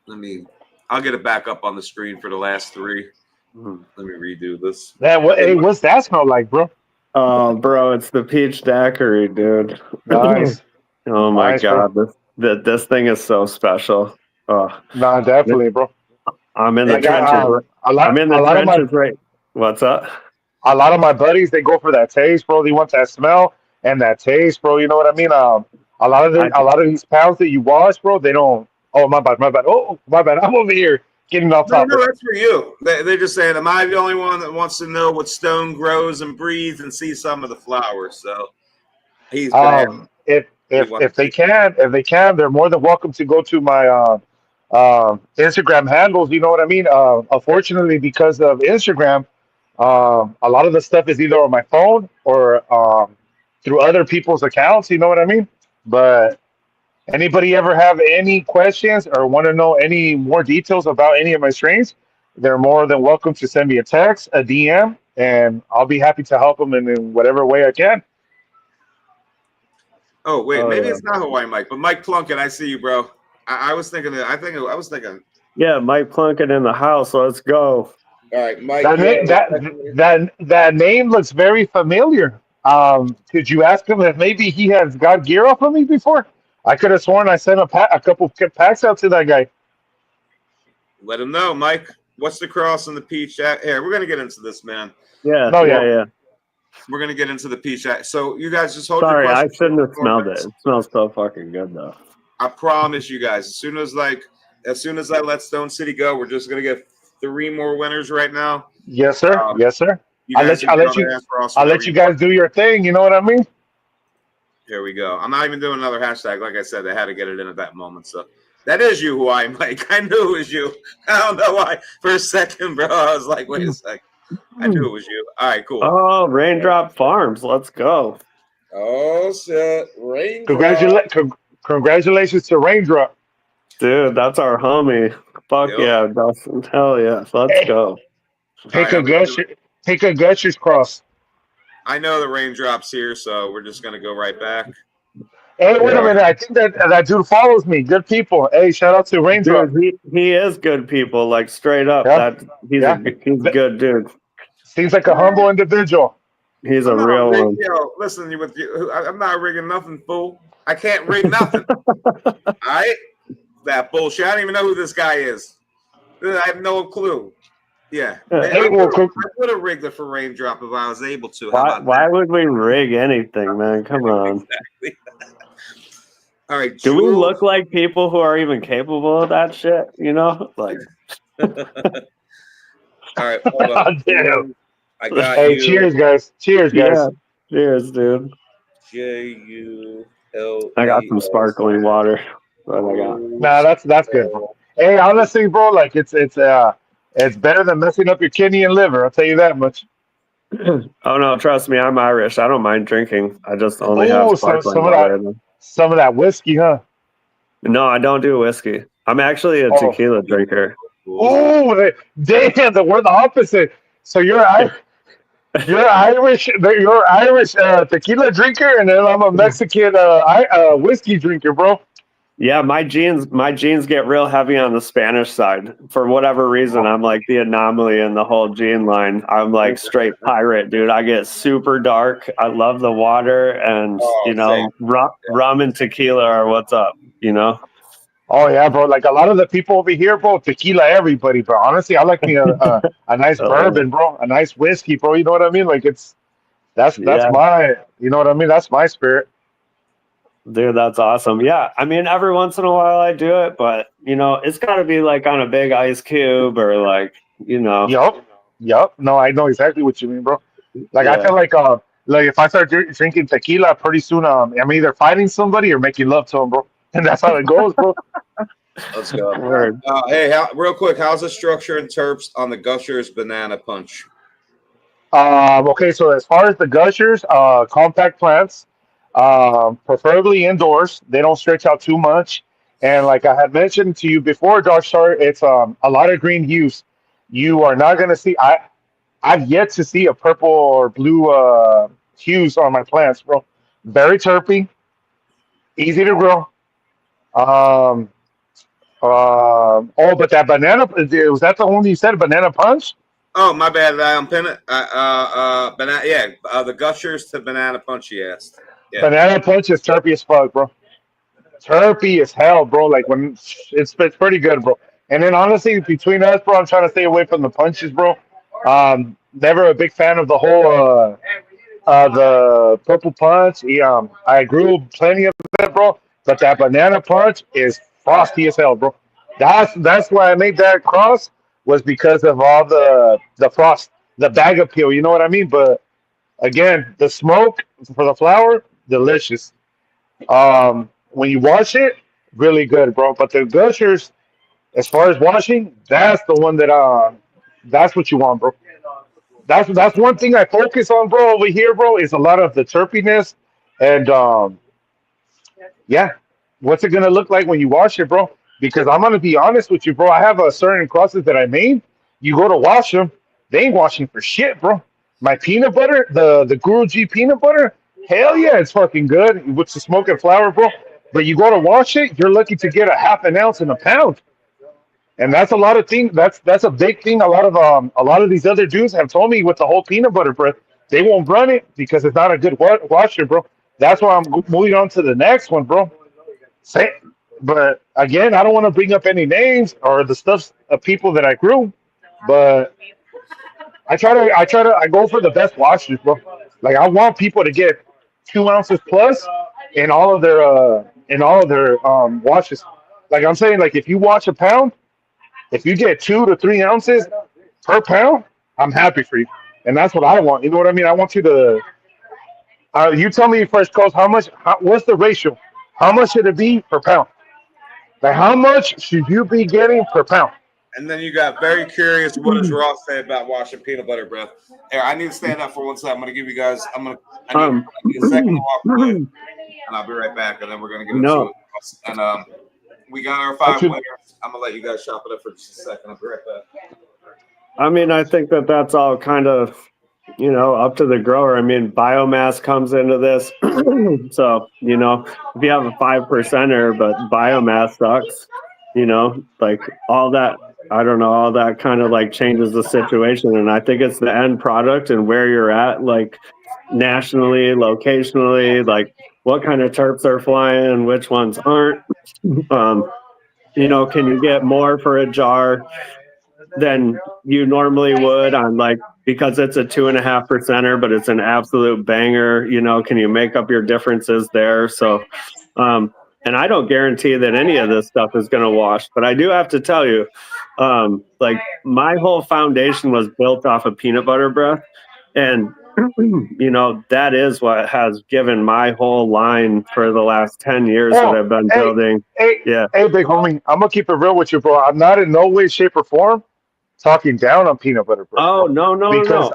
Let me. I'll get it back up on the screen for the last 3. Let me redo this. What's that smell like, bro? Oh, bro, it's the peach daiquiri, dude. Nice. Oh my Nice, god, this thing is so special. Oh, No, definitely, bro. I'm in the Like, trenches. I'm in the trenches, right? What's up? A lot of my buddies, they go for that taste, bro. They want that smell and that taste, bro. You know what I mean? A lot of these pounds that you wash, bro, they don't. Oh, my bad. Oh, my bad. I'm over here getting off topic. No, that's for you. They're just saying, am I the only one that wants to know what stone grows and breathes and see some of the flowers? So he's If they can, they're more than welcome to go to my Instagram handles. You know what I mean? Unfortunately, because of Instagram, a lot of the stuff is either on my phone or through other people's accounts. You know what I mean? But anybody ever have any questions or want to know any more details about any of my strains? They're more than welcome to send me a text, a DM, and I'll be happy to help them in whatever way I can. Oh wait, Oh maybe yeah. it's not Hawaii Mike, but Mike Plunkett. I see you, bro. I was thinking. I was thinking. Yeah, Mike Plunkett in the house. Let's go. All right, Mike. That Yeah. name, that name looks very familiar. Could you ask him if maybe he has got gear off of me before? I could have sworn I sent a couple packs out to that guy. Let him know, Mike. What's the cross and the peach? Here, we're gonna get into this, man. Yeah, No, yeah, yeah. yeah. We're gonna get into the peach. So you guys just hold Sorry, your I questions. shouldn't have smelled it. It smells so fucking good though. I promise you guys. As soon as I let Stone City go, we're just gonna get 3 more winners right now. Yes, sir. Yes, sir. You I'll guys let you. I'll let you guys do your thing. You know what I mean? Here we go. I'm not even doing another hashtag. Like I said, I had to get it in at that moment. So that is you, Hawaii Mike. I knew it was you. I don't know why. For a second, bro, I was like, wait a second. I knew it was you. All right, cool. Oh, Raindrop Farms. Let's go. Oh shit. Raindrop. Congratulations to Raindrop. Dude, that's our homie. Fuck Yep. yeah, Dustin. Hell yeah. Let's go. Take a Gushers cross. I know the raindrops here, so we're just gonna go right back. Hey, wait a minute. I think that dude follows me. Good people. Hey, shout out to Raindrop. Dude, he is good people, like straight up. Yeah. He's a good dude. Seems like a humble individual. He's a real one. Yo, listen, I'm not rigging nothing, fool. I can't rig nothing. All right? That bullshit. I don't even know who this guy is. I have no clue. Yeah. Hey, I would have rigged it for Raindrop if I was able to. Why would we rig anything, man? Come on. Exactly. All right. Do we look like people who are even capable of that shit? You know? Like. All right. Hold on. Damn. I got hey, you. Cheers, guys. Cheers, guys. Yeah. Cheers, dude. J-U-L. I got some sparkling water. What I got. Nah, that's good, bro. Hey, honestly, bro, like it's better than messing up your kidney and liver. I'll tell you that much. Oh no, trust me, I'm Irish. I don't mind drinking. I just only have sparkling water. Some of that whiskey, huh? No, I don't do whiskey. I'm actually a tequila drinker. Oh, damn! We're the opposite. So you're Irish. You're Irish tequila drinker, and then I'm a Mexican whiskey drinker, bro. Yeah, my genes get real heavy on the Spanish side. For whatever reason, I'm like the anomaly in the whole gene line. I'm like straight pirate, dude. I get super dark. I love the water, and rum and tequila are what's up, you know. Oh yeah, bro. Like a lot of the people over here, bro, tequila everybody, bro. Honestly, I like me a nice bourbon, bro, a nice whiskey, bro. You know what I mean? Like that's my, you know what I mean? That's my spirit. Dude, that's awesome. Yeah, I mean, every once in a while I do it, but you know, it's got to be like on a big ice cube or like, you know. Yup. No, I know exactly what you mean, bro. Like I feel like if I start drinking tequila, pretty soon I'm either fighting somebody or making love to them, bro. And that's how it goes, bro. Let's go. Hey, real quick, how's the structure and terps on the Gushers Banana Punch? Okay, so as far as the Gushers, compact plants, preferably indoors. They don't stretch out too much. And like I had mentioned to you before, Dark Star, it's a lot of green hues. You are not gonna see. I've yet to see a purple or blue hues on my plants, bro. Very terpy, easy to grow. But that banana, was that the one you said, banana punch? Oh, my bad. Banana. Yeah, the Gushers to Banana Punch. He asked. Yeah. Banana punch is terpy as fuck, bro. Terpy as hell, bro. Like when it's pretty good, bro. And then honestly, between us, bro, I'm trying to stay away from the punches, bro. Never a big fan of the whole the purple punch. I grew plenty of it, bro. But that banana punch is frosty as hell, bro. That's why I made that cross, was because of all the frost, the bag appeal. You know what I mean? But again, the smoke for the flower, delicious. When you wash it, really good, bro. But the Gushers, As far as washing, that's the one that that's what you want, bro. That's one thing I focus on, bro. Over here, bro, is a lot of the terpiness, and yeah, what's it gonna look like when you wash it, bro? Because I'm gonna be honest with you, bro. I have a certain crosses that I made. You go to wash them, they ain't washing for shit, bro. My peanut butter, the Guru G peanut butter, hell yeah, it's fucking good with the smoking flour, bro. But you go to wash it, you're lucky to get a half an ounce in a pound. And that's a lot of things. That's a big thing. A lot of these other dudes have told me with the whole peanut butter bread, they won't run it because it's not a good washer, bro. That's why I'm moving on to the next one, bro. Say, but again, I don't want to bring up any names or the stuff of people that I grew, but I go for the best washers, bro. Like I want people to get 2 ounces plus in all of their washes. Like I'm saying, like if you wash a pound, if you get 2 to 3 ounces per pound, I'm happy for you, and that's what I want. You know what I mean? I want you to. You tell me first, Coach. What's the ratio? How much should it be per pound? Like, how much should you be getting per pound? And then you got very curious. What does Ross say about washing peanut butter bread? Here, I need to stand up for 1 second. I'm going to give you guys. I need a second to walk away, and I'll be right back. And then we're going to get into it. And we got our 5 winners. I'm going to let you guys shop it up for just a second. I'll be right back. I mean, I think that's all kind of, up to the grower. I mean, biomass comes into this. So, if you have a 5%er, but biomass sucks, like all that, I don't know, all that kind of like changes the situation. And I think it's the end product and where you're at, like nationally, locationally, like what kind of terps are flying and which ones aren't. Can you get more for a jar than you normally would on like, because it's a 2.5%er, but it's an absolute banger, can you make up your differences there? So, and I don't guarantee that any of this stuff is going to wash, but I do have to tell you, like my whole foundation was built off of peanut butter breath. And, that is what has given my whole line for the last 10 years that I've been building. Hey, big homie, I'm going to keep it real with you, bro. I'm not in no way, shape, or form talking down on peanut butter bread. Oh, no.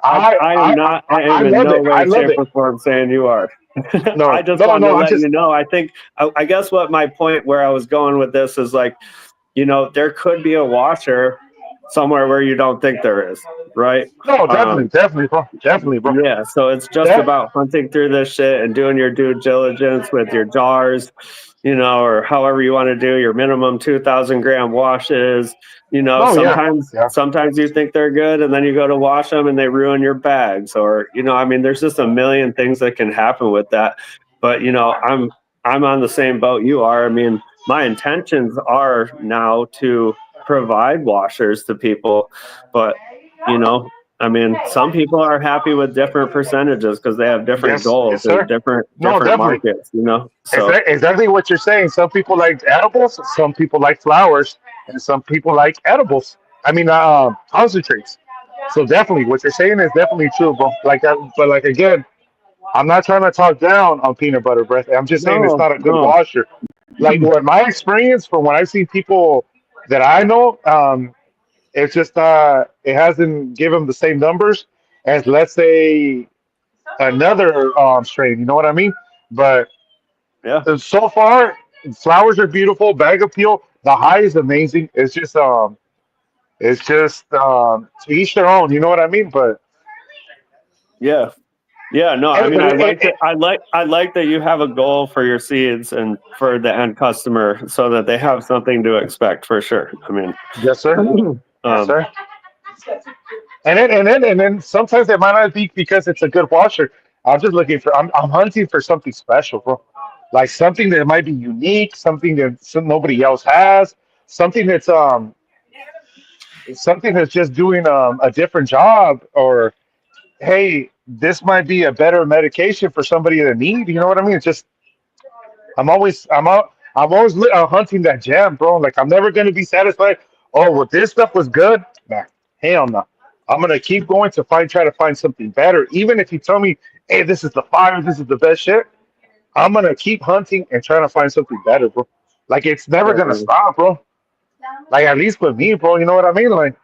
I am not in no way, shape, or form saying you are. No, I just wanted to let you know. I think, I guess what my point where I was going with this is like, there could be a washer somewhere where you don't think there is, right? No, definitely, bro. Yeah, so it's just about hunting through this shit and doing your due diligence with your jars, or however you want to do your minimum 2,000 gram washes. Sometimes you think they're good and then you go to wash them and they ruin your bags, or there's just a million things that can happen with that. But I'm on the same boat you are. I mean, my intentions are now to provide washers to people, but some people are happy with different percentages because they have different goals and different markets, So exactly what you're saying. Some people like edibles, some people like flowers, and some people like edibles. I mean, concentrates. So definitely, what you're saying is definitely true, bro. But again, I'm not trying to talk down on peanut butter breath. I'm just saying it's not a good washer. Like what my experience from when I've seen people that I know, it's just it hasn't given them the same numbers as, let's say, another strain. You know what I mean? But yeah, so far, flowers are beautiful. Bag appeal, the high is amazing. It's just to each their own. You know what I mean? But yeah. Yeah, no, I mean, I like that you have a goal for your seeds and for the end customer so that they have something to expect for sure. I mean, yes, sir. Yes, sir. And then sometimes it might not be because it's a good washer. I'm just looking for. I'm hunting for something special, bro. Like something that might be unique, something that nobody else has, something that's just doing a different job, or hey, this might be a better medication for somebody that need. You know what I mean? It's just I'm always hunting that gem, bro. Like I'm never gonna be satisfied. Oh, well, this stuff was good. Nah, hell no. I'm gonna keep going to try to find something better. Even if you tell me, hey, this is the fire, this is the best shit. I'm gonna keep hunting and trying to find something better, bro. Like it's never gonna stop, bro. like at least with me, bro. You know what I mean? Like,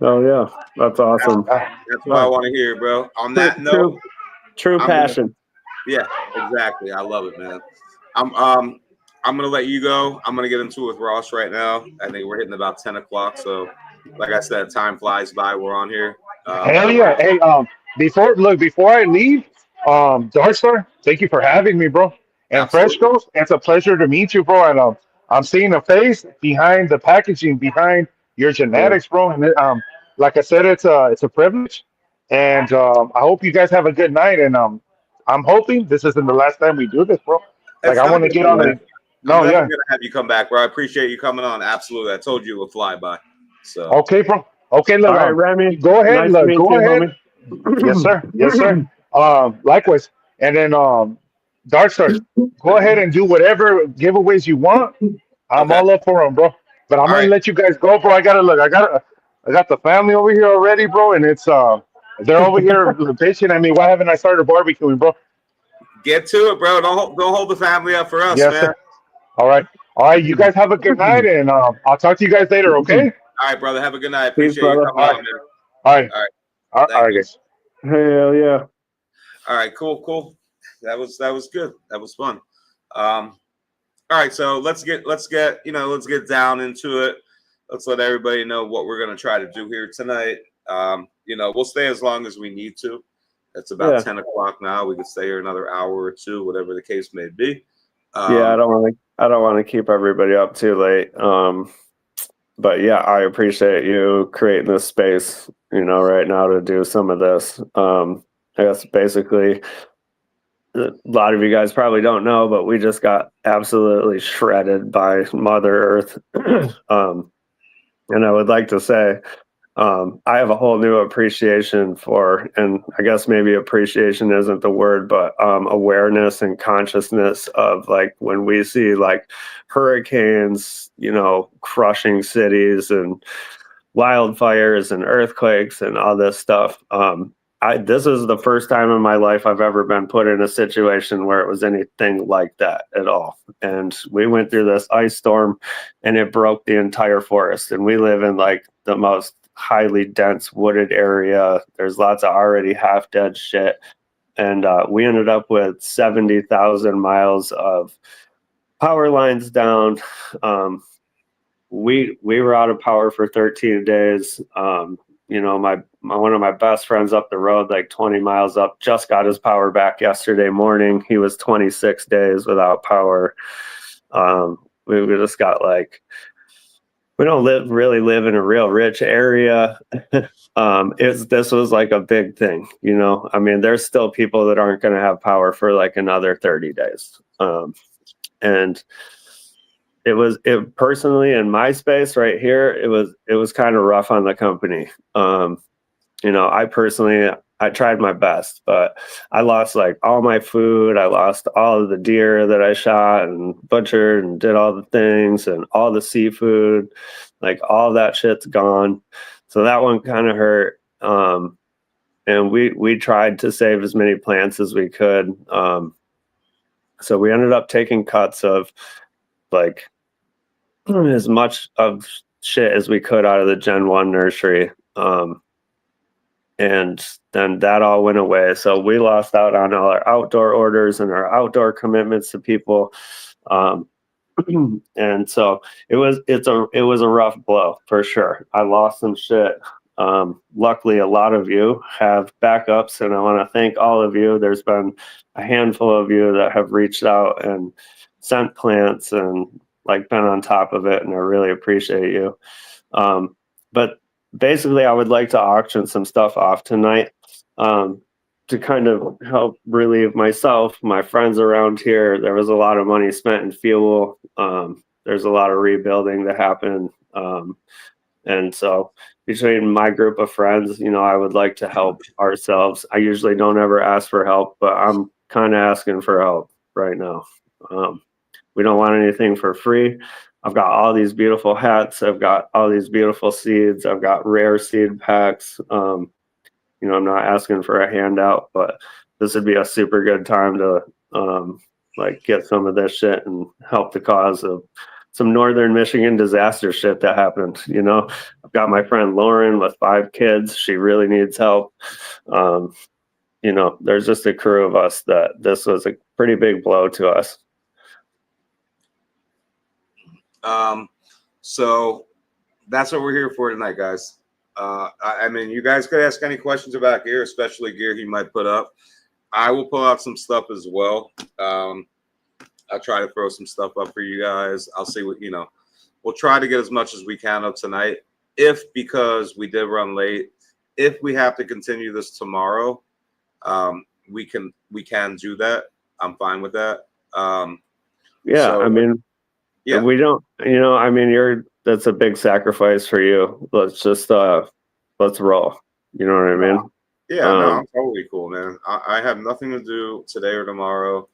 Oh yeah, that's That's, awesome. uh, that's what I want to hear, bro. On that note, True I'm gonna. passion. Yeah, exactly. I love it, man. I'm gonna let you go. I'm gonna get into it with Ross right now. I think we're hitting about 10 o'clock. So, like I said, time flies by. We're on here. hell yeah. Hey, before I leave, Darkstar, thank you for having me, bro. And Absolutely. Frescos, it's a pleasure to meet you, bro. And I'm seeing a face behind the packaging, behind your Yeah. genetics, bro. And like I said, it's a privilege. And I hope you guys have a good night. And I'm hoping this isn't the last time we do this, bro. Like It's I not want to gonna get be, on Yeah. a man. I'm no, definitely yeah. gonna have you come back, bro. I appreciate you coming on. Absolutely. I told you it would fly by. So, Okay, bro. Okay, All look, right, Remy. go ahead, Nice to look, meet go you, ahead. homie. Yes, sir. Yes, sir. Likewise. And then Dark Stars, go ahead and do whatever giveaways you want. I'm okay. all up for them, bro. But I'm All gonna right. let you guys go, bro. I gotta look. I got the family over here already, bro, and it's they're over here bitching at me. Why haven't I started barbecuing, bro? Get to it, bro. Don't hold the family up for us, Yes, man. sir. All right. All right. You guys have a good night, and I'll talk to you guys later. Okay. All right, brother. Have a good night. Peace, Appreciate you brother. coming All on, right. man. All right. All right. All Thank right, you. guys. Hell yeah. All right. Cool. That was good. That was fun. All right, so let's get down into it. Let's let everybody know what we're gonna try to do here tonight. We'll stay as long as we need to. It's about Yeah. 10 o'clock now. We could stay here another hour or two, whatever the case may be. Yeah, Um, I don't want to keep everybody up too late. But yeah, I appreciate you creating this space, right now to do some of this. I guess basically a lot of you guys probably don't know, but we just got absolutely shredded by Mother Earth. And I would like to say, I have a whole new appreciation for, and I guess maybe appreciation isn't the word, but awareness and consciousness of like when we see like hurricanes, crushing cities and wildfires and earthquakes and all this stuff. This is the first time in my life I've ever been put in a situation where it was anything like that at all. And we went through this ice storm and it broke the entire forest. And we live in like the most highly dense wooded area. There's lots of already half dead shit. And we ended up with 70,000 miles of power lines down. We were out of power for 13 days. My one of my best friends up the road, like 20 miles up, just got his power back yesterday morning. He was 26 days without power. We just got like, we don't really live in a real rich area. This was like a big thing, I mean, there's still people that aren't going to have power for like another 30 days. And it personally in my space right here, it was kind of rough on the company. I tried my best, but I lost like all my food. I lost all of the deer that I shot and butchered and did all the things, and all the seafood, like all that shit's gone. So that one kind of hurt. And we tried to save as many plants as we could. So we ended up taking cuts of like as much of shit as we could out of the Gen 1 nursery. And then that all went away. So we lost out on all our outdoor orders and our outdoor commitments to people. And so it was a rough blow for sure. I lost some shit. Luckily, a lot of you have backups, and I want to thank all of you. There's been a handful of you that have reached out and sent plants and like been on top of it, and I really appreciate you. But basically, I would like to auction some stuff off tonight to kind of help relieve myself, my friends around here. There was a lot of money spent in fuel. There's a lot of rebuilding that happened. And so between my group of friends, I would like to help ourselves. I usually don't ever ask for help, but I'm kind of asking for help right now. We don't want anything for free. I've got all these beautiful hats. I've got all these beautiful seeds. I've got rare seed packs. I'm not asking for a handout, but this would be a super good time to like get some of this shit and help the cause of northern Michigan disaster shit that happened. You know, I've got my friend Lauren with 5 kids. She really needs help. You know, there's just a crew of us that this was a pretty big blow to us. So that's what we're here for tonight, guys. I mean, you guys could ask any questions about gear, especially gear he might put up. I will pull out some stuff as well. I'll try to throw some stuff up for you guys. I'll see what, you know, we'll try to get as much as we can up tonight. If, because we did run late, if we have to continue this tomorrow, we can do that. I'm fine with that. Yeah, so, I mean, yeah, we don't, you know, I mean, that's a big sacrifice for you. Let's just, let's roll. You know what I mean? yeah, no, I'm totally cool, man. I have nothing to do today or tomorrow.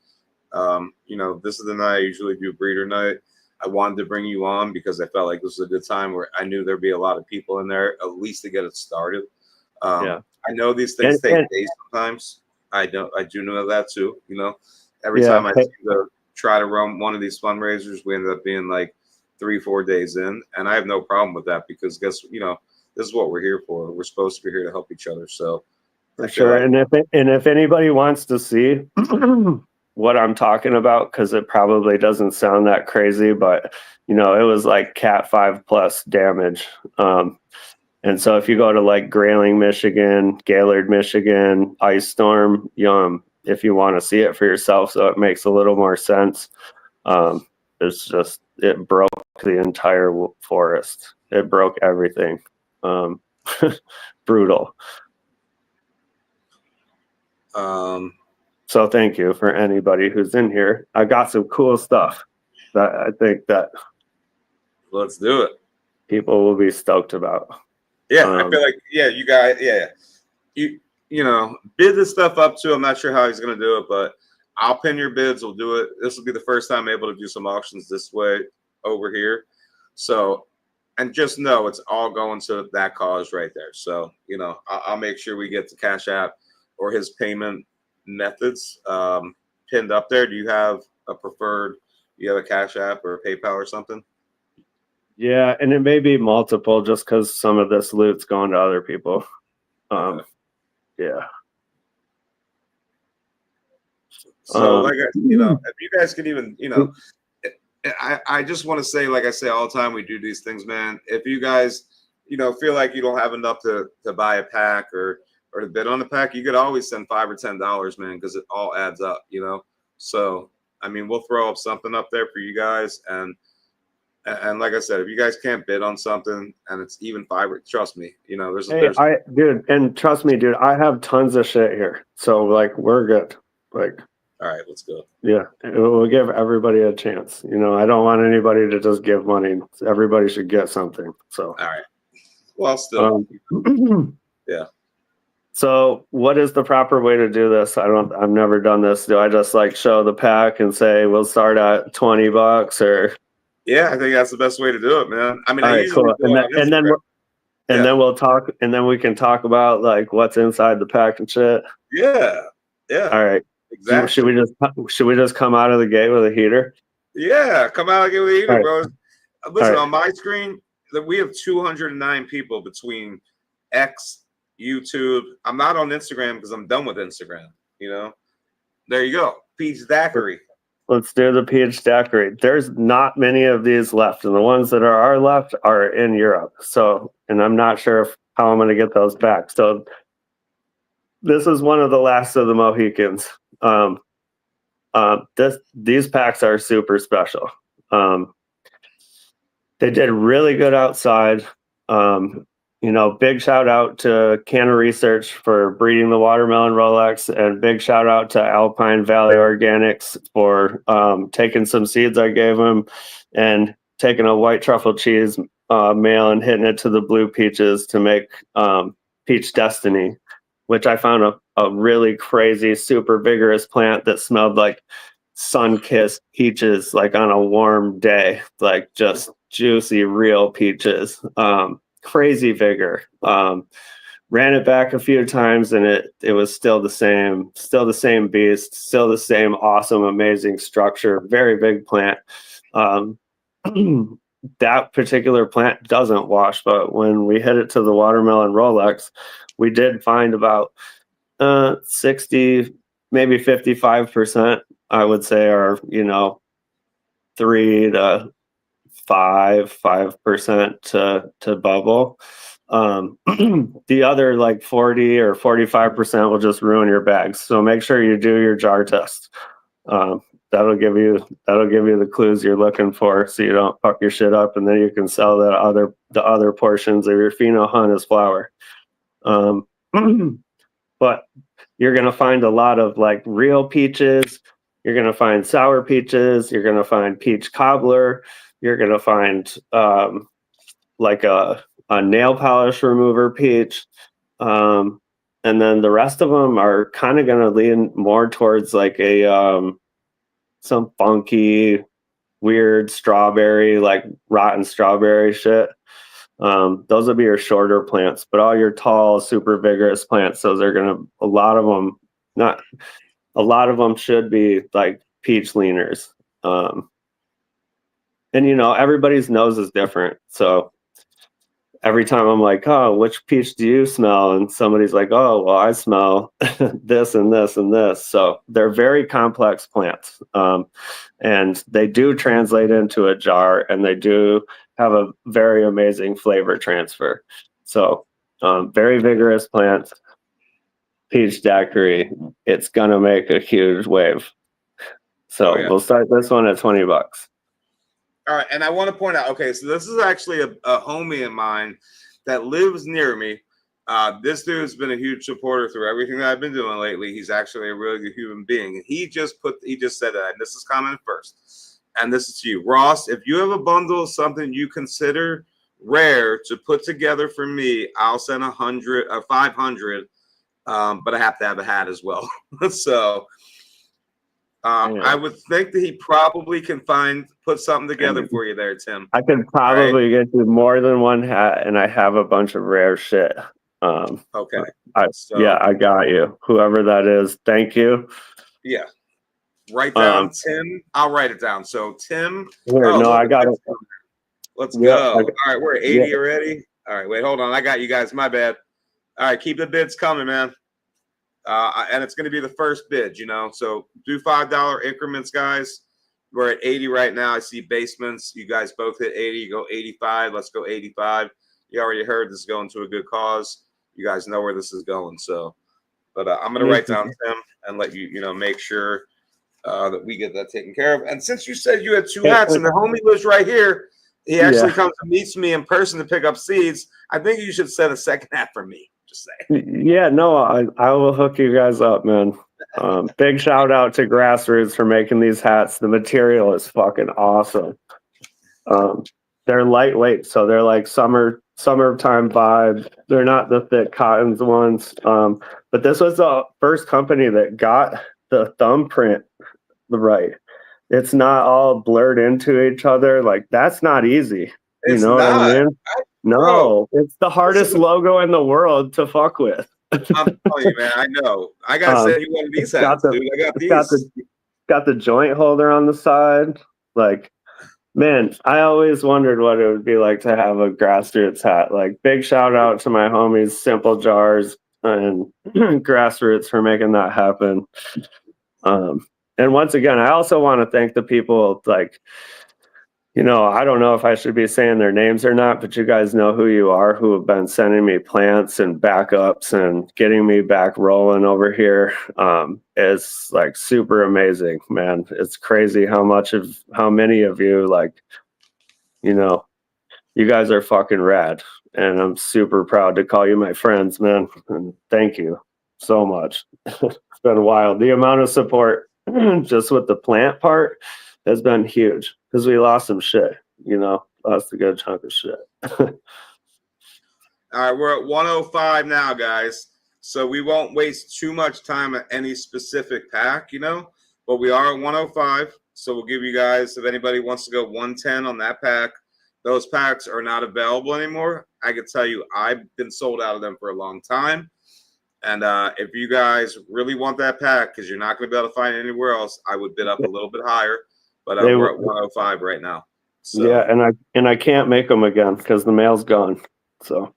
You know, this is the night I usually do breeder night. I wanted to bring you on because I felt like this was a good time where I knew there'd be a lot of people in there, at least to get it started. Yeah. I know these things take days sometimes. I do know that too. You know, every time I seem to try to run one of these fundraisers, we ended up being like 3-4 days in, and I have no problem with that because you know, this is what we're here for. We're supposed to be here to help each other. So for sure. Like, and if anybody wants to see what I'm talking about, because it probably doesn't sound that crazy, but you know, it was like Cat 5+ damage. And so if you go to like Grayling, Michigan, Gaylord, Michigan, Ice Storm, if you want to see it for yourself, so it makes a little more sense. It's just, it broke the entire forest. It broke everything. Brutal. So thank you for anybody who's in here. I got some cool stuff that I think that let's do it. People will be stoked about. Yeah, I feel like, yeah, you guys, yeah, you know, bid this stuff up too. I'm not sure how he's gonna do it, but I'll pin your bids. We'll do it. This will be the first time I'm able to do some auctions this way over here. So, and just know it's all going to that cause right there. So, you know, I'll make sure we get the Cash App or his payment methods pinned up there. Do you have a preferred? Do you have a Cash App or a PayPal or something? Yeah, and it may be multiple just because some of this loot's going to other people. Yeah. So, like, you know, if you guys can even, you know, I just want to say, like I say all the time, we do these things, man. If you guys, you know, feel like you don't have enough to buy a pack or to bid on the pack, you could always send $5 or $10, man, because it all adds up, you know. So, I mean, we'll throw up something up there for you guys, and like I said, if you guys can't bid on something and it's even $5, trust me, you know, dude, and trust me, dude, I have tons of shit here. So like, we're good. Like, all right, let's go. Yeah, we'll give everybody a chance. You know, I don't want anybody to just give money. Everybody should get something. So, all right. Well, still, yeah. So, what is the proper way to do this? I've never done this. Do I just like show the pack and say we'll start at $20 or? Yeah, I think that's the best way to do it, man. I mean, all right, cool. And then we'll talk, and then we can talk about like what's inside the pack and shit. Yeah. All right. Exactly. Should we just come out of the gate with a heater? Yeah, come out of the gate with a heater, right. bro. Listen, on my screen, we have 209 people between X, YouTube. I'm not on Instagram because I'm done with Instagram. You know, there you go, Peach Daiquiri. Let's do the Peach Daiquiri. There's not many of these left, and the ones that are left are in Europe. So, and I'm not sure how I'm going to get those back. So, this is one of the last of the Mohicans. These packs are super special. They did really good outside. You know, big shout out to Canna Research for breeding the watermelon Rolex, and big shout out to Alpine Valley Organics for taking some seeds I gave them and taking a white truffle cheese male and hitting it to the blue peaches to make Peach Destiny, which I found a really crazy, super vigorous plant that smelled like sun-kissed peaches, like on a warm day, like just juicy, real peaches. Crazy vigor. Ran it back a few times and it was still the same beast, still the same awesome, amazing structure, very big plant. that particular plant doesn't wash, but when we hit it to the watermelon Rolex, we did find about 60, maybe 55%, I would say, are, 3 to 5% to bubble. The other like 40 or 45% will just ruin your bags. So make sure you do your jar test. That'll give you the clues you're looking for, so you don't fuck your shit up, and then you can sell the other portions of your pheno hunt as flour. But you're gonna find a lot of like real peaches. You're gonna find sour peaches. You're gonna find peach cobbler. You're gonna find like a nail polish remover peach. And then the rest of them are kind of gonna lean more towards like a some funky, weird strawberry, like rotten strawberry shit. Those will be your shorter plants, but all your tall, super vigorous plants, a lot of them should be like peach leaners. And everybody's nose is different. So every time I'm like, oh, which peach do you smell? And somebody's like, oh, well, I smell this and this and this. So they're very complex plants. And they do translate into a jar, and they do have a very amazing flavor transfer. So very vigorous plants, peach daiquiri, it's going to make a huge wave. So We'll start this one at $20. All right, and I want to point out, okay, so this is actually a homie of mine that lives near me. This dude's been a huge supporter through everything that I've been doing lately. He's actually a really good human being. And he just said that, and this is comment first, and this is to you. Ross, if you have a bundle of something you consider rare to put together for me, I'll send 100 or 500, but I have to have a hat as well. So I would think that he probably can put something together for you there, Tim. I could probably get you more than one hat, and I have a bunch of rare shit. Okay. I got you. Whoever that is, thank you. Yeah. Write down Tim. I'll write it down. So Tim. I got it. Let's go. All right, we're at 80 already. All right, wait, hold on. I got you guys. My bad. All right, keep the bids coming, man. And it's going to be the first bid, so do $5 increments, guys. We're at 80 right now. I see basements. You guys both hit 80. You go 85. Let's go 85. You already heard this is going to a good cause. You guys know where this is going. So, but I'm going to write down Tim and let you, make sure that we get that taken care of. And since you said you had 2 hats and the homie lives right here, he actually comes and meets me in person to pick up seeds. I think you should send a second hat for me. Yeah, no, I will hook you guys up, man. Big shout out to Grassroots for making these hats. The material is fucking awesome. They're lightweight, so they're like summertime vibe. They're not the thick cottons ones. But this was the first company that got the thumbprint right. It's not all blurred into each other. Like, that's not easy. You know what I mean? No, it's the hardest logo in the world to fuck with. I'm telling you, man. I know. I gotta send you one of these hats, dude. I got these. Got the joint holder on the side. Like, man, I always wondered what it would be like to have a Grassroots hat. Like, big shout out to my homies, Simple Jars and Grassroots, for making that happen. And once again, I also want to thank the people, like, I don't know if I should be saying their names or not, but you guys know who you are, who have been sending me plants and backups and getting me back rolling over here. It's like super amazing, man. It's crazy how many of you, like, you guys are fucking rad. And I'm super proud to call you my friends, man. And thank you so much. It's been wild. The amount of support just with the plant part has been huge, because we lost some shit, lost a good chunk of shit. All right, we're at 105 now, guys. So we won't waste too much time at any specific pack, but we are at 105. So we'll give you guys, if anybody wants to go 110 on that pack, those packs are not available anymore. I can tell you, I've been sold out of them for a long time. And if you guys really want that pack, because you're not going to be able to find it anywhere else, I would bid up a little bit higher. But we're at 105 right now. So Yeah, and I can't make them again because the mail's gone. So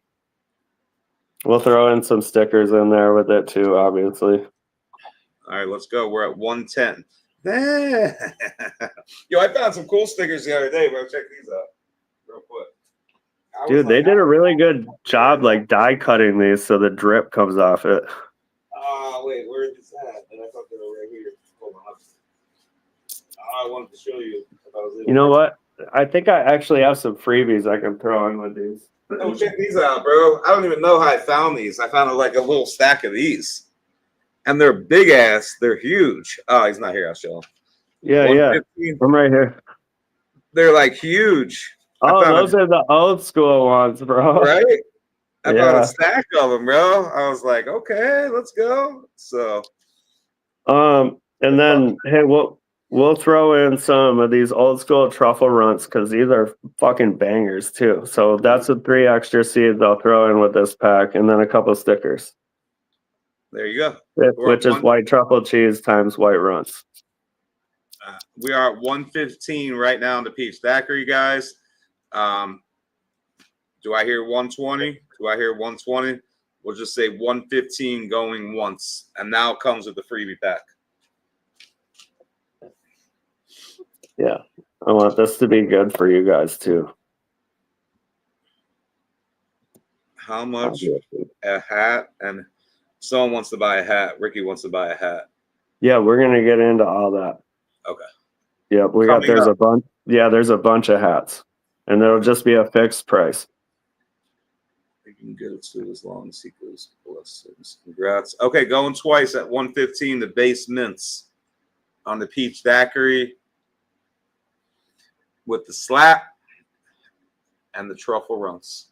we'll throw in some stickers in there with it too, obviously. all right, let's go. We're at 110. Yo, I found some cool stickers the other day, bro. Check these out real quick. Dude, they did a really good job like die cutting these so the drip comes off it. Oh, wait, where is that? And I thought they were right here. Hold on. I wanted to show you if I was able. You know what? I think I actually have some freebies I can throw in with these. Oh, check these out, bro. I don't even know how I found these. I found like a little stack of these. And they're big ass. They're huge. Oh, he's not here. I'll show him. Yeah. I'm right here. They're like huge. Oh, those are the old school ones, bro. Right? I found a stack of them, bro. I was like, okay, let's go. So, and then hey, we'll throw in some of these old school truffle runts because these are fucking bangers too. So that's the 3 extra seeds I'll throw in with this pack, and then a couple stickers. There you go. Which is white truffle cheese times white runts. We are at 115 right now in the peach daiquiri, guys. Do I hear 120? Do I hear 120? We'll just say 115 going once. And now it comes with the freebie pack. Yeah. I want this to be good for you guys too. How much a hat? And someone wants to buy a hat. Ricky wants to buy a hat. Yeah, we're gonna get into all that. Okay. Yeah, there's a bunch. Yeah, there's a bunch of hats. And it'll just be a fixed price. You can get it to as long as he goes. Blessings. Congrats. Okay, going twice at 115, the base mints on the peach daiquiri with the slap and the truffle runts.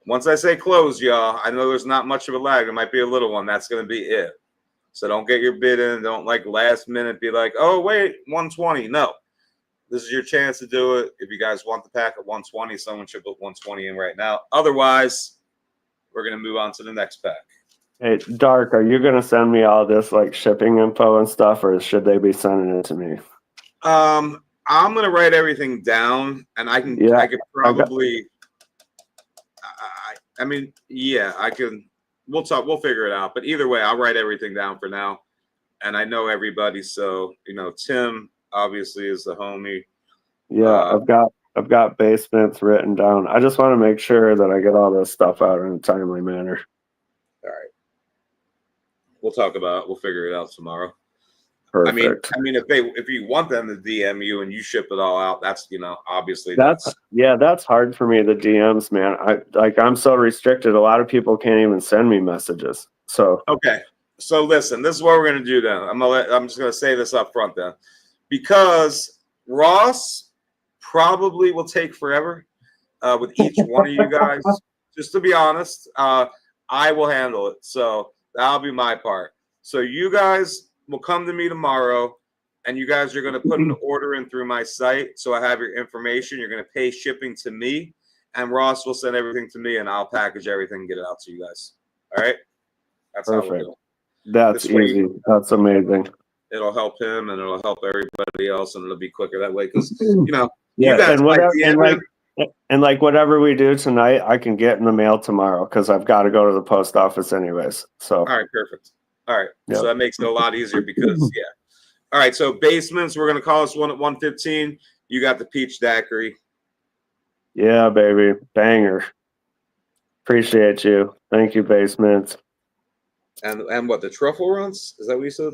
Once I say close, y'all, I know there's not much of a lag. There might be a little one. That's going to be it. So don't get your bid in. Don't like last minute be like, oh, wait, 120. No. This is your chance to do it. If you guys want the pack at 120, someone should put 120 in right now. Otherwise, we're going to move on to the next pack. Hey, Dark, are you going to send me all this like shipping info and stuff, or should they be sending it to me? I'm going to write everything down, and I could probably I mean, yeah, I can. We'll talk. We'll figure it out. But either way, I'll write everything down for now. And I know everybody, so Tim obviously is the homie. Yeah, I've got basements written down. I just want to make sure that I get all this stuff out in a timely manner. All right. We'll talk about it. We'll figure it out tomorrow. Perfect. I mean, if you want them to DM you and you ship it all out, that's obviously that's hard for me. The DMs, man. I'm so restricted. A lot of people can't even send me messages. So okay. So listen, this is what we're gonna do then. I'm just gonna say this up front then, because Ross probably will take forever with each one of you guys. Just to be honest, I will handle it. So that'll be my part. So you guys will come to me tomorrow, and you guys are going to put an order in through my site. So I have your information. You're going to pay shipping to me, and Ross will send everything to me, and I'll package everything and get it out to you guys. All right? That's perfect. how we'll do it. That's easy. That's amazing. It'll help him, and it'll help everybody else, and it'll be quicker that way because, yeah, you guys and whatever we do tonight, I can get in the mail tomorrow because I've got to go to the post office anyways. So all right, perfect. All right, so that makes it a lot easier because All right, so basements, we're gonna call this one at 115. You got the peach daiquiri. Yeah, baby, banger. Appreciate you. Thank you, basements. And what, the truffle runs? Is that what you said?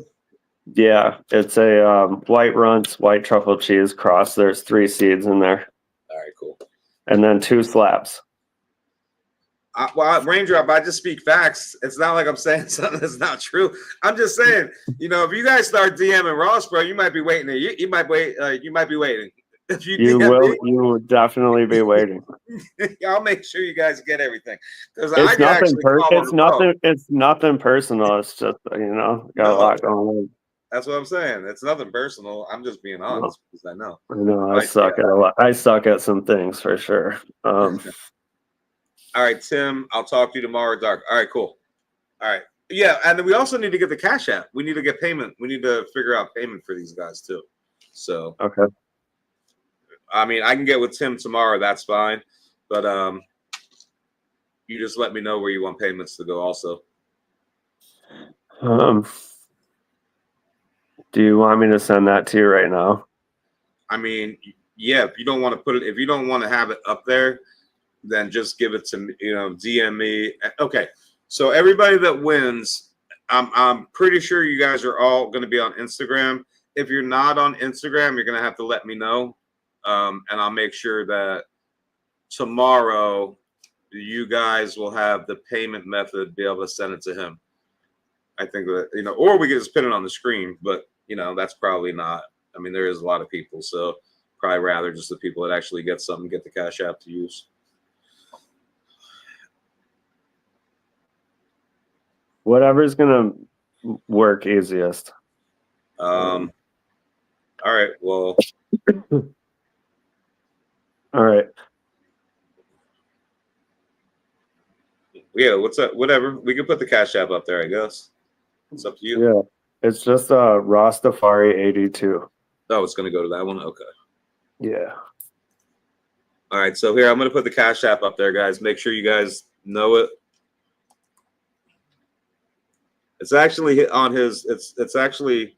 Yeah, it's a white runts, white truffle cheese cross. There's 3 seeds in there. All right, cool. And then 2 slaps. Well, Raindrop, I just speak facts. It's not like I'm saying something that's not true. I'm just saying, if you guys start DMing Ross, bro, you might be waiting. You might wait. You might be waiting. If you will definitely be waiting. I'll make sure you guys get everything because it's nothing personal. It's just got a lot going on. That's what I'm saying. It's nothing personal. I'm just being honest because I know. I know. I suck at a lot. I suck at some things for sure. All right, Tim, I'll talk to you tomorrow, Dark. All right, cool. All right. Yeah, and we also need to get the Cash App. We need to get payment. We need to figure out payment for these guys too. So Okay. I mean, I can get with Tim tomorrow. That's fine, but you just let me know where you want payments to go. Also, Do you want me to send that to you right now? I mean, yeah, if you don't want to put it, if you don't want to have it up there, then just give it to me. DM me. Okay, so everybody that wins, I'm pretty sure you guys are all going to be on Instagram. If you're not on Instagram, you're going to have to let me know, and I'll make sure that tomorrow you guys will have the payment method, be able to send it to him. I think that, or we could just put it on the screen, but that's probably not. I mean, there is a lot of people, so probably rather just the people that actually get something, get the Cash App to use. Whatever's gonna work easiest. All right. Well. All right. Yeah. What's up? Whatever. We can put the Cash App up there, I guess. It's up to you. Yeah. It's just Rastafari 82. Oh, it's gonna go to that one. Okay. Yeah. All right. So here, I'm gonna put the Cash App up there, guys. Make sure you guys know it. It's actually on his. It's actually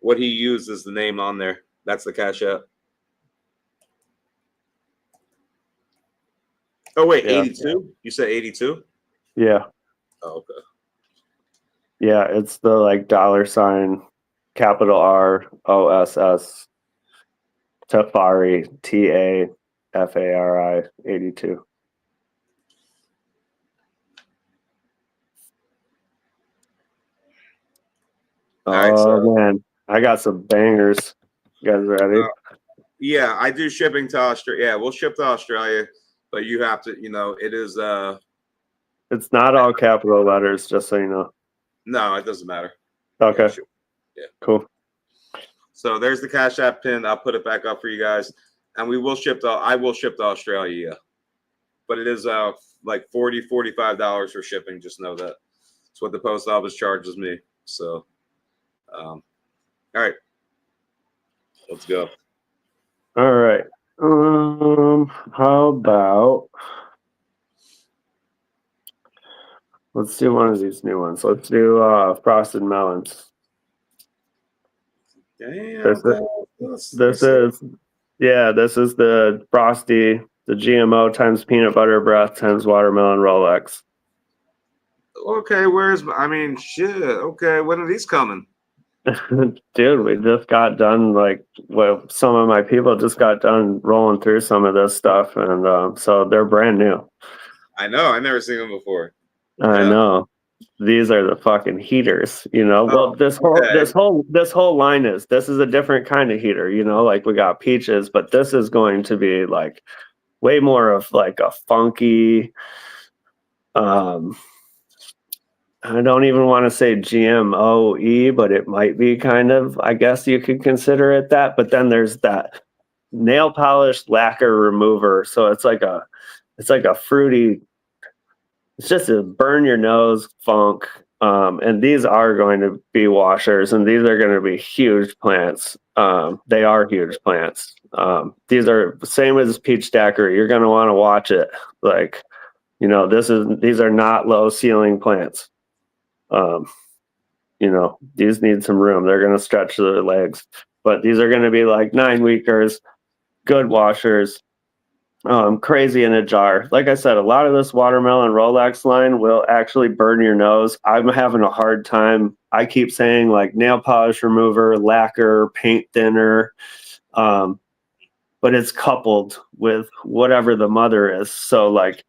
what he used as the name on there. That's the Cash App. Oh wait, Yeah. 82? You said 82? Yeah. Oh, okay. Yeah. It's the $ capital ROSS Tafari TAFARI 82. All right, Oh so man, I got some bangers. You guys ready? yeah, I do shipping to Australia. Yeah, we'll ship to Australia, but you have to, it is It's not all capital letters, just so you know. no, it doesn't matter. Okay. Yeah, sure. Yeah. Cool. So there's the Cash App pin. I'll put it back up for you guys, and I will ship to Australia. Yeah. But it is like $45 for shipping. Just know that it's what the post office charges me. So, all right, let's go. All right. How about let's do one of these new ones. Let's do frosted melons. Damn. This is the Frosty, the GMO times peanut butter breath times watermelon Rolex. Okay, shit. Okay, when are these coming? Dude, we just got done some of my people just got done rolling through some of this stuff, and so they're brand new. I know. I've never seen them before. I Yeah. know. These are the fucking heaters, Well, this whole line is a different kind of heater, like we got peaches, but this is going to be like way more of like a funky I don't even want to say GMOE, but it might be kind of, I guess you could consider it that. But then there's that nail polish lacquer remover. So it's like a fruity, it's just a burn your nose funk. And these are going to be washers, and these are going to be huge plants. They are huge plants. These are the same as peach daiquiri. You're going to want to watch it. These are not low ceiling plants. These need some room. They're going to stretch their legs, but these are going to be like 9-weekers, good washers, crazy in a jar. Like I said, a lot of this watermelon Rolex line will actually burn your nose. I'm having a hard time. I keep saying like nail polish remover, lacquer, paint thinner, but it's coupled with whatever the mother is. So like,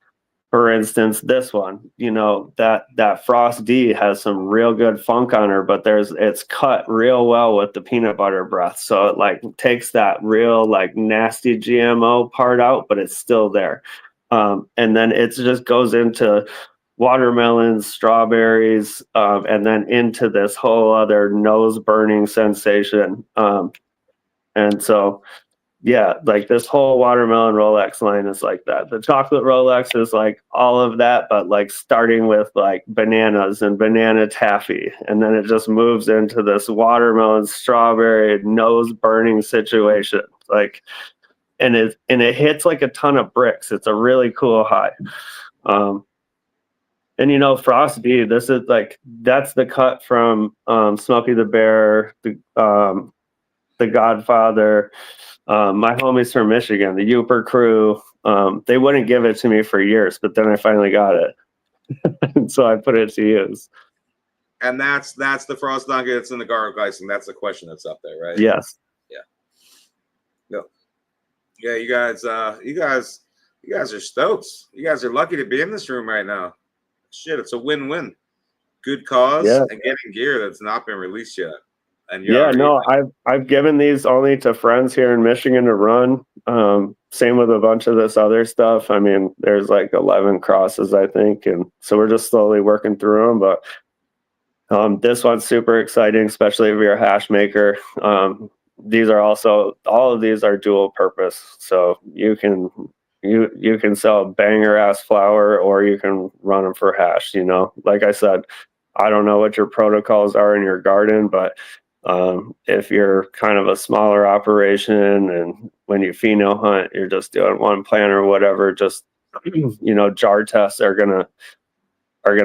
for instance, this one, that Frost D has some real good funk on her, but it's cut real well with the peanut butter breath. So it like takes that real like nasty GMO part out, but it's still there. And then it just goes into watermelons, strawberries, and then into this whole other nose burning sensation. And so yeah, like this whole watermelon Rolex line is like that. The chocolate Rolex is like all of that, but like starting with like bananas and banana taffy. And then it just moves into this watermelon strawberry nose burning situation. Like, and it hits like a ton of bricks. It's a really cool high. And you know, Frosty, this is like that's the cut from Smokey the Bear, the Godfather. My homies from Michigan, the Uper crew, they wouldn't give it to me for years, but then I finally got it. And so I put it to use. And that's the frost nuggets and the garlic icing. That's the question that's up there, right? Yes. Yeah. No. Yeah, you guys are stoked. You guys are lucky to be in this room right now. Shit, it's a win-win. Good cause Yeah. and getting gear that's not been released yet. And Yeah, no, I've given these only to friends here in Michigan to run. Same with a bunch of this other stuff. I mean, there's like 11 crosses, I think, and so we're just slowly working through them. But this one's super exciting, especially if you're a hash maker. These are also all of these are dual purpose, so you can sell banger ass flour or you can run them for hash. You know, like I said, I don't know what your protocols are in your garden, but if you're kind of a smaller operation and when you pheno hunt, you're just doing one plant or whatever, just, you know, jar tests are gonna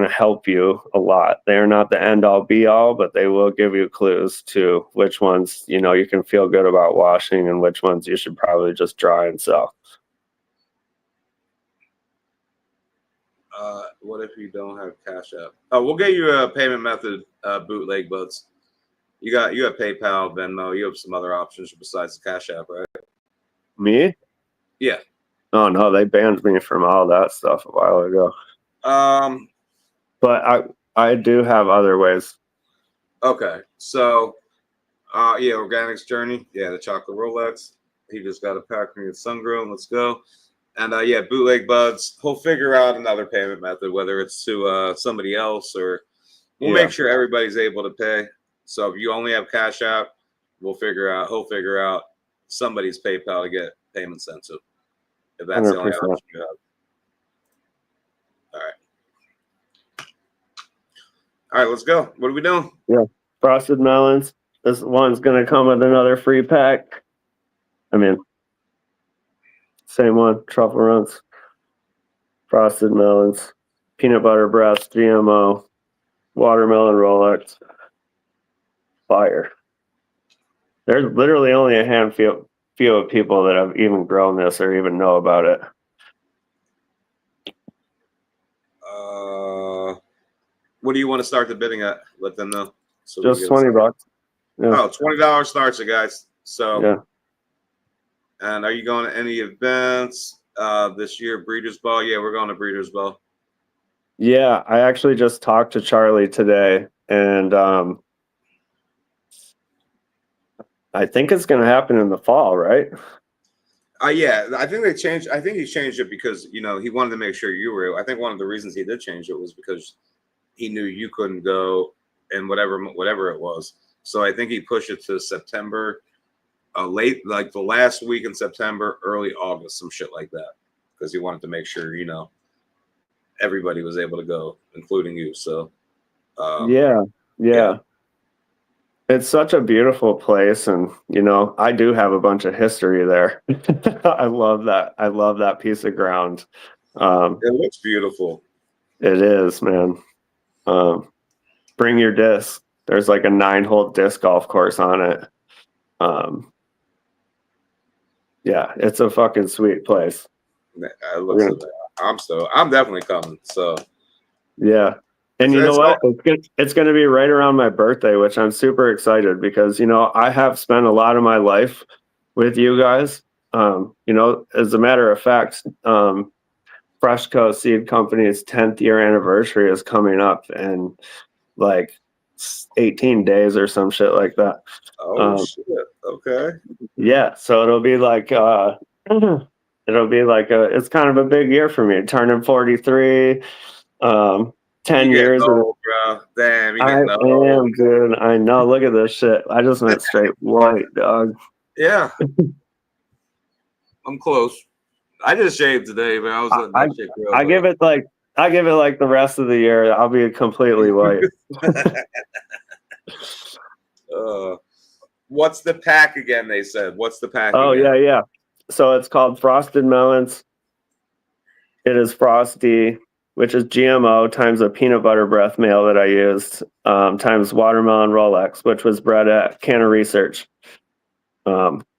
help you a lot. They are not the end all be all, but they will give you clues to which ones, you know, you can feel good about washing and which ones you should probably just dry and sell. What if you don't have Cash App? Oh, we'll get you a payment method, bootleg buds. You got PayPal, Venmo. You have some other options besides the Cash App, right? Me? Yeah. Oh no, they banned me from all that stuff a while ago. But I do have other ways. Okay. So yeah, Organics Journey. Yeah, the chocolate Rolex. He just got a pack from the Sun Grill. Let's go. And yeah, bootleg buds. He'll figure out another payment method, whether it's to somebody else or we'll make sure everybody's able to pay. So if you only have Cash App, he'll figure out somebody's PayPal to get payment sent to. If that's 100%. The only option you have. All right, let's go. What are we doing? Yeah, frosted melons. This one's gonna come with another free pack. I mean, same one, truffle runs, frosted melons, peanut butter breast, GMO, watermelon Rolex, fire. There's literally only a handful of people that have even grown this or even know about it. What do you want to start the bidding at? Let them know. So just $20. Yeah. Oh, $20 starts it, guys. So yeah. And are you going to any events this year? Breeders' Ball? Yeah, we're going to Breeders' Ball. Yeah, I actually just talked to Charlie today, and I think it's going to happen in the fall, right? Yeah, I think they changed. I think he changed it because he wanted to make sure you were. I think one of the reasons he did change it was because he knew you couldn't go, and whatever it was. So I think he pushed it to September, late like the last week in September, early August, some shit like that, because he wanted to make sure everybody was able to go, including you. So yeah. It's such a beautiful place, and I do have a bunch of history there. I love that. I love that piece of ground. It looks beautiful. It is, man. Bring your disc. There's like a 9-hole disc golf course on it. Yeah, it's a fucking sweet place. I'm definitely coming. So yeah. And you know what? It's going to be right around my birthday, which I'm super excited because, I have spent a lot of my life with you guys. As a matter of fact, Freshco Seed Company's 10th year anniversary is coming up in like 18 days or some shit like that. Oh, shit. Okay. Yeah. So it'll be like, it's kind of a big year for me. Turning 43. 10 years old, bro. Damn, you I am, dude. I know. Look at this shit. I just went straight white, dog. Yeah. I'm close. I just shaved today, but I was letting that shit grow. I give it like the rest of the year. I'll be completely white. What's the pack again? They said. What's the pack? Oh again? yeah. So it's called Frosted Melons. It is Frosty, which is GMO times a peanut butter breath mail that I used, times watermelon Rolex, which was bred at Canna Research.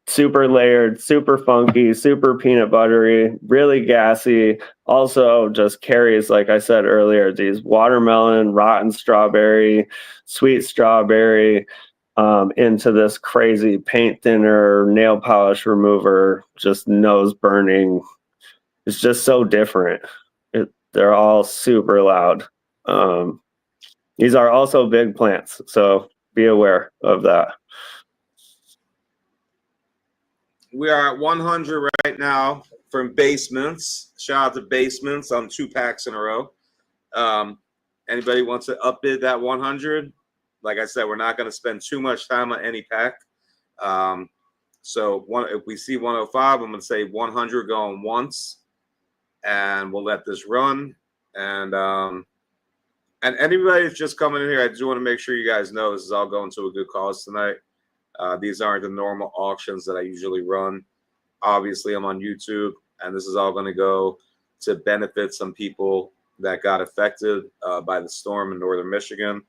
Super layered, super funky, super peanut buttery, really gassy. Also just carries, like I said earlier, these watermelon, rotten strawberry, sweet strawberry, into this crazy paint thinner, nail polish remover, just nose burning. It's just so different. They're all super loud. These are also big plants, so be aware of that. We are at 100 right now from Basements. Shout out to Basements on 2 packs in a row. Anybody wants to upbid that 100? Like I said, we're not going to spend too much time on any pack. So if we see 105, I'm going to say 100 going once, and we'll let this run. And anybody that's just coming in here, I do want to make sure you guys know this is all going to a good cause tonight. These aren't the normal auctions that I usually run. Obviously, I'm on YouTube, and this is all going to go to benefit some people that got affected by the storm in northern Michigan.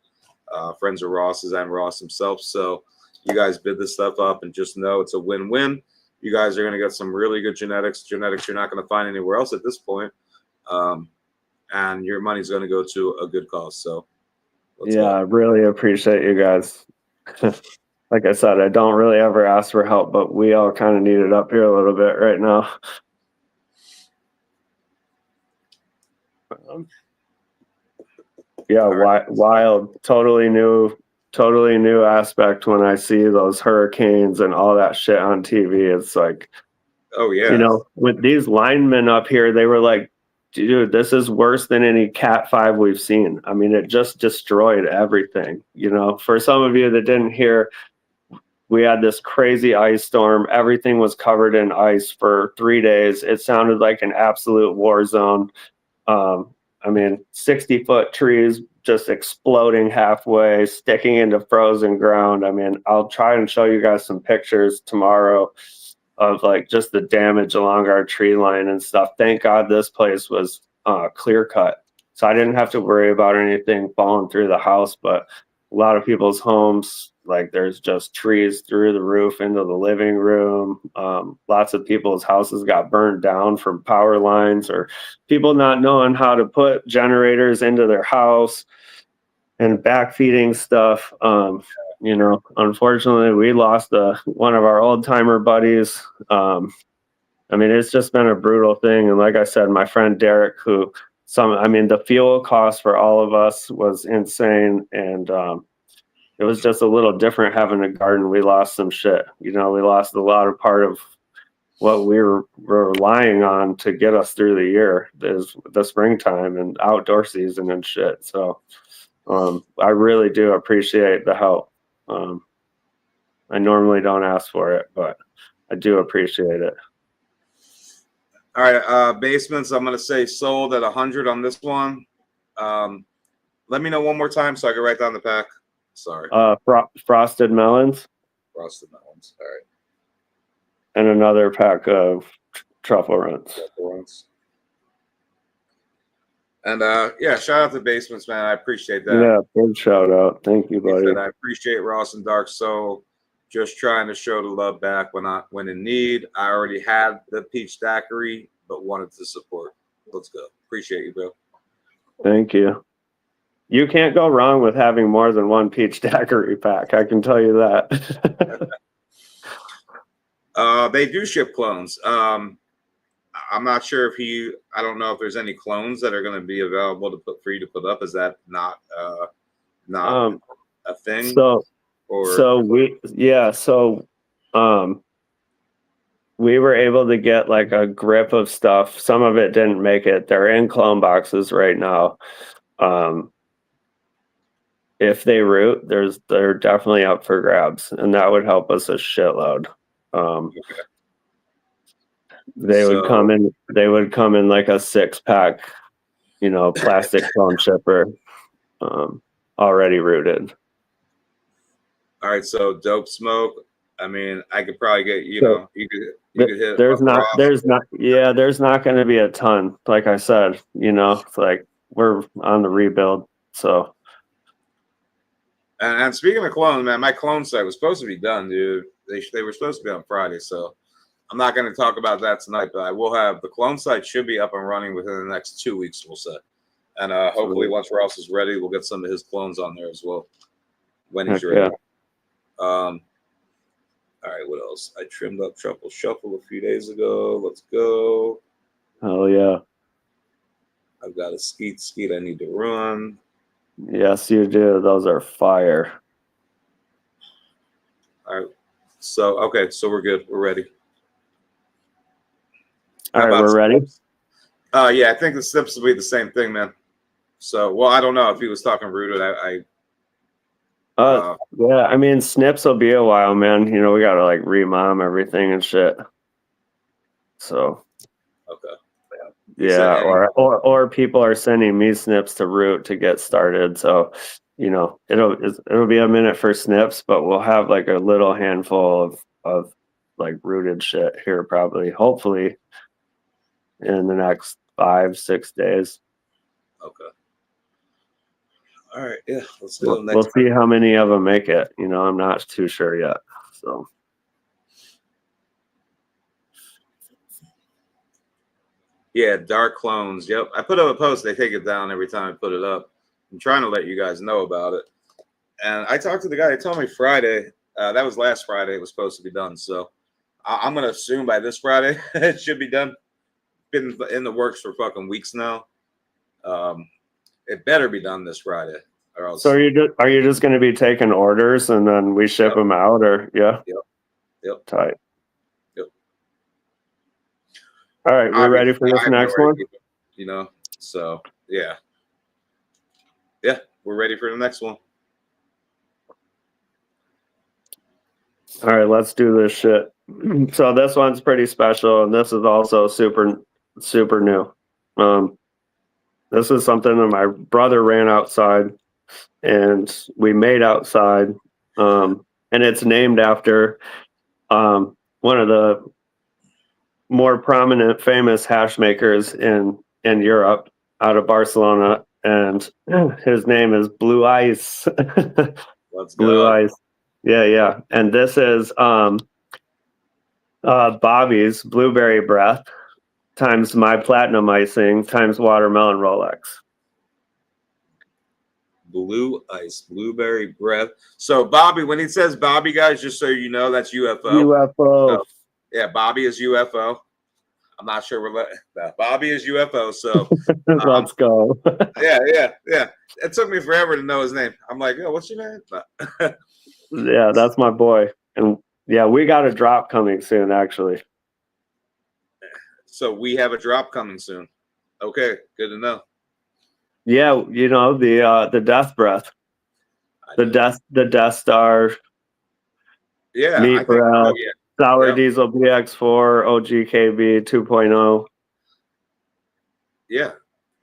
Friends of Ross's and Ross himself. So you guys bid this stuff up and just know it's a win-win. You guys are going to get some really good genetics you're not going to find anywhere else at this point. And your money's going to go to a good cause. So yeah, go. I really appreciate you guys. Like I said, I don't really ever ask for help, but we all kind of need it up here a little bit right now. Yeah, wild, totally new aspect when I see those hurricanes and all that shit on TV. It's like, oh yeah, you know, with these linemen up here, they were like, dude, this is worse than any Cat 5 we've seen. I mean, it just destroyed everything. You know, for some of you that didn't hear, we had this crazy ice storm. Everything was covered in ice for 3 days. It sounded like an absolute war zone. I mean, 60-foot trees just exploding halfway, sticking into frozen ground. I mean, I'll try and show you guys some pictures tomorrow of like just the damage along our tree line and stuff. Thank God this place was clear cut, so I didn't have to worry about anything falling through the house. But a lot of people's homes, like there's just trees through the roof into the living room. Lots of people's houses got burned down from power lines or people not knowing how to put generators into their house and backfeeding stuff. You know, unfortunately, we lost one of our old timer buddies. I mean, it's just been a brutal thing. And like I said, my friend Derek, the fuel cost for all of us was insane. And it was just a little different having a garden. We lost some shit. You know, we lost a lot of part of what we were relying on to get us through the year, is the springtime and outdoor season and shit. So I really do appreciate the help. I normally don't ask for it, but I do appreciate it. All right, Basements, I'm going to say sold at 100 on this one. Let me know one more time so I can write down the pack. Sorry. Frosted Melons. Frosted Melons. All right. And another pack of truffle runs. And yeah, shout out to Basements, man. I appreciate that. Yeah, big shout out. Thank you, buddy. I appreciate Ross and Dark Soul just trying to show the love back when in need. I already had the peach daiquiri, but wanted to support. Let's go. Appreciate you, bro. Thank you. You can't go wrong with having more than one peach daiquiri pack. I can tell you that. They do ship clones. I'm not sure I don't know if there's any clones that are going to be available for you to put up. Is that not a thing? We were able to get like a grip of stuff. Some of it didn't make it. They're in clone boxes right now. If they root, they're definitely up for grabs, and that would help us a shitload. They would come in. They would come in like a 6-pack, plastic clone shipper, already rooted. All right, so dope smoke. I mean, I could probably get you could hit. There's not going to be a ton. Like I said, it's like we're on the rebuild. So. And speaking of clones, man, my clone site was supposed to be done, dude. They were supposed to be on Friday, so I'm not going to talk about that tonight. But I will have the clone site should be up and running within the next 2 weeks, we'll say. And hopefully, once Ross is ready, we'll get some of his clones on there as well when he's ready. Yeah. All right, what else? I trimmed up Truffle Shuffle a few days ago. Let's go. Oh yeah. I've got a skeet I need to run. Yes, you do. Those are fire. All right. So we're good. We're ready. All right, we're ready. Yeah, I think the snips will be the same thing, man. So, well, I don't know if he was talking rooted. Yeah, I mean, snips will be a while, man. We gotta like remom everything and shit. So. Okay. Yeah, or people are sending me snips to root to get started. So, it'll be a minute for snips, but we'll have like a little handful of like rooted shit here probably, hopefully, in the next 5-6 days. Okay. All right. Yeah. Let's go. We'll see how many of them make it. I'm not too sure yet. So. Yeah, dark clones. Yep. I put up a post. They take it down every time I put it up. I'm trying to let you guys know about it. And I talked to the guy. He told me Friday. That was last Friday. It was supposed to be done. So I'm going to assume by this Friday it should be done. Been in the works for fucking weeks now. It better be done this Friday. Or else. So are you just going to be taking orders and then we ship them out, or yeah? Yep. Tight. Yep. All right, we're ready for this next one. So yeah, we're ready for the next one. All right, let's do this shit. So this one's pretty special, and this is also super, super new. This is something that my brother ran outside, and we made outside, and it's named after one of the more prominent, famous hash makers in Europe, out of Barcelona, and his name is Blue Ice. Let's Blue go. Ice. Yeah. And this is Bobby's Blueberry Breath times my platinum icing times watermelon Rolex. Blue Ice, Blueberry Breath. So Bobby, when he says Bobby, guys, just so you know, that's UFO. UFO. So, yeah, Bobby is UFO. I'm not sure Bobby is UFO. So let's go. Yeah. It took me forever to know his name. I'm like, oh, what's your name? Yeah, that's my boy. And yeah, we got a drop coming soon, actually. So we have a drop coming soon. Okay, good to know. Yeah, the Death Breath, the Death Star. Yeah, Meat Breath, Sour Diesel BX4, OGKB 2.0. Yeah,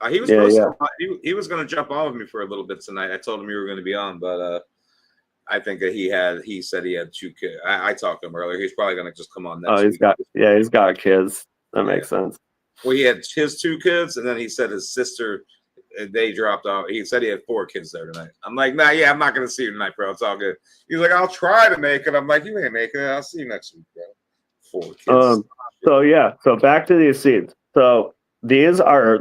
he was supposed to. He was going to jump on with me for a little bit tonight. I told him you were going to be on, but I think that he said he had 2 kids. I talked to him earlier. He's probably going to just come on next week. He's got kids. That makes sense. Well, he had his 2 kids, and then he said his sister, they dropped off. He said he had 4 kids there tonight. I'm like, nah, I'm not going to see you tonight, bro. It's all good. He's like, I'll try to make it. I'm like, you ain't making it. I'll see you next week, bro. 4 kids. So back to these seeds. So these are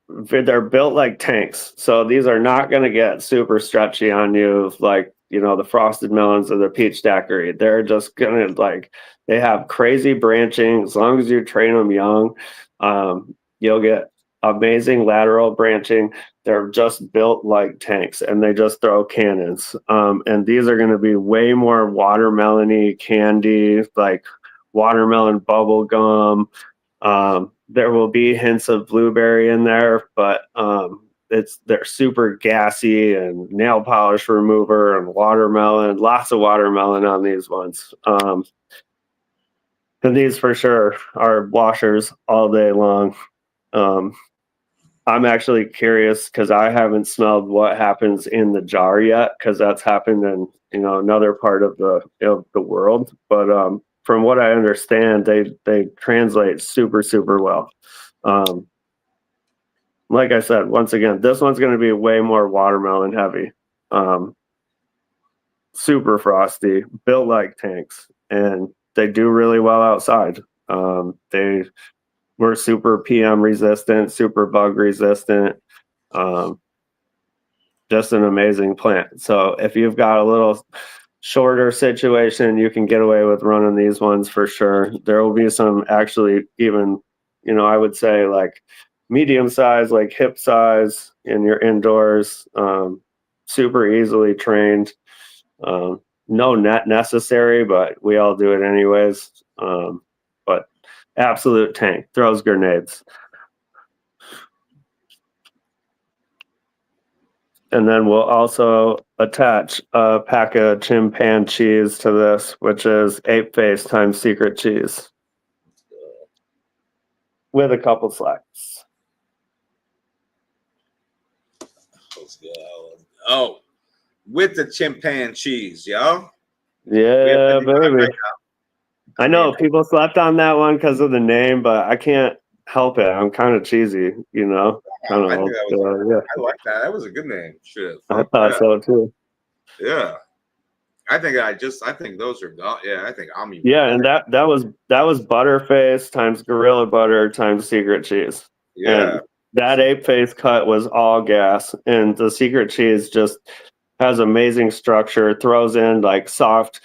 they're built like tanks. So these are not going to get super stretchy on you like, the frosted melons or the peach daiquiri. They're just going to they have crazy branching. As long as you train them young, you'll get amazing lateral branching. They're just built like tanks, and they just throw cannons. And these are going to be way more watermelon-y candy, like watermelon bubble gum. There will be hints of blueberry in there, but they're super gassy, and nail polish remover and watermelon. Lots of watermelon on these ones. And these for sure are washers all day long. I'm actually curious because I haven't smelled what happens in the jar yet, because that's happened in another part of the world. But from what I understand, they translate super super well. Like I said, once again, this one's going to be way more watermelon heavy. Super frosty, built like tanks, and they do really well outside. They were super PM resistant, super bug resistant. Just an amazing plant. So if you've got a little shorter situation, you can get away with running these ones for sure. There will be some actually even, I would say like medium size, like hip size in your indoors, super easily trained. No net necessary, but we all do it anyways. But absolute tank, throws grenades. And then we'll also attach a pack of chimpan cheese to this, which is ape face times secret cheese with a couple slacks. Oh, with the chimpan cheese, y'all. Yeah, baby. I know people slept on that one because of the name, but I can't help it. I'm kind of cheesy, Kind of. I like that. That was a good name. Shit. I thought so too. Yeah. I think those are gone. Yeah, I think I'm. Yeah, and that was Butterface times Gorilla Butter times secret cheese. Yeah. And that ape face cut was all gas, and the secret cheese just has amazing structure. Throws in like soft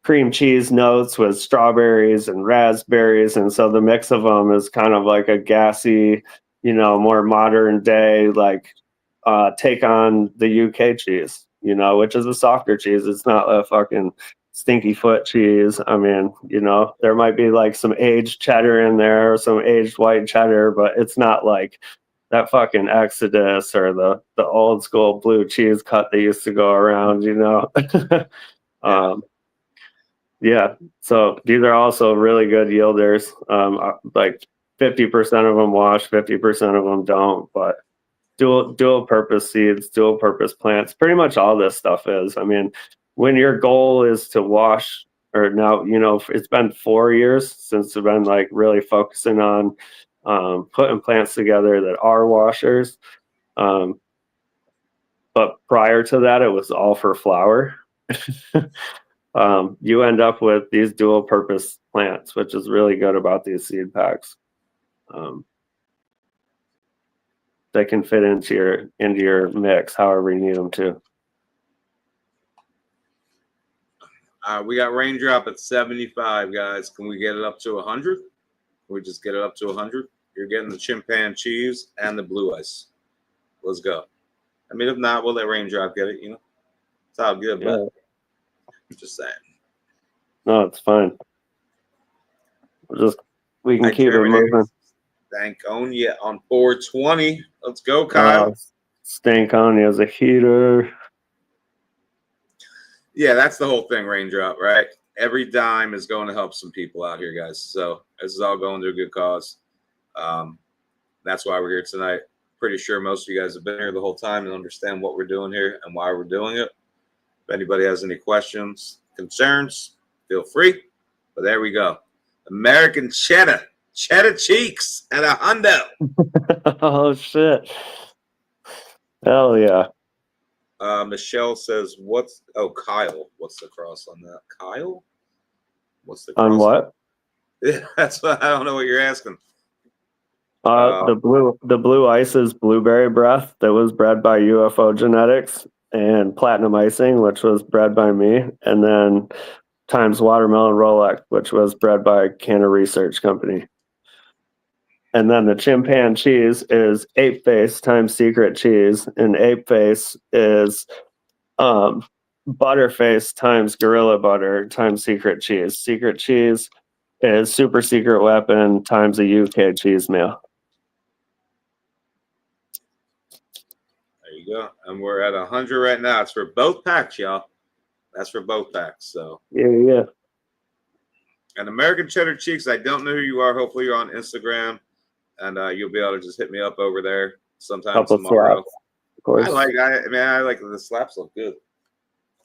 cream cheese notes with strawberries and raspberries, and so the mix of them is kind of like a gassy, more modern day like take on the UK cheese, which is a softer cheese. It's not a fucking stinky foot cheese. I mean, there might be like some aged cheddar in there or some aged white cheddar, but it's not like that fucking Exodus or the old school blue cheese cut that used to go around, Yeah. So these are also really good yielders. Like 50% of them wash, 50% of them don't, but dual purpose seeds, dual purpose plants, pretty much all this stuff is. I mean, when your goal is to wash, or now, it's been 4 years since I've been like really focusing on putting plants together that are washers. But prior to that, it was all for flower. You end up with these dual purpose plants, which is really good about these seed packs. They can fit into your mix however you need them to. We got raindrop at 75, guys. Can we get it up to 100? Can we just get it up to 100? You're getting the chimpan cheese and the blue ice. Let's go. I mean, if not, we'll let raindrop get it. It's all good, Yeah. but I'm just saying. No, it's fine. We can keep it moving. Stankonia on 420. Let's go, Kyle. Stankonia is a heater. Yeah, that's the whole thing, raindrop, right? Every dime is going to help some people out here, guys. So this is all going to a good cause. That's why we're here tonight. Pretty sure most of you guys have been here the whole time and understand what we're doing here and why we're doing it. If anybody has any questions, concerns, feel free. But there we go. American cheddar cheeks at a hundo. Oh shit! Hell yeah! Michelle says, Kyle? What's the cross on that? Kyle? What's the cross on what? Yeah, that's what I don't know what you're asking. The blue ice is blueberry breath that was bred by UFO Genetics, and platinum icing, which was bred by me, and then times watermelon Rolex, which was bred by Canna Research Company. And then the chimpan cheese is ape face times secret cheese, and ape face is butterface times gorilla butter times secret cheese. Secret cheese is super secret weapon times a UK cheese meal. There you go. And we're at 100 right now. It's for both packs, y'all. That's for both packs. So Yeah. And American Cheddar Cheeks, I don't know who you are. Hopefully you're on Instagram, and you'll be able to just hit me up over there sometime Couple tomorrow. slaps, of course. I like the slaps look good.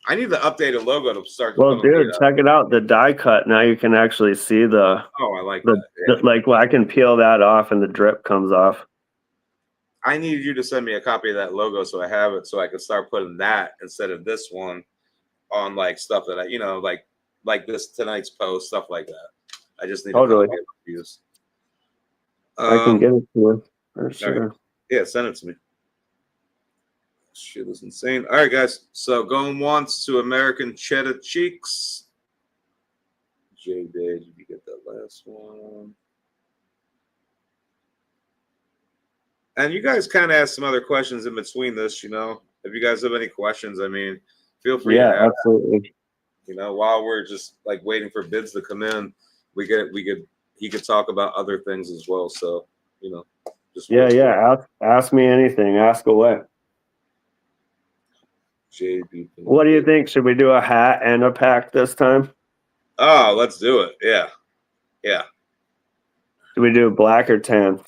I need the updated logo to start to Well, put on dude, check it out. The die cut. Now you can actually see the Oh, I like that. Yeah. like. Well, I can peel that off, and the drip comes off. I need you to send me a copy of that logo so I have it, so I can start putting that instead of this one on like stuff that like this tonight's post, stuff like that. I just need Totally. a copy of it to use. I can get it to you for sure. Right. Yeah, send it to me. Shit is insane. All right, guys. So going once to American Cheddar Cheeks. J did you get that last one? And you guys kind of asked some other questions in between this, you know. If you guys have any questions, I mean, feel free to ask. Absolutely. You know, while we're just like waiting for bids to come in, he could talk about other things as well. So, you know, just Ask me anything. Ask away. JB. What do you think? Should we do a hat and a pack this time? Oh, let's do it. Yeah. Yeah. Do we do black or tan?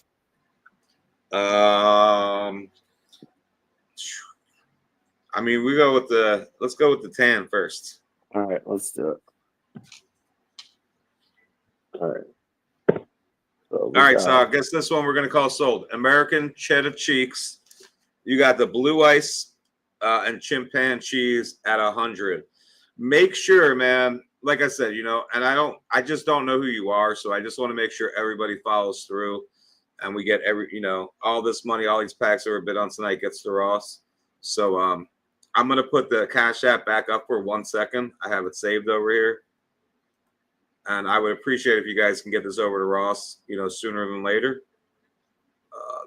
I mean, let's go with the tan first. All right, let's do it. All right. All right, so I guess this one we're gonna call sold. American Cheddar Cheeks. You got the blue ice and chimpan cheese at 100. Make sure, man. Like I said, you know, and I just don't know who you are, so I just want to make sure everybody follows through, and we get all this money, all these packs that were bid on tonight gets to Ross. So I'm gonna put the Cash App back up for 1 second. I have it saved over here, and I would appreciate if you guys can get this over to Ross, you know, sooner than later.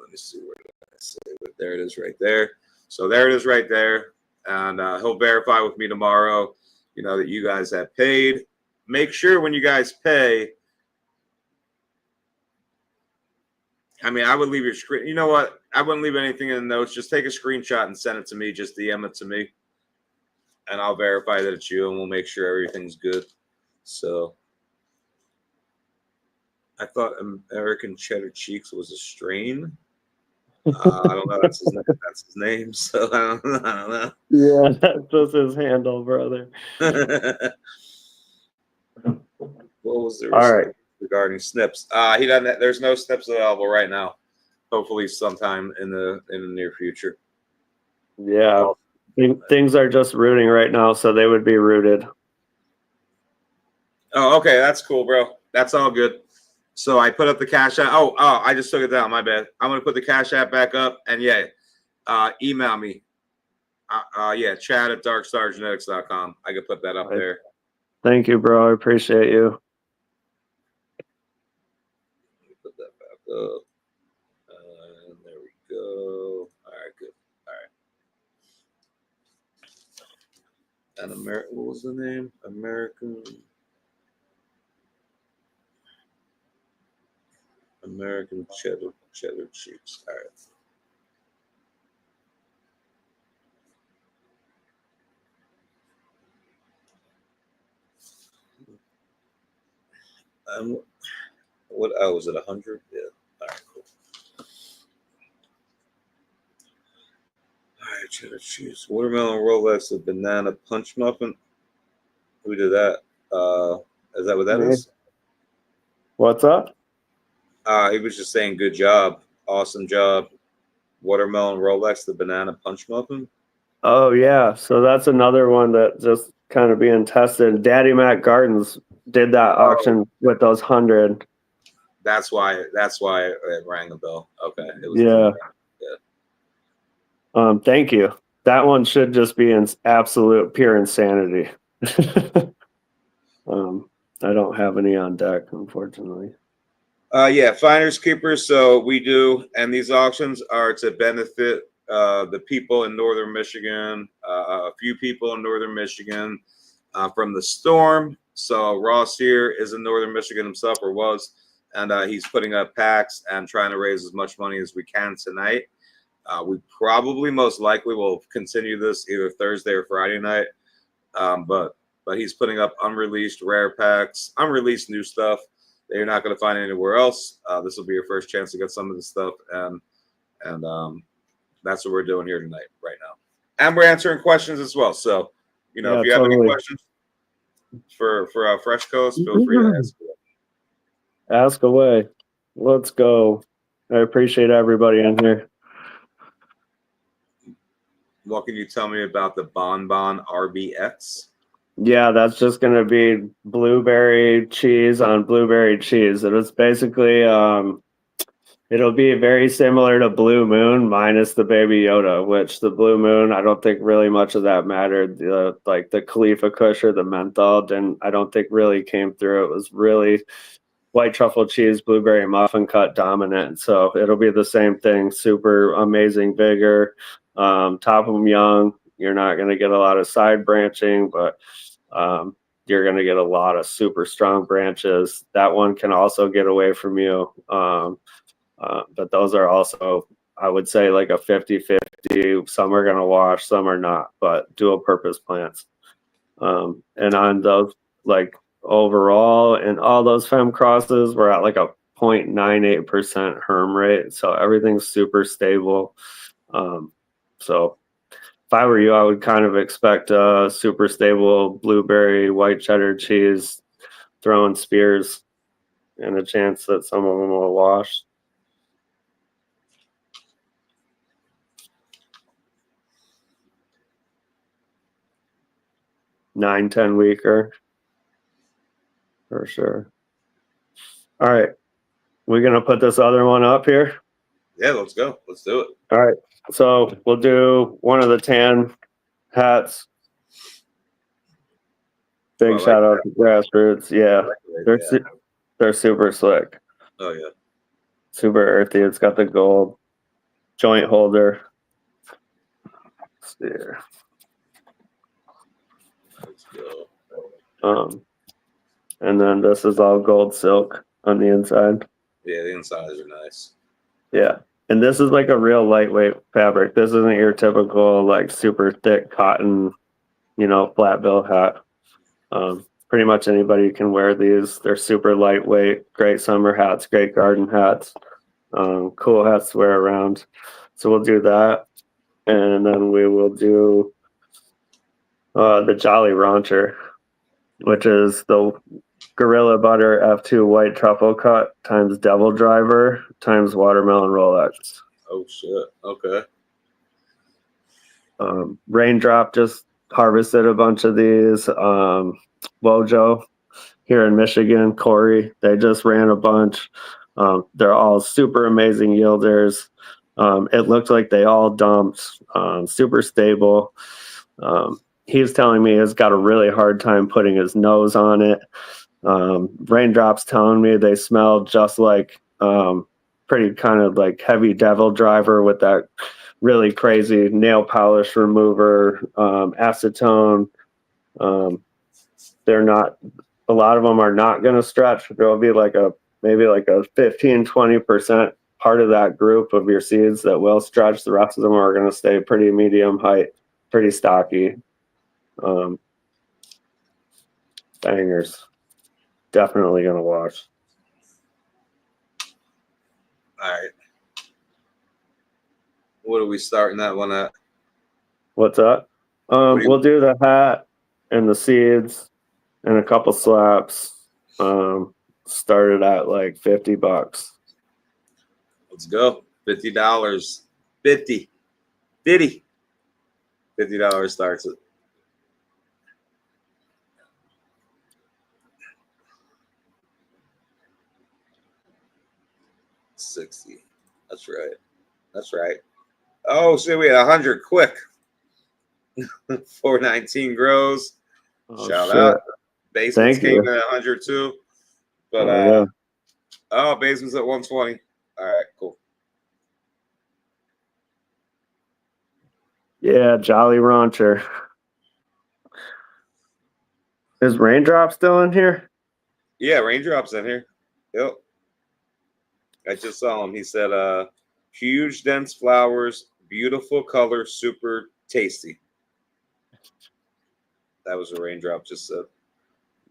Let me see, where did I save it? There it is, right there. So there it is, right there, and he'll verify with me tomorrow, you know, that you guys have paid. Make sure when you guys pay. I mean, I would leave your screen. You know what? I wouldn't leave anything in the notes. Just take a screenshot and send it to me. Just DM it to me, and I'll verify that it's you, and we'll make sure everything's good. So, I thought American Cheddar Cheeks was a strain. I don't know. That's his name. So I don't know. Yeah, that's just his handle, brother. What was the All right regarding snips? He doesn't. There's no snips available right now. Hopefully, sometime in the near future. Yeah, things are just rooting right now, so they would be rooted. Oh, okay, that's cool, bro. That's all good. So I put up the Cash App. Oh, I just took it down. My bad. I'm gonna put the Cash App back up, and email me. Chad@darkstargenetics.com. I could put that up there. Thank you, bro. I appreciate you. Put that back up. And there we go. All right, good. All right. And what was the name? American Cheddar Cheeks. All right. What was it? 100? Yeah. All right, cool. All right, cheddar cheese, watermelon rollbacks, a banana punch muffin. Who did that? Is that what that is? What's up? He was just saying, good job, awesome job. Watermelon rollbacks, the banana punch muffin. Oh yeah, so that's another one that just kind of being tested. Daddy Mac Gardens did that auction with those 100. That's why it rang a bell. Okay. It was Thank you. That one should just be in absolute pure insanity. I don't have any on deck, unfortunately. Finders keepers. So we do, and these auctions are to benefit the people in northern Michigan, a few people in northern Michigan from the storm. So Ross here is in northern Michigan himself, or was, and he's putting up packs and trying to raise as much money as we can tonight. We probably most likely will continue this either Thursday or Friday night. But but he's putting up unreleased rare packs, unreleased new stuff that you're not going to find anywhere else. This will be your first chance to get some of this stuff, and that's what we're doing here tonight, right now. And we're answering questions as well. So, you know, Yeah, if you have any totally. questions for Fresh Coast, feel free to ask. Ask away. Let's go. I appreciate everybody in here. What can you tell me about the Bonbon RBX? Yeah, that's just gonna be blueberry cheese on blueberry cheese. It is basically it'll be very similar to Blue Moon minus the Baby Yoda, which the Blue Moon, I don't think really much of that mattered. Like the Khalifa Kush or the menthol, I don't think really came through. It was really white truffle cheese, blueberry muffin cut dominant. So it'll be the same thing. Super amazing vigor. Top of them young. You're not going to get a lot of side branching, but you're going to get a lot of super strong branches. That one can also get away from you. But those are also, I would say, like a 50-50. Some are going to wash, some are not, but dual purpose plants. And on those, like overall, and all those fem crosses, we're at like a 0.98% herm rate. So everything's super stable. So if I were you, I would kind of expect a super stable blueberry white cheddar cheese throwing spears and a chance that some of them will wash. 9-10 weeker for sure. All right, we're gonna put this other one up here. Yeah, let's go. Let's do it. All right, so we'll do one of the tan hats. Big shout out to Grassroots. Yeah, they're super slick. Oh yeah, super earthy. It's got the gold joint holder. Let's see here. let's go. And then this is all gold silk on the inside. Yeah, the insides are nice. Yeah. And this is like a real lightweight fabric. This isn't your typical like super thick cotton, flat bill hat. Pretty much anybody can wear these. They're super lightweight, great summer hats, great garden hats, cool hats to wear around. So we'll do that. And then we will do the Jolly Rancher, which is the Gorilla Butter F2 white truffle cut times Devil Driver times watermelon Rolex. Oh shit. Okay. Raindrop just harvested a bunch of these. Wojo here in Michigan, Corey, they just ran a bunch. They're all super amazing yielders. It looked like they all dumped, super stable. He was telling me he's got a really hard time putting his nose on it. Raindrops telling me they smell just like pretty kind of like heavy Devil Driver with that really crazy nail polish remover, acetone. They're not, a lot of them are not going to stretch. There'll be maybe like a 15-20% part of that group of your seeds that will stretch. The rest of them are going to stay pretty medium height, pretty stocky. Bangers. Definitely going to wash. All right. What are we starting that one at? What's up? We'll do the hat and the seeds and a couple slaps. Started at like $50. Let's go. $50. $50 starts it. $60. That's right. That's right. Oh, so we had 100 quick. 419 grows. Oh, Shout shit. out. Basements Thank came you. in at 100 too. But basements at 120. All right, cool. Yeah, Jolly Rancher. Is Raindrop still in here? Yeah, Raindrop's in here. Yep. I just saw him. He said, huge, dense flowers, beautiful color, super tasty. That was a raindrop just said.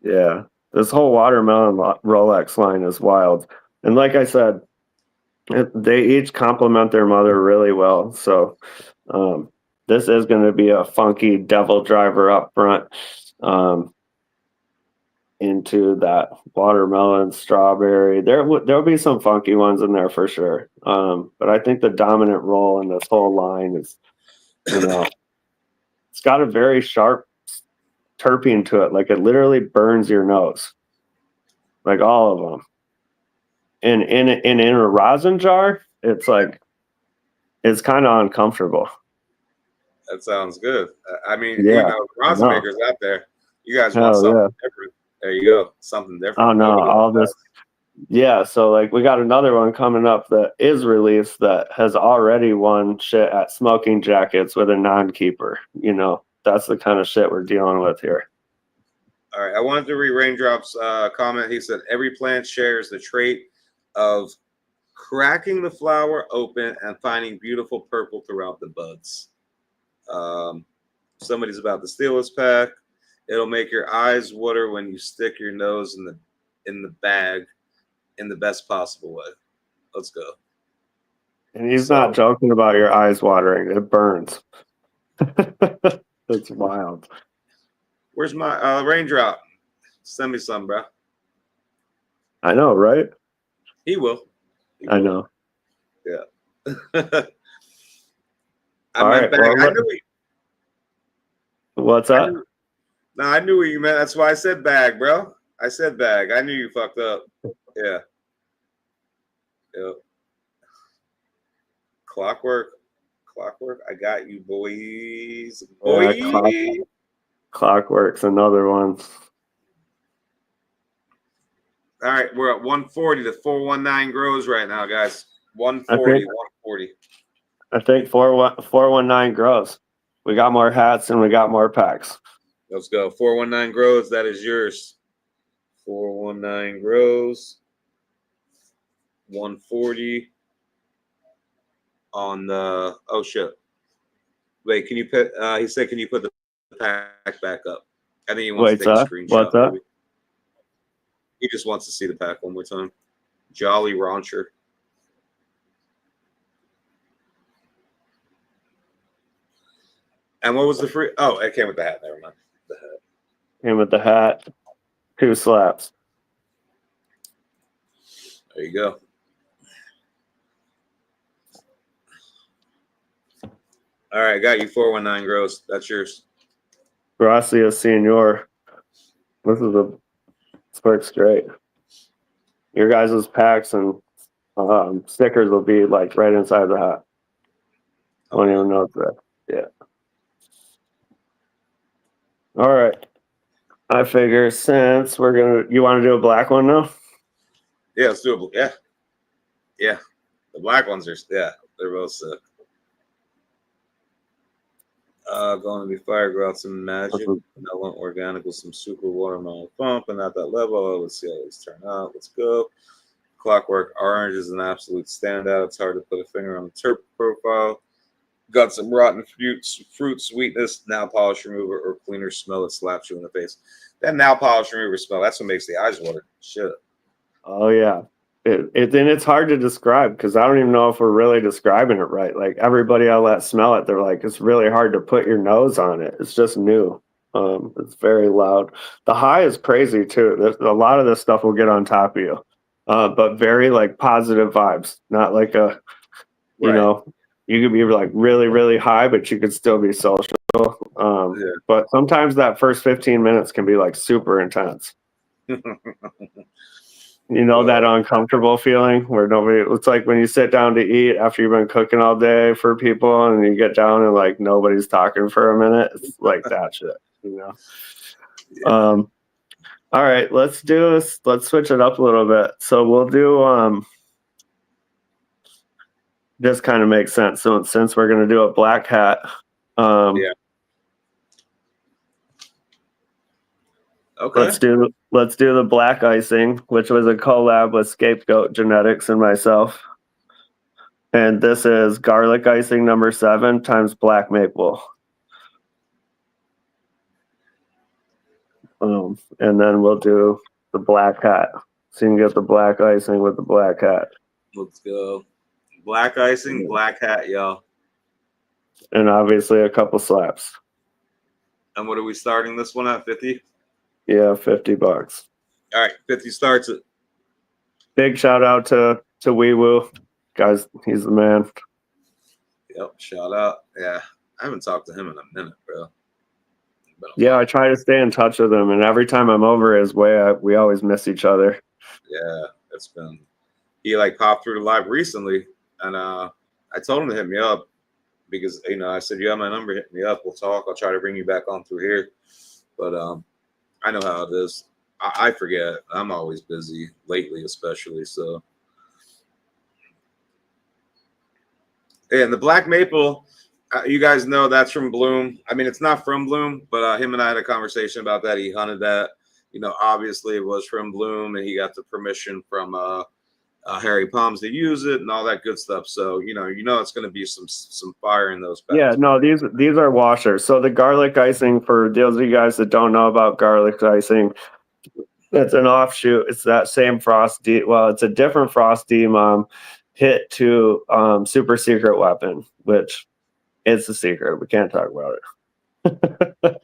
Yeah, this whole watermelon Rolex line is wild. And like I said, they each complement their mother really well. So this is going to be a funky devil driver up front into that watermelon, strawberry. There'll be some funky ones in there for sure. But I think the dominant role in this whole line is, it's got a very sharp terpene to it. Like it literally burns your nose, like all of them. And in a rosin jar, it's like it's kind of uncomfortable. That sounds good. I mean, Yeah, rosin makers out there, you guys want Hell something yeah. different. There you go, something different. Oh no, all this. Yeah, so like we got another one coming up that is released that has already won shit at smoking jackets with a non-keeper. That's the kind of shit we're dealing with here. All right, I wanted to read Raindrop's comment. He said, every plant shares the trait of cracking the flower open and finding beautiful purple throughout the buds. Somebody's about to steal his pack. It'll make your eyes water when you stick your nose in the bag in the best possible way. Let's go. And he's not joking about your eyes watering. It burns. It's wild. Where's my Raindrop? Send me some, bro. I know, right? He will. I know. Yeah. All right, I knew he, what's up? I knew what you meant. That's why I said bag, bro. I said bag. I knew you fucked up. Yeah. Yep. Clockwork. I got you, boys. Yeah, Clockwork's another one. All right, we're at 140. The 419 grows right now, guys. 140. I think 419 grows. We got more hats and we got more packs. Let's go. 419 grows. That is yours. 419 grows. 140 on the. Oh shit! Wait, can you put? He said, "Can you put the pack back up?" I think he wants to take a screenshot. What's up? He just wants to see the pack one more time. Jolly Rancher. And what was the free? Oh, it came with the hat. Never mind. The hat. Came with the hat. 2 slaps. There you go. All right, got you 419 gross. That's yours. Gracias, senor. This works great. Your guys' packs and stickers will be like right inside the hat. I don't even know it's there. Yeah. All right. I figure since you want to do a black one now? Yeah, let's do it. Yeah. The black ones are, they're both sick. Going to be fire, grow out some magic. I want organic with some super watermelon pump, and at that level, let's see how these turn out. Let's go. Clockwork Orange is an absolute standout. It's hard to put a finger on the terp profile. Got some rotten fruit sweetness, nail polish remover, or cleaner smell that slaps you in the face. That nail polish remover smell, that's what makes the eyes water. Shit. Oh, yeah. And it's hard to describe because I don't even know if we're really describing it right. Like everybody I let smell it, they're like, it's really hard to put your nose on it. It's just new. It's very loud. The high is crazy too. There's a lot of this stuff will get on top of you, but very like positive vibes. Not like you could be like really, really high, but you could still be social. But sometimes that first 15 minutes can be like super intense. That uncomfortable feeling where it's like when you sit down to eat after you've been cooking all day for people and you get down and like nobody's talking for a minute. It's like that shit, Yeah. All right, let's switch it up a little bit. So we'll do this kind of makes sense. So since we're gonna do a black hat, Okay. Let's do the black icing, which was a collab with Scapegoat Genetics and myself. And this is garlic icing number 7 times black maple. And then we'll do the black hat. So you can get the black icing with the black hat. Let's go. Black icing, black hat, y'all. And obviously a couple slaps. And what are we starting this one at? 50? Yeah, $50. All right, 50 starts it. Big shout out to Wee Woo. Guys, he's the man. Yep, shout out. Yeah, I haven't talked to him in a minute, bro. Yeah, I try to stay in touch with him, and every time I'm over his way, we always miss each other. Yeah, it's been. He like popped through the live recently, and I told him to hit me up because I said you have my number, hit me up, we'll talk. I'll try to bring you back on through here, but I know how it is. I forget. I'm always busy lately, especially so. And the black maple, you guys know that's from Bloom. I mean, it's not from Bloom, but him and I had a conversation about that. He hunted that. Obviously it was from Bloom, and he got the permission from Harry Palms to use it and all that good stuff. So it's going to be some fire in those packs. Yeah, no, these are washers. So the garlic icing, for those of you guys that don't know about garlic icing, it's an offshoot. It's that same frost. Well, it's a different frost demon hit to super secret weapon, which it's a secret. We can't talk about it.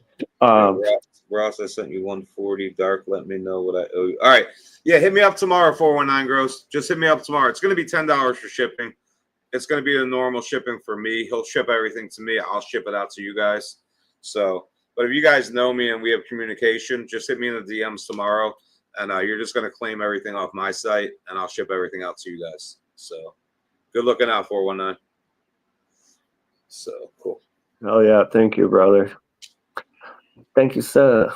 Ross, I sent you 140. Dark, let me know what I owe you. All right. Yeah, hit me up tomorrow, 419 Gross. Just hit me up tomorrow. It's going to be $10 for shipping. It's going to be the normal shipping for me. He'll ship everything to me. I'll ship it out to you guys. So, but if you guys know me and we have communication, just hit me in the DMs tomorrow, and you're just going to claim everything off my site, and I'll ship everything out to you guys. So, good looking out, 419. So, cool. Oh, yeah. Thank you, brother. Thank you, sir.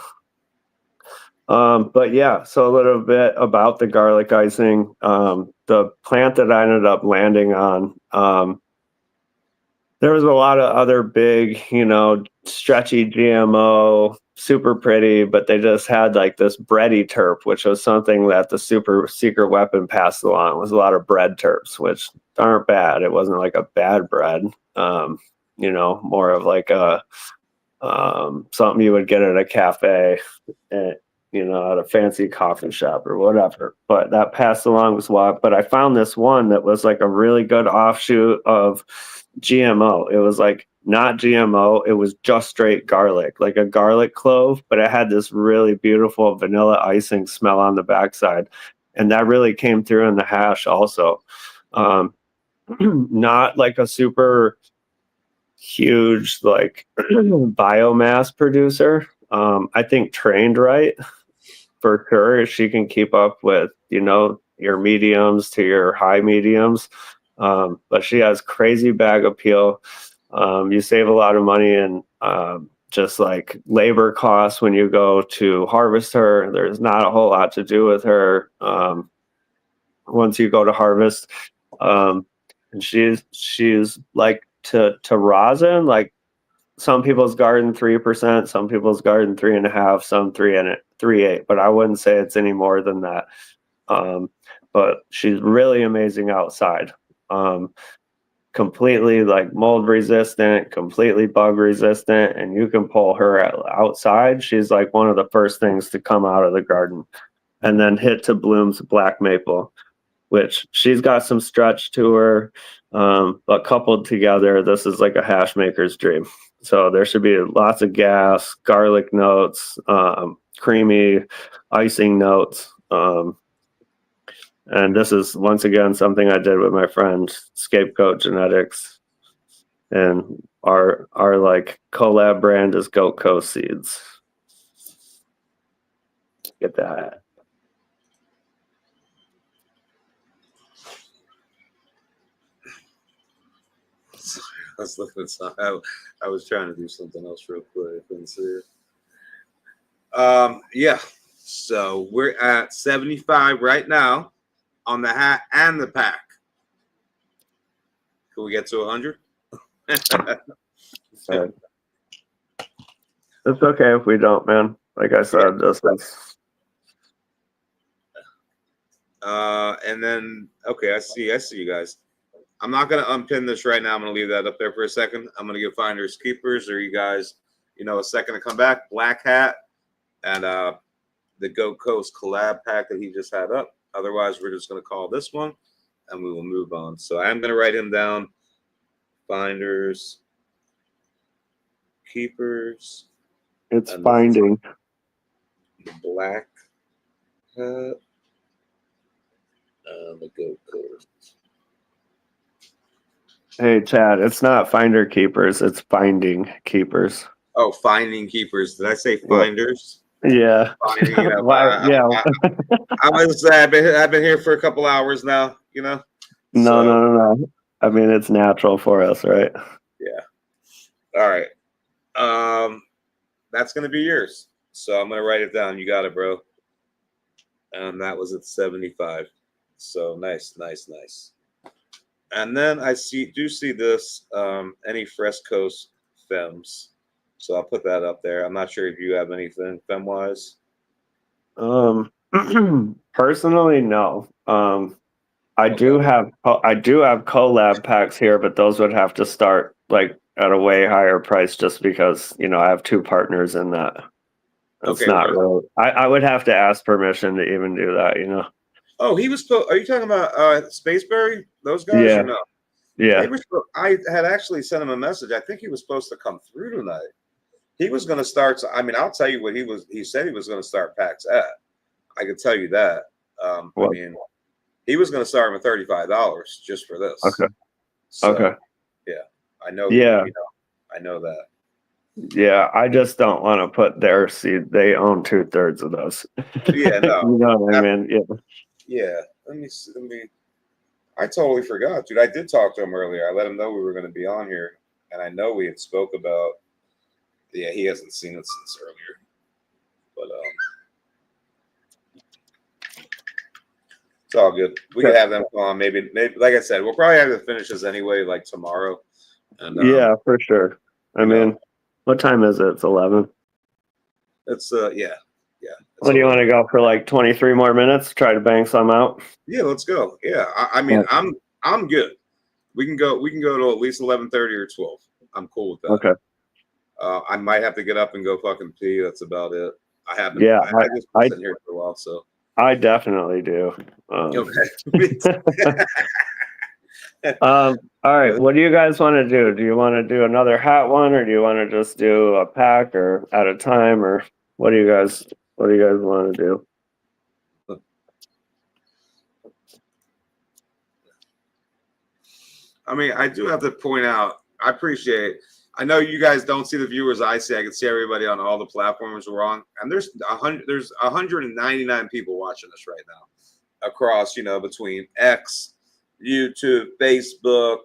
But yeah, so a little bit about the garlic icing. The plant that I ended up landing on, there was a lot of other big, stretchy GMO, super pretty, but they just had like this bready terp, which was something that the super secret weapon passed along. It was a lot of bread terps, which aren't bad. It wasn't like a bad bread, more of like a something you would get at a cafe, at a fancy coffee shop or whatever. But that passed along was what. But I found this one that was like a really good offshoot of GMO. It was like not GMO. It was just straight garlic, like a garlic clove, but it had this really beautiful vanilla icing smell on the backside. And that really came through in the hash also. Not like a super huge like biomass producer. I think trained right, for sure, she can keep up with your mediums to your high mediums, but she has crazy bag appeal. You save a lot of money in just like labor costs when you go to harvest her. There's not a whole lot to do with her once you go to harvest, and she's like to rosin, like some people's garden 3%, some people's garden 3.5%, some 3.8%, but I wouldn't say it's any more than that. But she's really amazing outside. Completely like mold resistant, completely bug resistant, and you can pull her outside. She's like one of the first things to come out of the garden. And then hit to Bloom's black maple, which she's got some stretch to her, but coupled together, this is like a hash maker's dream. So there should be lots of gas, garlic notes, creamy icing notes. And this is, once again, something I did with my friend Scapegoat Genetics. And our like collab brand is Goat Coast Seeds. Get that. I was looking at something. I was trying to do something else real quick. I couldn't see it. Yeah. So we're at 75 right now on the hat and the pack. Can we get to 100? It's okay if we don't, man. Like I said, just and then okay, I see you guys. I'm not gonna unpin this right now. I'm gonna leave that up there for a second. I'm gonna give finders keepers, or you guys, a second to come back. Black hat, and the Go Coast collab pack that he just had up. Otherwise, we're just going to call this one, and we will move on. So I am going to write him down. Finders, keepers. It's finding. The black hat. The Go Coast. Hey, Chad, it's not finder keepers, it's finding keepers. Oh, finding keepers. Did I say finders? Yeah. Finding, you know, Why, yeah. I've been here for a couple hours now, you know. No. I mean, it's natural for us, right? Yeah. All right. That's gonna be yours. So I'm gonna write it down. You got it, bro. And that was at 75. So nice. And then I do see this, any frescoes femmes. So I'll put that up there. I'm not sure if you have anything femme wise. Personally, no. I do have collab packs here, but those would have to start like at a way higher price just because, you know, I have two partners in that. It's not real. I would have to ask permission to even do that, you know. Oh, he was. Are you talking about Spaceberry? Those guys? Yeah. Or no? Yeah. I had actually sent him a message. I think he was supposed to come through tonight. He was going to start. I mean, I'll tell you what he said he was going to start packs at. I can tell you that. I mean, he was going to start him at $35 just for this. Okay. So, okay. Yeah, I know. Yeah. I know that. Yeah, I just don't want to put their seed. They own 2/3 of those. Yeah, no. You know what I mean? Yeah. Yeah. Let me. I totally forgot, dude. I did talk to him earlier. I let him know we were going to be on here, and I know we had spoke about. Yeah, he hasn't seen it since earlier, but it's all good. We can have them on. Maybe, like I said, we'll probably have to finish this anyway, like tomorrow. And yeah, for sure. I mean, what time is it? It's 11. It's yeah. What do you want to go for? Like 23 more minutes? Try to bang some out. Yeah, let's go. Yeah, I mean, I'm good. We can go to at least 11:30 or 12. I'm cool with that. Okay. I might have to get up and go fucking pee. That's about it. I haven't. Yeah, I just been sitting here for a while, so. I definitely do. Okay. All right. What do you guys want to do? Do you want to do another hat one, or do you want to just do a pack or at a time, or what do you guys want to do? I mean, I do have to point out, I know you guys don't see the viewers I see. I can see everybody on all the platforms we're on. And there's 199 people watching us right now across, between X, YouTube, Facebook,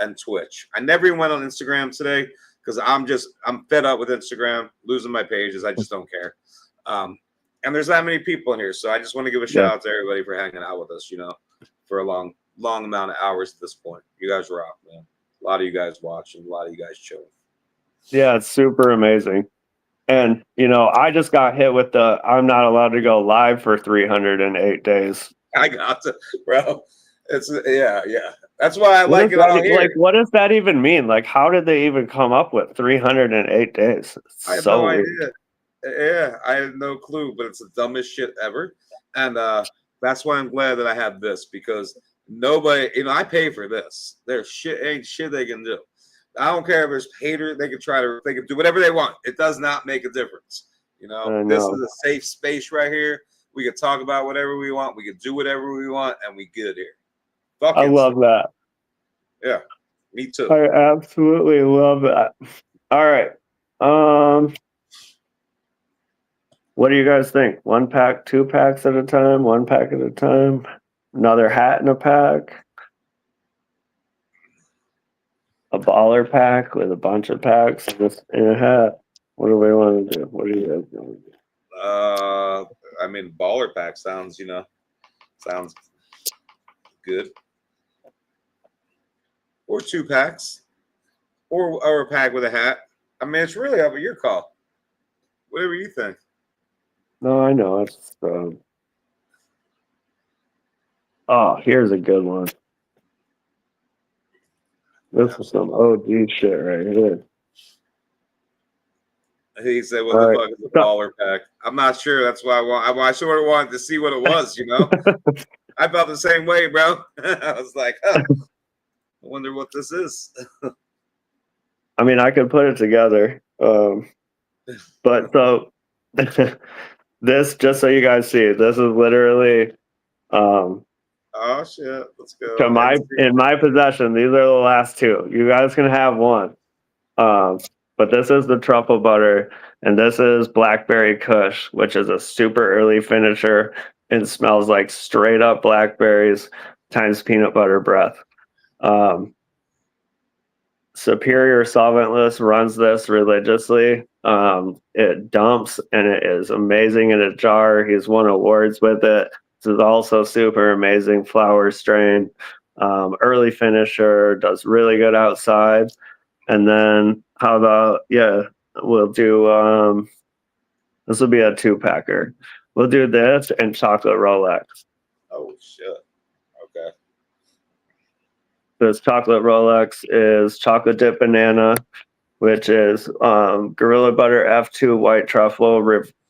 and Twitch. I never even went on Instagram today because I'm fed up with Instagram, losing my pages. I just don't care. And there's that many people in here. So I just want to give a shout out to everybody for hanging out with us, for a long amount of hours at this point. You guys rock, man. A lot of you guys watching, a lot of you guys chilling. Yeah, it's super amazing. And, I just got hit with I'm not allowed to go live for 308 days. I got to, bro. It's, yeah. That's why I like it out here. Like, what does that even mean? Like, how did they even come up with 308 days? I have no idea. Yeah, I have no clue, but it's the dumbest shit ever. And that's why I'm glad that I have this, because nobody, I pay for this. There's ain't shit they can do. I don't care if there's haters. They can do whatever they want. It does not make a difference. This is a safe space right here. We can talk about whatever we want. We can do whatever we want, and we good here. I love that. Yeah, me too. I absolutely love that. All right. What do you guys think? 1 pack, 2 packs at a time, 1 pack at a time, another hat in a pack, a baller pack with a bunch of packs in a hat. What do we want to do? What do you guys want to do? I mean, baller pack sounds good. Or 2 packs, or a pack with a hat. I mean, it's really up to your call. Whatever you think. No, I know. It's here's a good one. This is some OG shit right here. He said, "What All the right. fuck is a baller pack?" I'm not sure. That's why I sort of wanted to see what it was. I felt the same way, bro. I was like, huh, I wonder what this is. I mean, I could put it together. But so this, just so you guys see, this is literally um, Oh shit, let's to go. my in my possession. These are the last two. You guys can have one. Um, but this is the truffle butter, and this is blackberry kush, which is a super early finisher and smells like straight up blackberries times peanut butter breath. Um, Superior Solventless runs this religiously. It dumps and it is amazing in a jar. He's won awards with it. This is also super amazing flower strain. Early finisher, does really good outside. And then how about, yeah, we'll do, this will be a 2-packer. We'll do this and chocolate Rolex. Oh shit. Okay. This chocolate Rolex is chocolate dip banana, which is Gorilla Butter F2 white truffle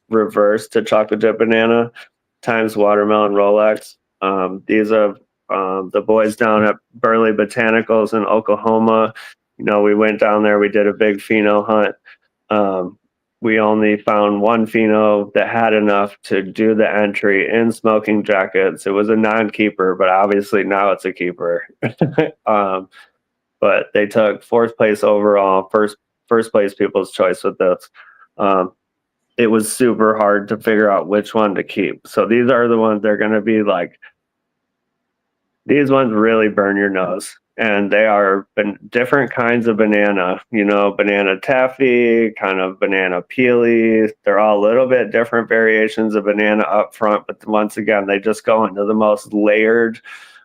reversed to chocolate dip banana times watermelon Rolex. These are the boys down at Burley Botanicals in Oklahoma. We went down there, we did a big pheno hunt. We only found one pheno that had enough to do the entry in smoking jackets. It was a non-keeper, but obviously now it's a keeper. But they took 4th place overall, first place people's choice with this. It was super hard to figure out which one to keep. So these are the ones they're going to be like, these ones really burn your nose. And they are different kinds of banana, banana taffy, kind of banana peely. They're all a little bit different variations of banana up front. But once again, they just go into the most layered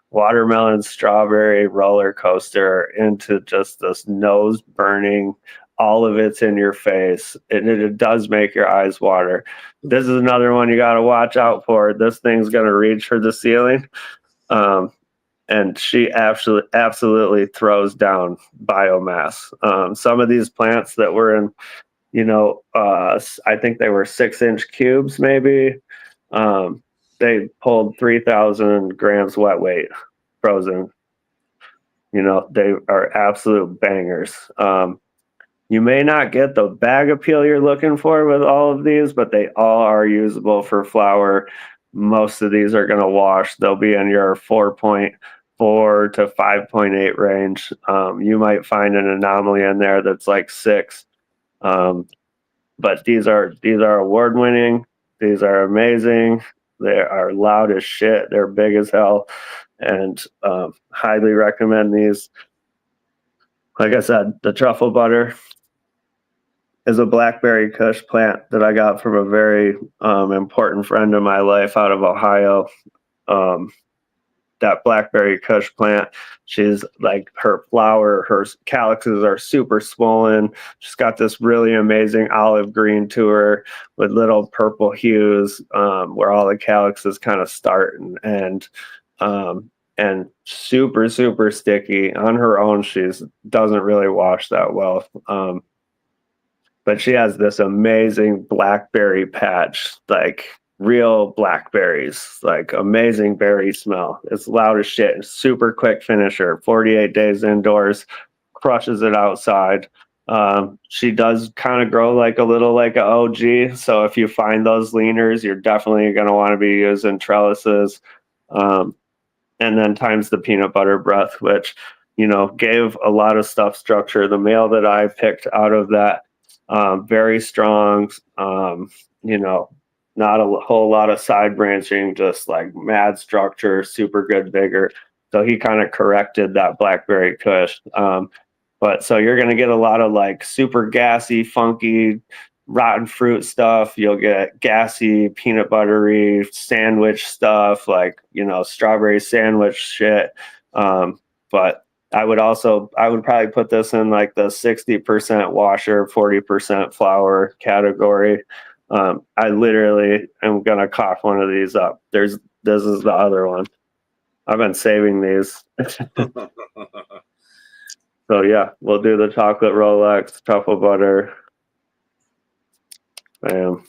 watermelon strawberry roller coaster into just this nose burning, all of it's in your face, and it does make your eyes water. This is another one you got to watch out for. This thing's going to reach for the ceiling, and she absolutely throws down biomass. Some of these plants that were in, I think they were 6-inch cubes maybe. They pulled 3,000 grams wet weight frozen. They are absolute bangers. You may not get the bag appeal you're looking for with all of these, but they all are usable for flour. Most of these are going to wash. They'll be in your 4.4 to 5.8 range. You might find an anomaly in there that's like 6. But these are award winning. These are amazing. They are loud as shit. They're big as hell, and highly recommend these. Like I said, the truffle butter is a blackberry kush plant that I got from a very important friend of my life out of Ohio. That blackberry kush plant, she's like, her flower, her calyxes are super swollen. She's got this really amazing olive green to her with little purple hues, where all the calyxes kind of start, and super, super sticky. On her own, she's doesn't really wash that well. But she has this amazing blackberry patch, like real blackberries, like amazing berry smell. It's loud as shit. Super quick finisher. 48 days indoors, crushes it outside. She does kind of grow like a little like a OG. So if you find those leaners, you're definitely going to want to be using trellises. And then times the peanut butter breath, which, gave a lot of stuff structure. The male that I picked out of that, very strong, not a whole lot of side branching, just like mad structure, super good vigor. So he kind of corrected that blackberry kush. But so you're going to get a lot of like super gassy, funky, rotten fruit stuff. You'll get gassy, peanut buttery sandwich stuff, like, strawberry sandwich shit. But I would probably put this in like the 60% washer, 40% flour category. I literally am gonna cough one of these up. This is the other one. I've been saving these. So yeah, we'll do the chocolate Rolex, truffle butter. Damn.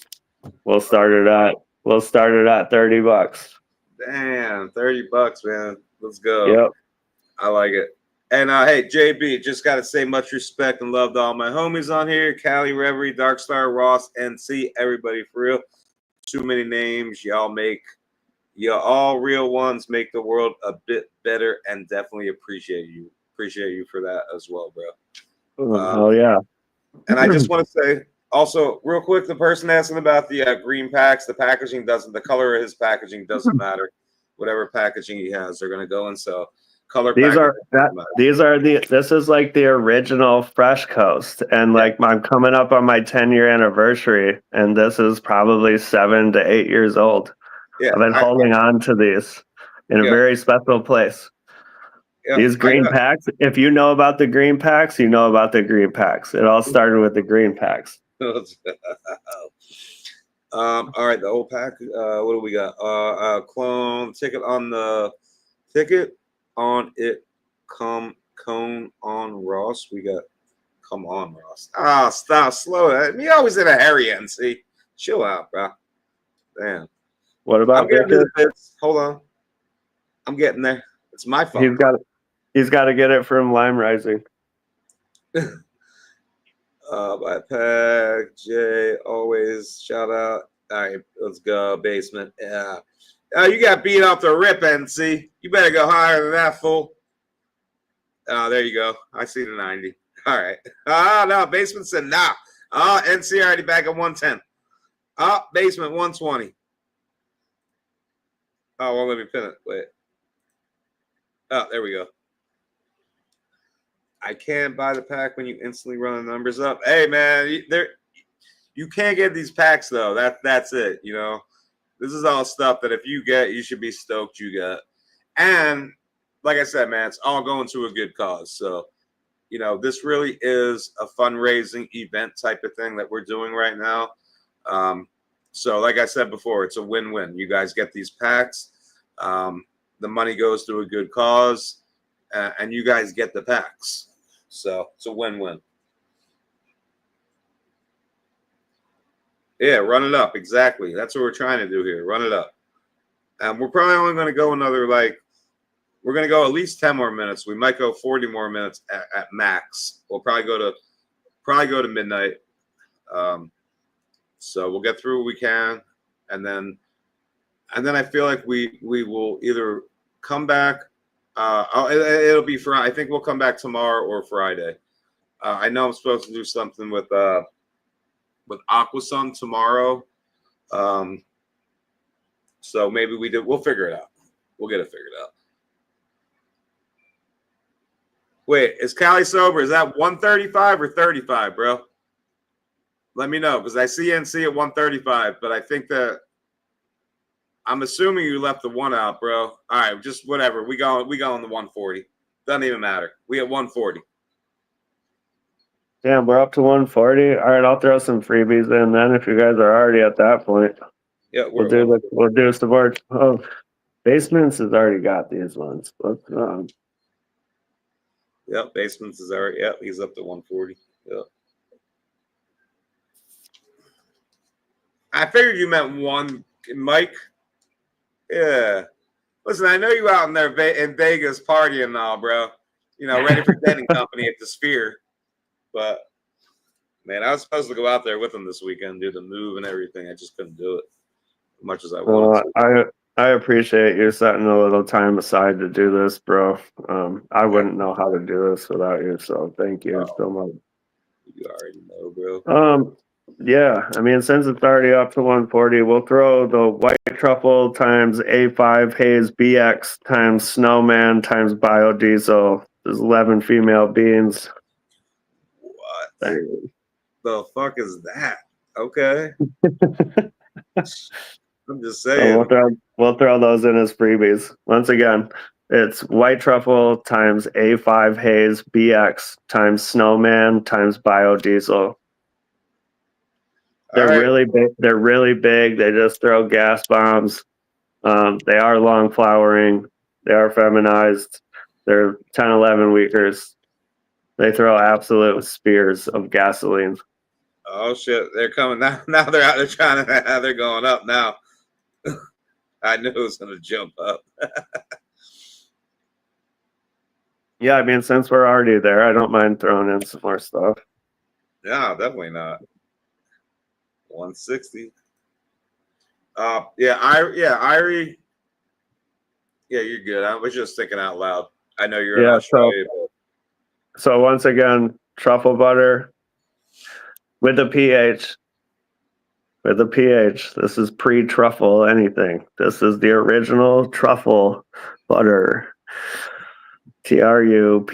We'll start it at $30. Damn, $30, man. Let's go. Yep. I like it. And hey, JB, just got to say much respect and love to all my homies on here. Cali, Reverie, Darkstar, Ross, NC, everybody for real. Too many names. Y'all all real ones make the world a bit better, and definitely appreciate you. Appreciate you for that as well, bro. Hell yeah. And I just want to say also real quick, the person asking about the green packs, the packaging doesn't, the color of his packaging doesn't matter. Whatever packaging he has, they're going to go in. So color This is like the original Fresh Coast, and like I'm coming up on my 10-year anniversary, and this is probably 7 to 8 years old. Yeah, I've been holding on to these in a very special place. These green packs, if you know about the green packs, you know about the green packs. It all started with the green packs. All right, the old pack. What do we got? Clone ticket on it. Cone on Ross. We got come on Ross. Stop, slow. Me always in a hurry, NC. Chill out, bro. Damn. What about bits? Hold on. I'm getting there. It's my fault. He's got to get it from Lime Rising. By Pack J, always shout out. All right, let's go. Basement. Yeah. You got beat off the rip, NC. You better go higher than that, fool. Oh, there you go. I see the 90. All right. No, Basement said nah. NC already back at 110. Basement 120. Oh, well, let me pin it. Wait. Oh, there we go. I can't buy the pack when you instantly run the numbers up. Hey, man, you can't get these packs, though. That's it, you know. This is all stuff that if you get, you should be stoked you got. And like I said, man, it's all going to a good cause. So, you know, this really is a fundraising event type of thing that we're doing right now. So like I said before, it's a win-win. You guys get these packs. The money goes to a good cause, and you guys get the packs. So it's a win-win. Yeah, run it up. Exactly. That's what we're trying to do here. Run it up. We're probably only going to go another, we're going to go at least 10 more minutes. We might go 40 more minutes at max. We'll probably go to midnight. So we'll get through what we can. And then I feel like we will either come back. It'll be Friday. I think we'll come back tomorrow or Friday. I know I'm supposed to do something with Aquasun tomorrow. So maybe we'll figure it out. We'll get it figured out. Wait, is Cali sober? Is that 135 or 35, bro? Let me know, because I see NC at 135, but I think that I'm assuming you left the one out, bro. All right, just whatever. We go on the 140. Doesn't even matter. We at 140. Damn, we're up to 140. All right, I'll throw some freebies in then if you guys are already at that point. Yeah, we'll do some more. Oh, Basements has already got these ones. Yep, Basements is already. Yep, he's up to 140. Yep. I figured you meant one, Mike. Yeah. Listen, I know you out in there in Vegas partying and all, bro. You know, ready for Denning Company at the Sphere. But, man, I was supposed to go out there with him this weekend, do the move and everything. I just couldn't do it as much as I wanted to. I appreciate you setting a little time aside to do this, bro. I wouldn't know how to do this without you, so thank you so much. You already know, bro. Yeah, I mean, since it's already up to 140, we'll throw the White Truffle times A5 Haze BX times Snowman times Biodiesel. There's 11 female beans. What the fuck is that? Okay. I'm just saying. So we'll throw those in as freebies. Once again, it's White Truffle times A5 Haze BX times Snowman times Biodiesel. They're really big. They're really big. They just throw gas bombs. They are long flowering. They are feminized. They're 10, 11 weekers. They throw absolute spears of gasoline. Oh shit, they're coming now. Now they're out there trying to. They're going up now. I knew it was gonna jump up. Yeah, I mean, since we're already there, I don't mind throwing in some more stuff. No, definitely not. 160. Irie. Yeah, you're good. I was just thinking out loud. I know you're in Yeah, Australia. so once again, truffle butter with a pH. With a pH. This is pre-truffle anything. This is the original truffle butter. TRUPHLE,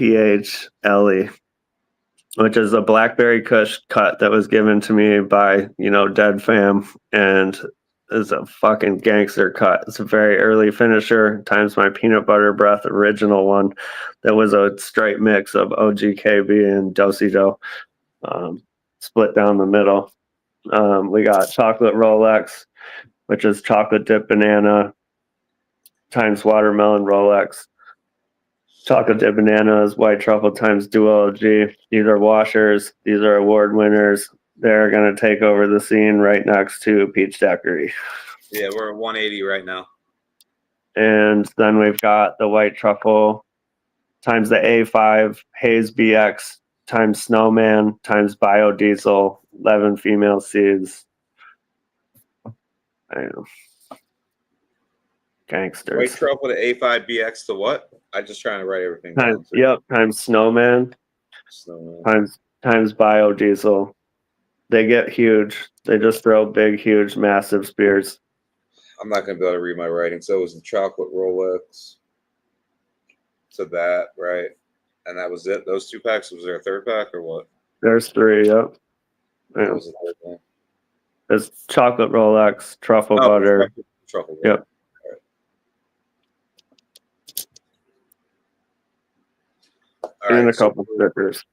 which is a blackberry kush cut that was given to me by, Dead Fam, and is a fucking gangster cut. It's a very early finisher times my peanut butter breath original one that was a straight mix of OGKB and Dosido, split down the middle. We got chocolate Rolex, which is chocolate dip banana times watermelon Rolex. Chocolate dip banana is white truffle times duology. These are washers. These are award winners. They're going to take over the scene right next to Peach Daiquiri. Yeah, we're at 180 right now. And then we've got the white truffle times the A5 Haze BX times Snowman times biodiesel, 11 female seeds. I know. Gangsters. White truffle to A5BX to what? I'm just trying to write everything down. Yep, times Snowman. Times biodiesel. They get huge. They just throw big, huge, massive spears. I'm not going to be able to read my writing. So it was the chocolate Rolex to that, right? And that was it. Those 2 packs. Was there a 3rd pack or what? There's 3, yep. What was the 3rd one? It's chocolate Rolex, truffle butter. Truffle butter. Yep. All right, and a couple stickers.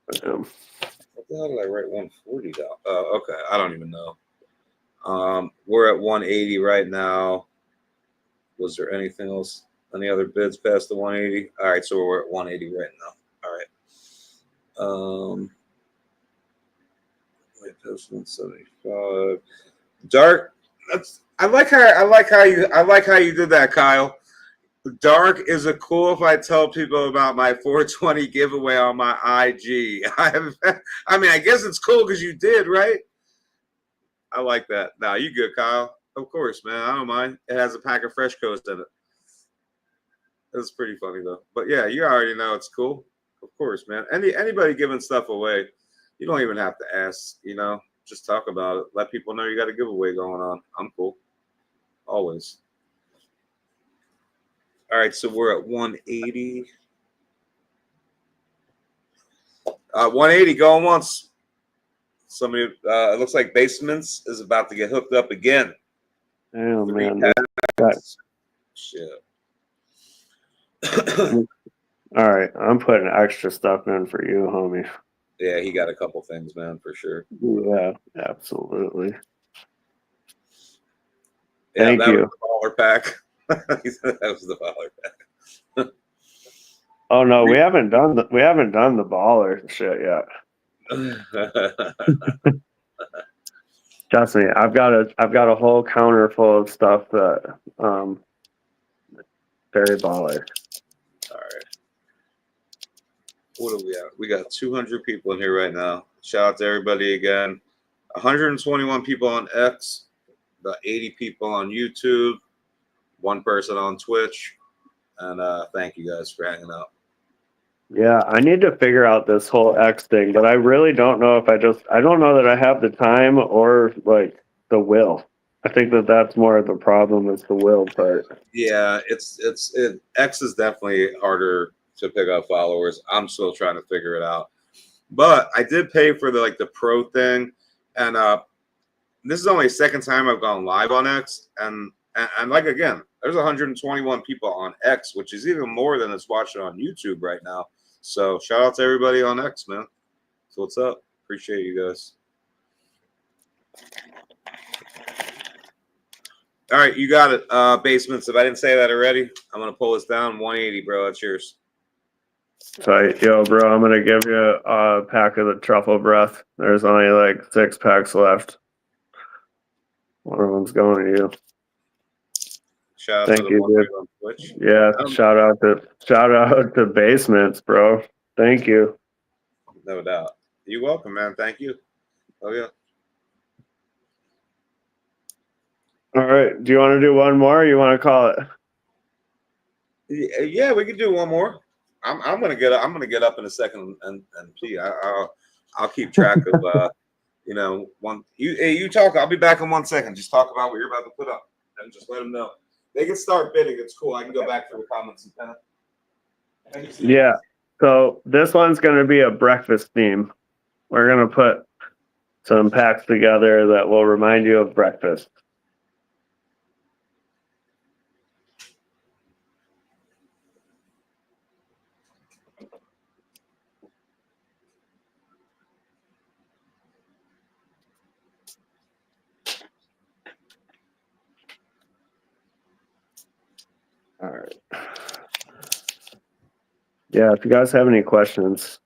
What the hell did I write 140 down? Okay, I don't even know. We're at 180 right now. Was there anything else? Any other bids past the 180? All right, so we're at 180 right now. All right. Wait, that's 175. Dark. I like how you did that, Kyle. Dark, is it cool if I tell people about my 420 giveaway on my IG? I mean, I guess it's cool because you did, right? I like that. Nah, you good, Kyle? Of course, man. I don't mind. It has a pack of Fresh Coast in it. It's pretty funny though. But yeah, you already know it's cool. Of course, man. Anybody giving stuff away, you don't even have to ask. Just talk about it. Let people know you got a giveaway going on. I'm cool. Always. All right, so we're at 180. 180 going once. Somebody, it looks like Basements is about to get hooked up again. Oh, man. Shit. All right, I'm putting extra stuff in for you, homie. Yeah, he got a couple things, man, for sure. Yeah, absolutely. Yeah, Thank you. Was the baller pack. He said that was the baller pack. Oh no, we haven't done the baller shit yet. Trust me, I've got a whole counter full of stuff that very baller. All right. What do we have? We got 200 people in here right now. Shout out to everybody again. 121 people on X, about 80 people on YouTube, 1 person on Twitch, and thank you guys for hanging out. Yeah, I need to figure out this whole X thing, but I really don't know if I don't know that I have the time or like the will. I think that's more of the problem is the will part. Yeah, X is definitely harder to pick up followers. I'm still trying to figure it out. But I did pay for the pro thing, and this is only the 2nd time I've gone live on X, and like again, there's 121 people on X, which is even more than it's watching on YouTube right now. So shout out to everybody on X, man. So what's up? Appreciate you guys. All right, you got it. Basements. If I didn't say that already, I'm gonna pull this down. 180, bro. That's yours. Tight. Yo, bro, I'm gonna give you a pack of the truffle breath. There's only like 6 packs left. One of them's going to you. Shout out to Thank the you, one dude. on Twitch. Yeah, shout out to Basements, bro. Thank you. No doubt. You're welcome, man. Thank you. Oh yeah. All right. Do you want to do one more? Or you want to call it? Yeah, we could do one more. I'm gonna get up. I'm gonna get up in a second and pee. I'll keep track of one. You talk. I'll be back in 1 second. Just talk about what you're about to put up and just let them know. They can start bidding. It's cool. I can go back to the comments and kind of. Yeah. So this one's going to be a breakfast theme. We're going to put some packs together that will remind you of breakfast. All right. Yeah, if you guys have any questions,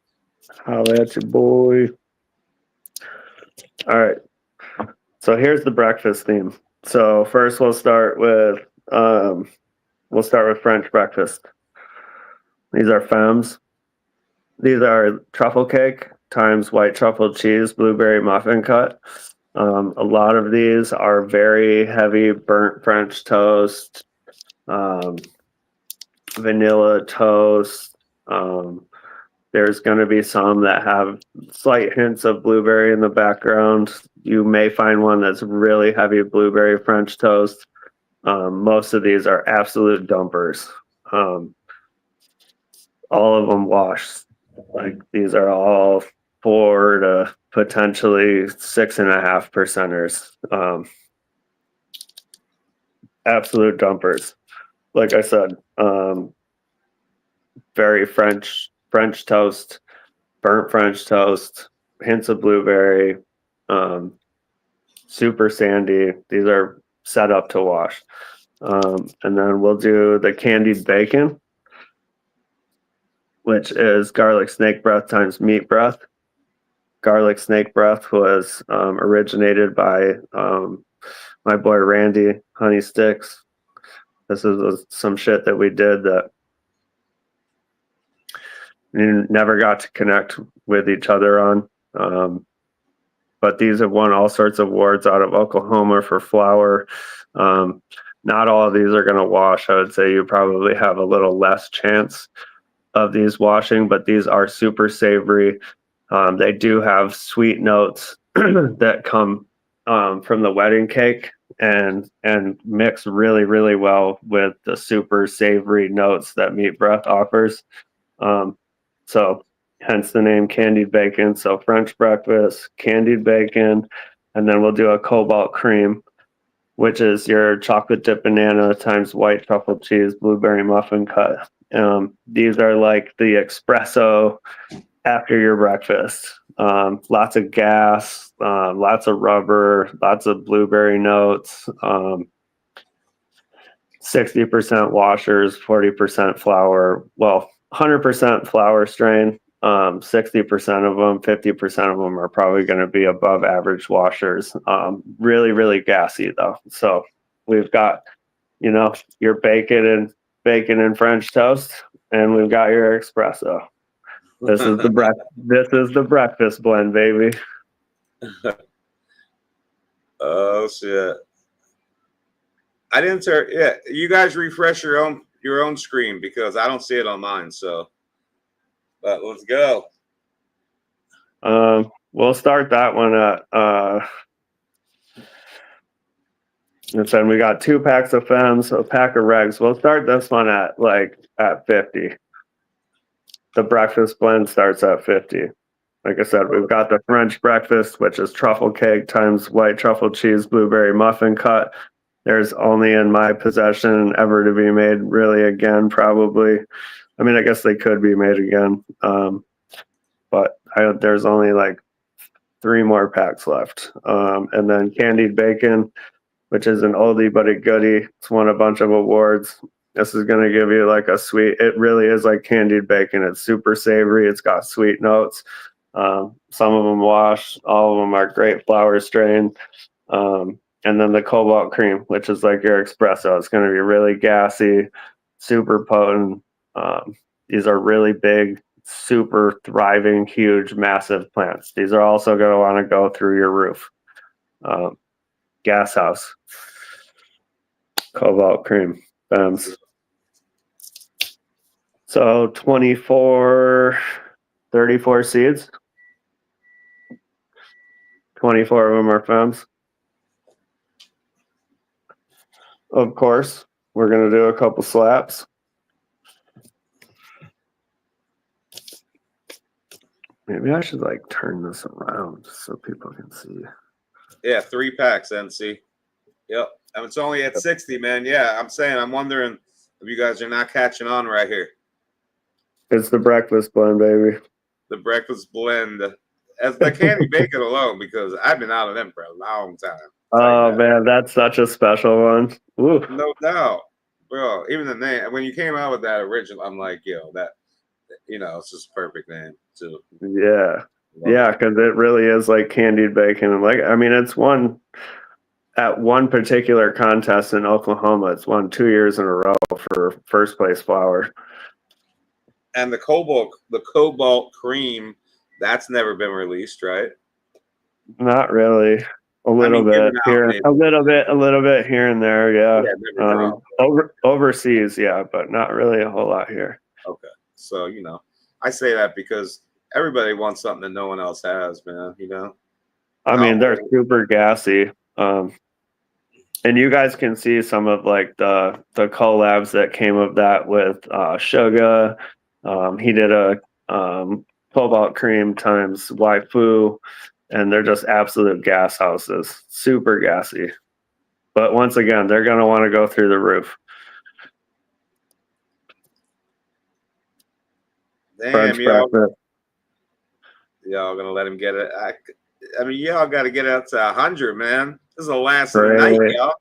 holla at your boy. All right. So here's the breakfast theme. So first we'll start with French breakfast. These are femmes. These are truffle cake times white truffle cheese, blueberry muffin cut. A lot of these are very heavy burnt French toast, vanilla toast. There's going to be some that have slight hints of blueberry in the background. You may find one that's really heavy blueberry French toast. Most of these are absolute dumpers. All of them wash. Like these are all 4 to potentially 6.5 percenters. Absolute dumpers. Like I said, very French toast, burnt French toast, hints of blueberry, super sandy. These are set up to wash. And then we'll do the candied bacon, which is garlic snake breath times meat breath. Garlic snake breath was originated by my boy Randy Honey Sticks. This is some shit that we did that we never got to connect with each other on. But these have won all sorts of awards out of Oklahoma for flour. Not all of these are going to wash. I would say you probably have a little less chance of these washing, but these are super savory. They do have sweet notes that come from the wedding cake and mix really, really well with the super savory notes that meat breath offers. So hence the name candied bacon. So French breakfast, candied bacon, and then we'll do a cobalt cream, which is your chocolate dip banana times white truffle cheese, blueberry muffin cut. These are like the espresso after your breakfast. Lots of gas, lots of rubber, lots of blueberry notes, 60% washers, 40% flour. Well, 100% flour strain. 60% of them, 50% of them are probably going to be above average washers. Really, really gassy though. So we've got, your bacon and French toast, and we've got your espresso. This is the breakfast blend, baby. Oh shit! I didn't turn. Yeah, you guys refresh your own screen because I don't see it on mine. So, but let's go. We'll start that one at. And then we got 2 packs of femmes, a pack of regs. We'll start this one at 50. The breakfast blend starts at 50. Like I said, we've got the French breakfast, which is truffle cake times white truffle cheese, blueberry muffin cut. There's only in my possession ever to be made really again, probably. I mean, I guess they could be made again. But there's only 3 more packs left. And then candied bacon, which is an oldie but a goodie. It's won a bunch of awards. This is going to give you like a sweet, it really is like candied bacon. It's super savory. It's got sweet notes. Some of them wash, all of them are great flour strain. And then the cobalt cream, which is like your espresso. It's going to be really gassy, super potent. These are really big, super thriving, huge, massive plants. These are also going to want to go through your roof. Gas house. Cobalt cream. Bams. So 34, 34 seeds. 24 of them are FEMs. Of course, we're going to do a couple slaps. Maybe I should like turn this around so people can see. Yeah, 3 packs, NC. Yep. And it's only at 60, man. Yeah, I'm saying, I'm wondering if you guys are not catching on right here. It's the breakfast blend, baby. The breakfast blend. As the candy bacon alone, because I've been out of them for a long time. Oh, man, that's such a special one. Ooh. No doubt. Bro, even the name, when you came out with that original, I'm like, yo, that, it's just a perfect name, too. Yeah. Yeah, because it really is like candied bacon. And like, I mean, it's won at one particular contest in Oklahoma. It's won 2 years in a row for first place flour. And the cobalt cream, that's never been released, right? Not really. A little bit here, a little bit here and there. Yeah. Overseas, yeah, but not really a whole lot here. Okay. So, I say that because everybody wants something that no one else has, man, I mean, they're super gassy. And you guys can see some of like the collabs that came of that with Suga. He did a cobalt cream times waifu, and they're just absolute gas houses, super gassy. But once again, they're going to want to go through the roof. Damn, y'all gonna let him get it. I mean, y'all got to get it up to 100, man. This is the last of the night, y'all.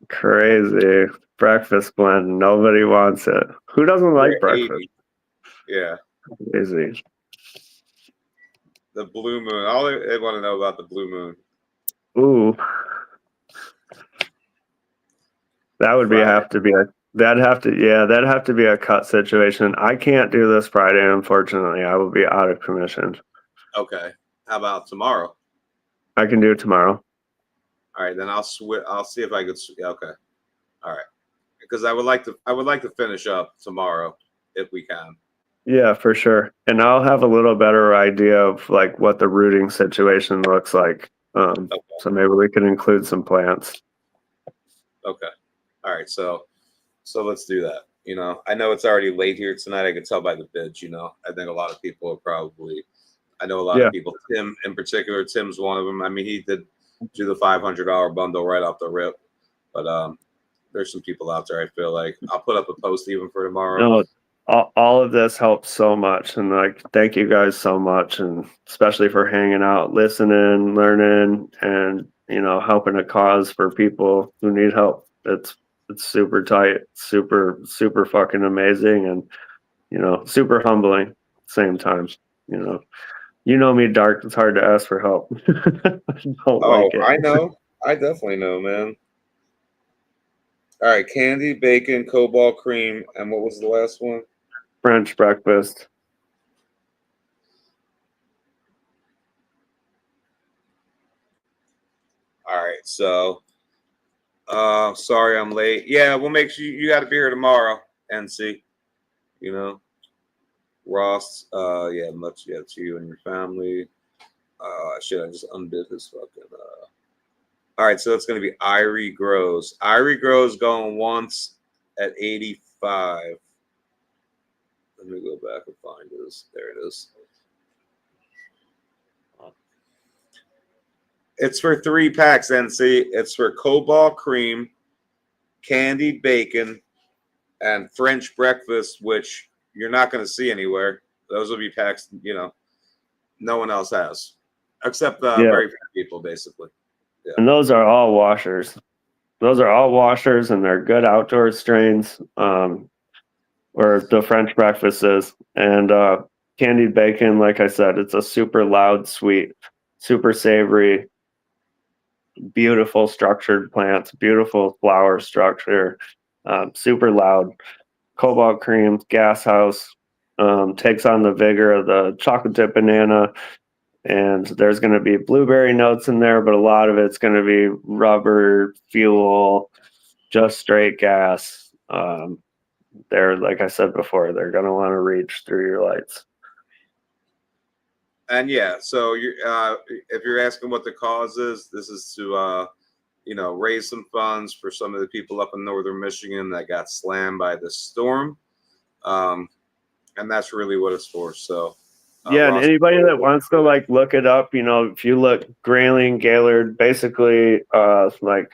Crazy breakfast blend. Nobody wants it. Who doesn't like breakfast? 80. Yeah. Crazy. The blue moon. All they want to know about the blue moon. Ooh. That would that'd have to be a cut situation. I can't do this Friday, unfortunately. I will be out of commission. Okay. How about tomorrow? I can do it tomorrow. All right, then I'll see if I could. Okay. All right. Because I would like to finish up tomorrow if we can. Yeah, for sure. And I'll have a little better idea of like what the rooting situation looks like. Okay. So maybe we can include some plants. Okay. All right. So let's do that. I know it's already late here tonight. I can tell by the bids, I think a lot of people are probably, I know a lot of people, Tim in particular, Tim's one of them. I mean, he did do the $500 bundle right off the rip, but there's some people out there. I feel like I'll put up a post even for tomorrow. No, all of this helps so much, and like thank you guys so much, and especially for hanging out, listening, learning, and helping a cause for people who need help. It's super tight, super fucking amazing, and super humbling at the same time. You know me, Dark. It's hard to ask for help. I know. I definitely know, man. All right, candy, bacon, cobalt cream, and what was the last one? French breakfast. All right, so sorry I'm late. Yeah, we'll make sure you got to be here tomorrow, NC. Ross, much to you and your family. Shit, I just undid this fucking. All right, so it's going to be Irie Grows. Irie Grows going once at 85. Let me go back and find this. There it is. It's for 3 packs, NC. It's for cobalt cream, candied bacon, and French breakfast, which you're not going to see anywhere. Those will be packs, no one else has, except very few people, basically. Yeah. And those are all washers. those are all washers, and they're good outdoor strains. Or the French breakfast is, and candied bacon. Like I said, it's a super loud, sweet, super savory, beautiful structured plants, beautiful flower structure, super loud. Cobalt cream, gas house, takes on the vigor of the chocolate dip banana. And there's going to be blueberry notes in there, but a lot of it's going to be rubber, fuel, just straight gas. They're, like I said before, they're going to want to reach through your lights. And yeah, so if you're asking what the cause is, this is to raise some funds for some of the people up in northern Michigan that got slammed by the storm, and that's really what it's for. So yeah, and Ross, anybody that wants to like look it up, if you look Grayling, Gaylord, basically, like,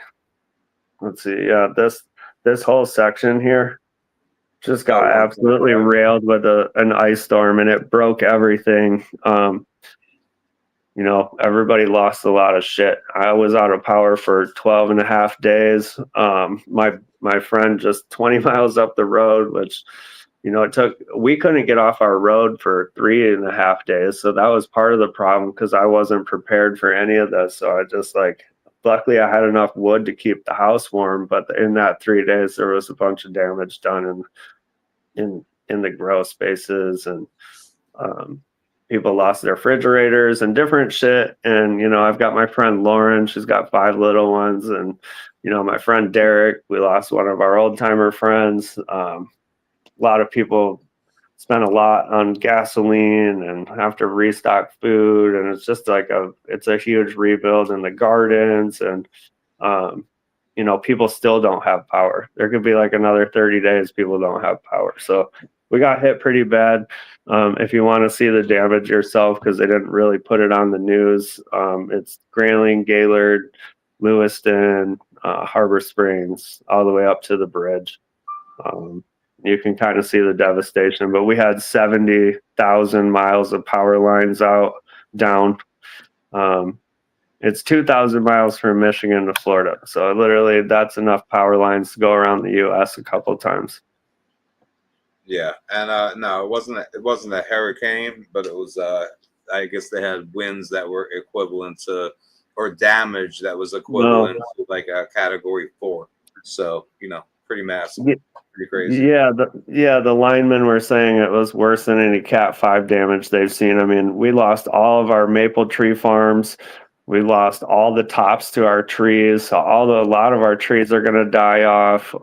let's see, yeah, this whole section here just got absolutely railed with an ice storm, and it broke everything. Everybody lost a lot of shit. I was out of power for 12 and a half days. My friend just 20 miles up the road, which, we couldn't get off our road for 3.5 days. So that was part of the problem, because I wasn't prepared for any of this. So I just luckily I had enough wood to keep the house warm, but in that 3 days, there was a bunch of damage done in the grow spaces, and people lost their refrigerators and different shit. And I've got my friend Lauren, she's got 5 little ones, and my friend Derek, we lost one of our old timer friends. A lot of people spent a lot on gasoline and have to restock food, and it's just it's a huge rebuild in the gardens. And people still don't have power. There could be another 30 days people don't have power. So we got hit pretty bad. If you want to see the damage yourself, because they didn't really put it on the news, it's Grayling, Gaylord, Lewiston, Harbor Springs, all the way up to the bridge. You can kind of see the devastation, but we had 70,000 miles of power lines down. It's 2,000 miles from Michigan to Florida. So literally that's enough power lines to go around the U.S. a couple times. Yeah, and no, it wasn't a hurricane, but it was. I guess they had winds that were equivalent to, or damage that was equivalent to a Category 4. So pretty massive, pretty crazy. Yeah, the linemen were saying it was worse than any Cat 5 damage they've seen. I mean, we lost all of our maple tree farms. We lost all the tops to our trees. So a lot of our trees are going to die off.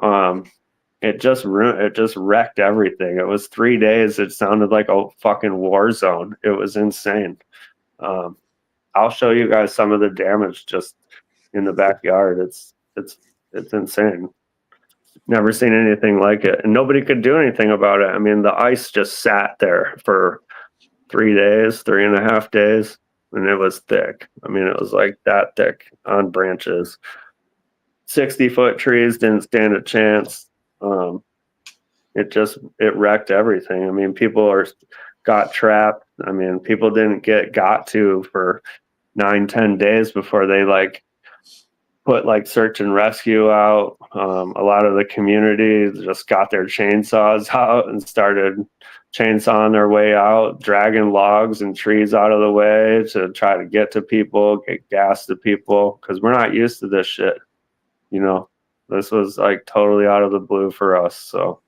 It just wrecked everything. It was 3 days. It sounded like a fucking war zone. It was insane. I'll show you guys some of the damage just in the backyard. It's insane. Never seen anything like it, and nobody could do anything about it. I mean, the ice just sat there for 3 days, 3.5 days, and it was thick. I mean, it was like that thick on branches. 60-foot trees didn't stand a chance. It wrecked everything. I mean, people got trapped. I mean, people didn't got to for 9-10 days before they put search and rescue out. A lot of the community just got their chainsaws out and started chainsawing their way out, dragging logs and trees out of the way to try to get to people, get gas to people, because we're not used to this shit. This was totally out of the blue for us. So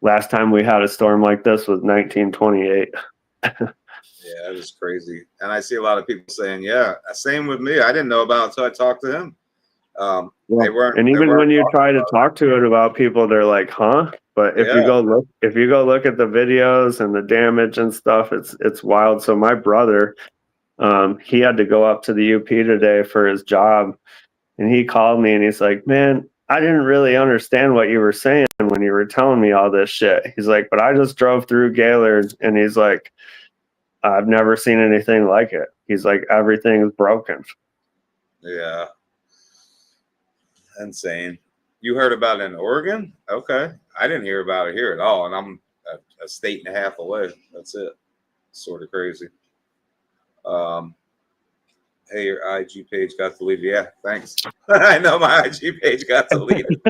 last time we had a storm like this was 1928. Yeah, it was crazy. And I see a lot of people saying, yeah, same with me. I didn't know about it until I talked to him. And even when you try to talk to it about people, they're like, huh? But if you go look at the videos and the damage and stuff, it's wild. So my brother, he had to go up to the UP today for his job, and he called me and he's like, man, I didn't really understand what you were saying when you were telling me all this shit. He's like, but I just drove through Gaylord, and he's like, I've never seen anything like it. He's like, everything is broken. Yeah. Insane. You heard about it in Oregon? Okay. I didn't hear about it here at all. And I'm a state and a half away. That's it. Sort of crazy. Hey, your IG page got deleted. Yeah, thanks. I know my IG page got deleted.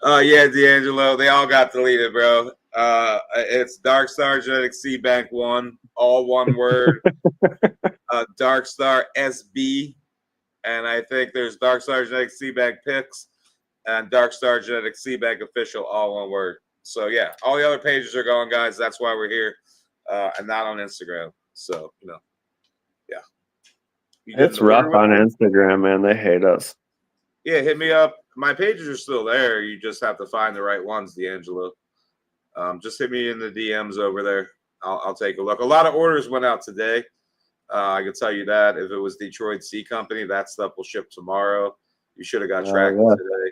Yeah, D'Angelo, they all got deleted, bro. It's Dark Star Genetic C Bank 1, all one word. Dark Star SB, and I think there's Dark Star Genetic C Bank Pics and Dark Star Genetic C Bank Official, all one word. So yeah, all the other pages are gone, guys. That's why we're here, and not on Instagram. So yeah. It's rough on Instagram, man. They hate us. Yeah, hit me up. My pages are still there. You just have to find the right ones, D'Angelo. Just hit me in the DMs over there. I'll take a look. A lot of orders went out today. I can tell you that. If it was Detroit C Company, that stuff will ship tomorrow. You should have got tracking today.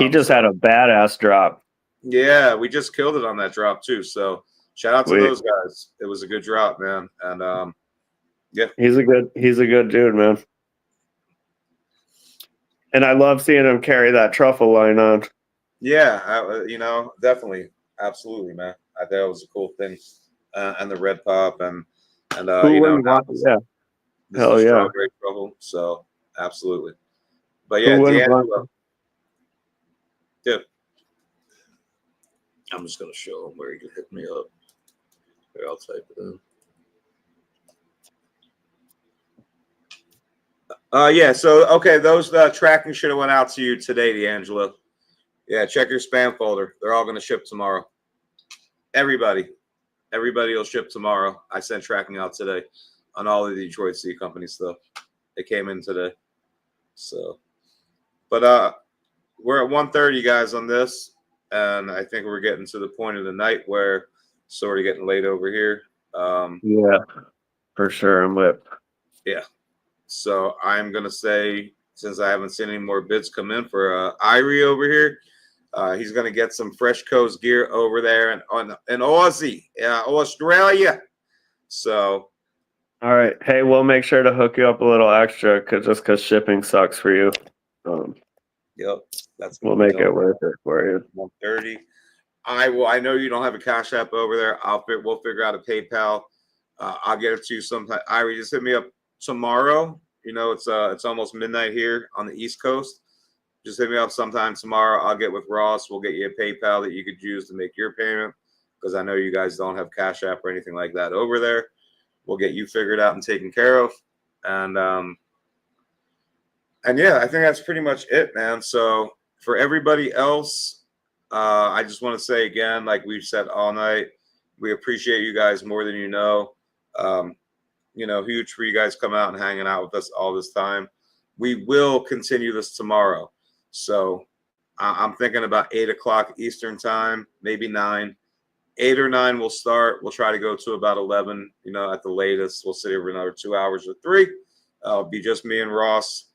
He just had a badass drop. Yeah, we just killed it on that drop too. So shout out to those guys. It was a good drop, man. And yeah, he's a good dude, man. And I love seeing him carry that truffle line on. Yeah, definitely, absolutely, man. I thought it was a cool thing, and the red pop and this hell is yeah, strawberry truffle. So absolutely, but yeah, D'Angelo. Dude, I'm just gonna show him where he can hit me up. Here, I'll type it in. Yeah. So okay, those tracking should have went out to you today, D'Angelo. Yeah, check your spam folder. They're all gonna ship tomorrow. Everybody will ship tomorrow. I sent tracking out today on all of the Detroit C Company stuff. It came in today. So, but we're at 1:30, guys, on this, and I think we're getting to the point of the night where it's sort of getting late over here. Yeah, for sure. I'm lit. Yeah. So I'm gonna say, since I haven't seen any more bids come in for Irie over here, he's gonna get some Fresh Coast gear over there in Aussie, Australia. So, all right. Hey, we'll make sure to hook you up a little extra, because shipping sucks for you. Yep, we'll make it worth it for you. 1:30. I know you don't have a Cash App over there. We'll figure out a PayPal. I'll get it to you sometime. Irie, just hit me up tomorrow. It's almost midnight here on the East Coast. Just hit me up sometime tomorrow. I'll get with Ross. We'll get you a PayPal that you could use to make your payment, because I know you guys don't have Cash App or anything like that over there. We'll get you figured out and taken care of. And yeah, I think that's pretty much it, man. So for everybody else, I just want to say again, like we've said all night, we appreciate you guys more than you know. Huge for you guys coming out and hanging out with us all this time. We will continue this tomorrow. So I'm thinking about 8 o'clock Eastern time, maybe 9. 8 or 9 we'll start. We'll try to go to about 11, at the latest. We'll sit here for another 2 hours or 3. It'll be just me and Ross.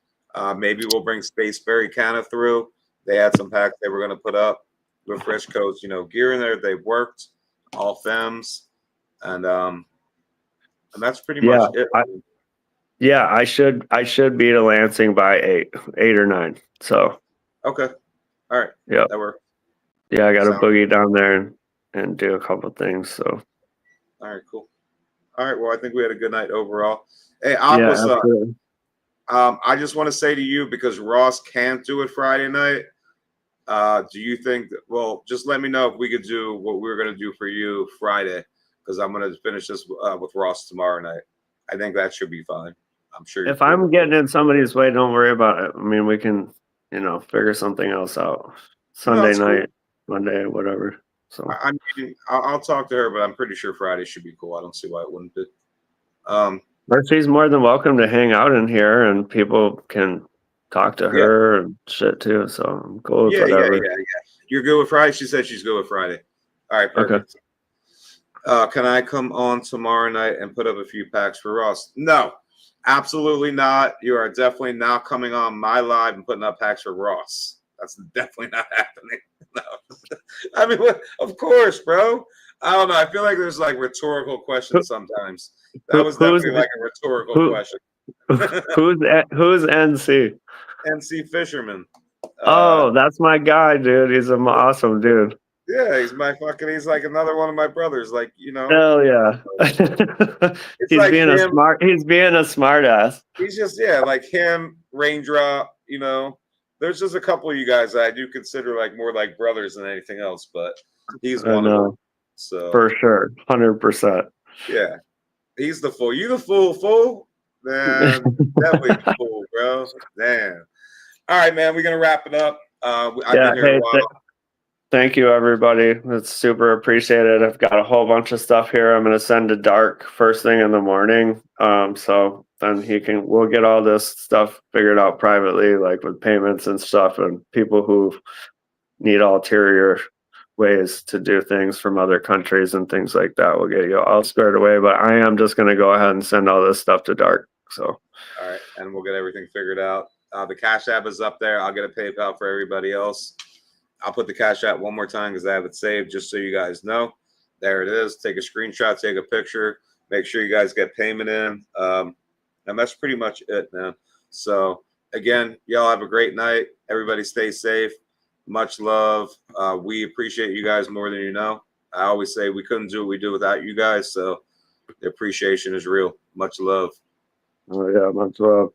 Maybe we'll bring Spaceberry Canna through. They had some packs they were going to put up with Fresh Coast, gear in there. They worked, all femmes. And that's pretty much it. I should be to Lansing by 8 or 9. So okay, all right, yeah, that works. Yeah, I got to boogie down there and do a couple things. So all right, cool. All right, well, I think we had a good night overall. Hey, Aquasun, I just want to say to you, because Ross can't do it Friday night. Do you think that? Well, just let me know if we could do what we were going to do for you Friday, because I'm going to finish this with Ross tomorrow night. I think that should be fine. I'm sure. If I'm getting in somebody's way, don't worry about it. I mean, we can, figure something else out. Sunday night, cool. Monday, whatever. So I mean, I'll talk to her, but I'm pretty sure Friday should be cool. I don't see why it wouldn't be. But she's more than welcome to hang out in here, and people can talk to her and shit too. So I'm cool with whatever. Yeah. You're good with Friday? She said she's good with Friday. All right, perfect. Okay. Can I come on tomorrow night and put up a few packs for Ross? No, absolutely not. You are definitely not coming on my live and putting up packs for Ross. That's definitely not happening. No. I mean, of course, bro. I don't know. I feel like there's like rhetorical questions sometimes. That was definitely like a rhetorical question. Who's NC? NC Fisherman. Oh, that's my guy, dude. He's an awesome dude. Yeah, he's like another one of my brothers. Like, Hell yeah. it's like him. He's being a smart ass. He's just, like him, Raindrop, There's just a couple of you guys that I do consider like more like brothers than anything else, but he's one of them. So for sure. 100%. yeah. He's the fool. You the fool? Man, definitely the fool, bro. Damn. All right, man. We're gonna wrap it up. I've been here a while. Thank you, everybody. It's super appreciated. I've got a whole bunch of stuff here. I'm going to send to Dark first thing in the morning. So then we'll get all this stuff figured out privately, like with payments and stuff, and people who need ulterior ways to do things from other countries and things like that. We'll get you all squared away. But I am just going to go ahead and send all this stuff to Dark. So, all right, and we'll get everything figured out. The Cash App is up there. I'll get a PayPal for everybody else. I'll put the Cash App one more time because I have it saved just so you guys know. There it is. Take a screenshot, take a picture. Make sure you guys get payment in. And that's pretty much it, man. So, again, y'all have a great night. Everybody stay safe. Much love. We appreciate you guys more than you know. I always say we couldn't do what we do without you guys. So, the appreciation is real. Much love. Oh, yeah, much love.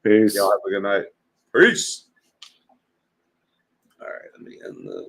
Peace. Y'all have a good night. Peace. All right, let me end the